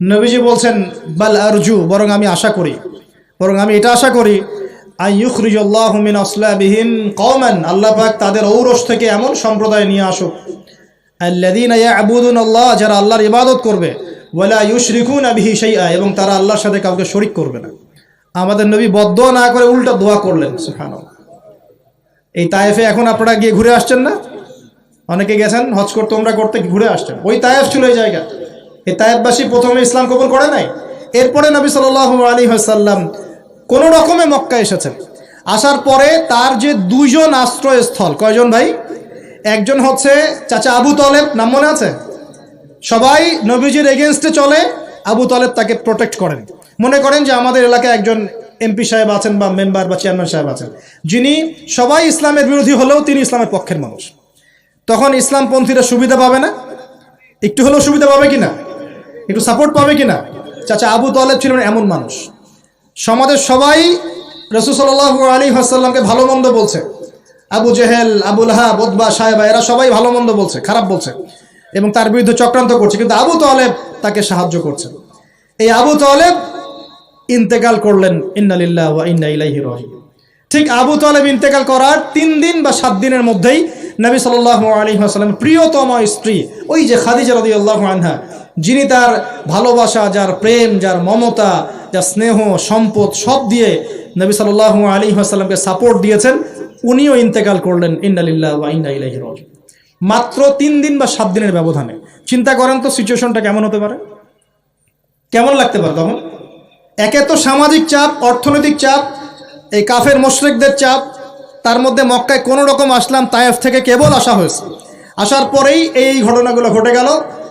A: নবীজি বলছেন, বাল আরজু, বরং আমি এটা আশা করি আইয়ুখরিজাল্লাহু মিন আসলাবিহিম কওমান, আল্লাহ পাক তাদের ঔরস থেকে এমন সম্প্রদায় নিয়ে আসুক, আল্লাযীনা ইয়াবুদুনাল্লাহ, যারা আল্লাহর ইবাদত করবে, ওয়ালা ইউশরিকুনা বিহি শাইআ, এবং তারা আল্লাহর সাথে কাউকে শরীক করবে না। আমাদের নবী বদদোয়া না করে উল্টা দোয়া করলেন। সুবহানাল্লাহ। এই তায়েফে এখন আপনারা গিয়ে ঘুরে আসছেন না? অনেকে গেছেন হজ করতে, ওমরা করতে, ঘুরে আসছেন। ওই তায়েফ ছিল এই জায়গা। এই তায়েফবাসী প্রথমে ইসলাম কবুল করে নাই। এরপরে নবী সাল্লাল্লাহু আলাইহি ওয়াসাল্লাম কোনো রকমে মক্কা এসেছেন। আসার পরে তার যে দুইজন আশ্রয়স্থল, কয়জন ভাই? একজন হচ্ছে চাচা আবু তলেব, নাম মনে আছে? সবাই নবীজির এগেনস্টে চলে, আবু তলেব তাকে প্রোটেক্ট করেন। মনে করেন যে আমাদের এলাকায় একজন এমপি সাহেব আছেন বা মেম্বার বা চেয়ারম্যান সাহেব আছেন, যিনি সবাই ইসলামের বিরোধী হলেও তিনি ইসলামের পক্ষের মানুষ। তখন ইসলামপন্থীরা সুবিধা পাবে না? একটু হলেও সুবিধা পাবে কিনা? একটু সাপোর্ট পাবে কিনা? চাচা আবু তলেব ছিলেন এমন মানুষ। সমাজের সবাই রাসূল সাল্লাল্লাহু আলাইহি ওয়াসাল্লামকে ভালো মন্দ বলছে। আবু জেহেল, আবু লাহাব, উতবা, সায়বা, এরা সবাই ভালো মন্দ বলছে, খারাপ বলছে এবং তার বিরুদ্ধে চক্রান্ত করছে, কিন্তু আবু তলেব তাকে সাহায্য করছে। এই আবু তলেব ইন্তেকাল করলেন, ইন্না লিল্লাহি ওয়া ইন্না ইলাইহি রাজিউন। ঠিক আবু তলেব ইন্তেকাল করার 3 দিন বা 7 দিনের মধ্যেই নবী সাল্লাল্লাহু আলাইহি ওয়াসাল্লামের প্রিয়তম স্ত্রী, ওই যে খাদিজা রাদিয়াল্লাহু আনহা, যিনি তার ভালোবাসা, যার প্রেম, যার মমতা, যার স্নেহ, সম্পদ সব দিয়ে নবী সাল্লাল্লাহু আলাইহি ওয়াসাল্লামকে সাপোর্ট দিয়েছেন, উনিও ইন্তেকাল করলেন, ইন্না লিল্লাহি ওয়া ইন্না ইলাইহি রাজিউন। মাত্র 3 দিন বা 7 দিনের ব্যবধানে। চিন্তা করেন তো সিচুয়েশনটা কেমন হতে পারে, কেমন লাগতে পারে তখন? একে তো সামাজিক চাপ, অর্থনৈতিক চাপ, এই কাফের মুশরিকদের চাপ, তার মধ্যে মক্কায় কোনো রকম আসলাম, তায়েফ থেকে কেবল আসা হয়েছে। আসার পরেই এই ঘটনাগুলো ঘটে গেল।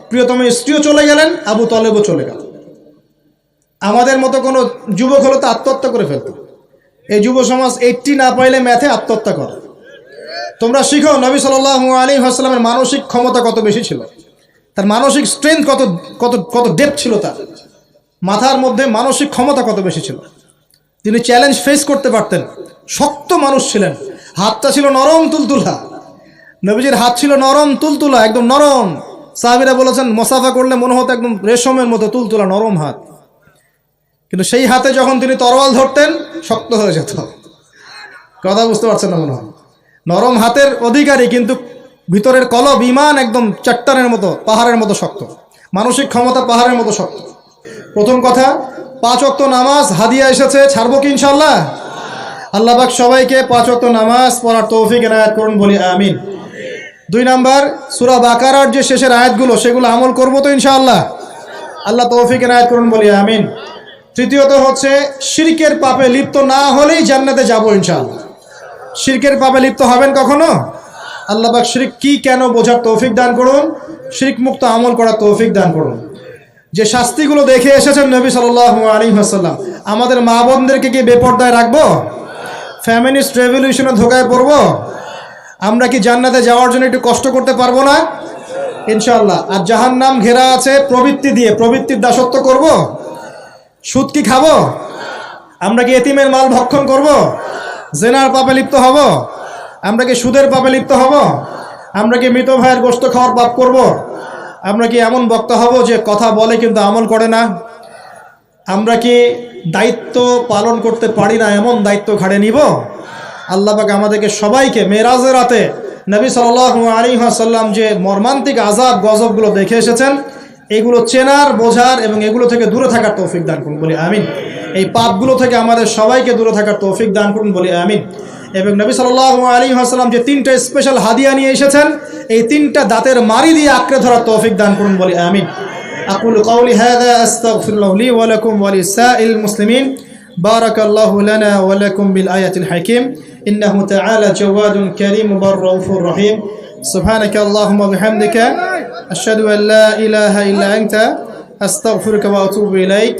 A: প্রিয়তম স্ত্রীও চলে গেলেন, আবু তলেবও চলে গেল। আমাদের মতো কোনো যুবক হলে তো আত্মহত্যা করে ফেলত। এই যুব সমাজ 80 না পাইলে ম্যাথে আত্মহত্যা করে। তোমরা শিখো নবী সাল্লাল্লাহু আলাইহি ওয়াসাল্লামের মানসিক ক্ষমতা কত বেশি ছিল। তার মানসিক স্ট্রেংথ কত কত কত ডেপথ ছিল, তার মাথার মধ্যে মানসিক ক্ষমতা কত বেশি ছিল। তিনি চ্যালেঞ্জ ফেস করতে পারতেন, শক্ত মানুষ ছিলেন, হাতটা ছিল নরম তুলতুলা, নবীজির হাত ছিল নরম তুলতুলা, একদম নরম। সাহাবীরা বলেছেন মুসাফা করলে মনে হতো একদম রেশমের মতো তুলতুলা নরম হাত, কিন্তু সেই হাতে যখন তিনি তরোয়াল ধরতেন শক্ত হয়ে যেত। কথা বুঝতে পারছেন না মনে হয়? নরম হাতের অধিকারী, কিন্তু ভিতরের কলব ঈমান একদম চট্টানের মতো, পাহাড়ের মতো শক্ত, মানসিক ক্ষমতা পাহাড়ের মতো শক্ত। প্রথম কথা, 5 ওয়াক্ত নামাজ হাদিয়া এসেছে, ছাড়বো কি ইনশাআল্লাহ? আল্লাহ পাক সবাইকে 5 ওয়াক্ত নামাজ পড়ার তৌফিক এনায়েত করুন, বলি আমিন। 2 নাম্বার, সূরা বাকারার যে শেষের আয়াতগুলো সেগুলো আমল করবো তো ইনশাআল্লাহ? আল্লাহ তৌফিক এনায়েত করুন, বলি আমিন। তৃতীয়ত হচ্ছে শিরকের পাপে লিপ্ত না হলেই জান্নাতে যাবো ইনশাআল্লাহ। শিরকের পাপে লিপ্ত হবেন কখনো? আল্লাহ পাক শিরক কি কেন বোঝার তৌফিক দান করুন, শিরক মুক্ত আমল করার তৌফিক দান করুন। যে শাস্তিগুলো দেখে এসেছেন নবী সাল্লাল্লাহু আলাইহি ওয়াসাল্লাম, আমাদের মা বোনদেরকে কি বেপরদায় রাখবো? ফ্যামিলিস্ট রেভলিউশনে ধোকায় পড়বো? আমরা কি জান্নাতে যাওয়ার জন্য একটু কষ্ট করতে পারবো না ইনশাআল্লাহ? আর জাহান্নাম ঘেরা আছে প্রবৃত্তি দিয়ে, প্রবৃত্তির দাসত্ব করব? সুদ কি খাবো? আমরা কি এতিমের মাল ভক্ষণ করব? জেনার পাপে লিপ্ত হব? আমরা কি সুদের পাপে লিপ্ত হব? আমরা কি মৃত ভাইয়ের গোশত খাওয়ার পাপ করব? আমরা কি এমন বক্তা হব যে কথা বলে কিন্তু আমল করে না? আমরা কি দায়িত্ব পালন করতে পারি না, এমন দায়িত্ব ঘাড়ে নিব? আল্লাহ পাক আমাদেরকে সবাইকে মেরাজের রাতে নবী সাল্লাল্লাহু আলাইহি ওয়াসাল্লাম যে মর্মান্তিক আযাব গজবগুলো দেখে এসেছেন, এগুলো চেনার, বোঝার এবং এগুলো থেকে দূরে থাকার তৌফিক দান করুন, বলি আমিন। এই পাপগুলো থেকে আমাদের সবাইকে দূরে থাকার তৌফিক দান করুন, বলি আমিন। এবং নবী সাল্লাল্লাহু আলাইহি ওয়াসাল্লাম যে 3টা স্পেশাল হাদিয়া নিয়ে এসেছেন, এই 3টা দাঁতের মারি দিয়ে আঁকড়ে ধরার তৌফিক দান করুন, বলি আমিন। আকুলু কাওলি হাযা আস্তাগফিরুল্লাহ লি ওয়া লাকুম ওয়া লিসাইল মুসলিমিন। বারাকাল্লাহু লানা ওয়া লাকুম বিল আয়াতিল হাকিম। ইন্নাহু তাআলা জাওয়াদুন কারীম বাররাউফুর রহিম। সুবহানাকা আল্লাহুম্মা বিহামদিকা আশহাদু আন লা ইলাহা ইল্লা আনতা আস্তাগফিরুকা ওয়া আতুবু ইলাইক।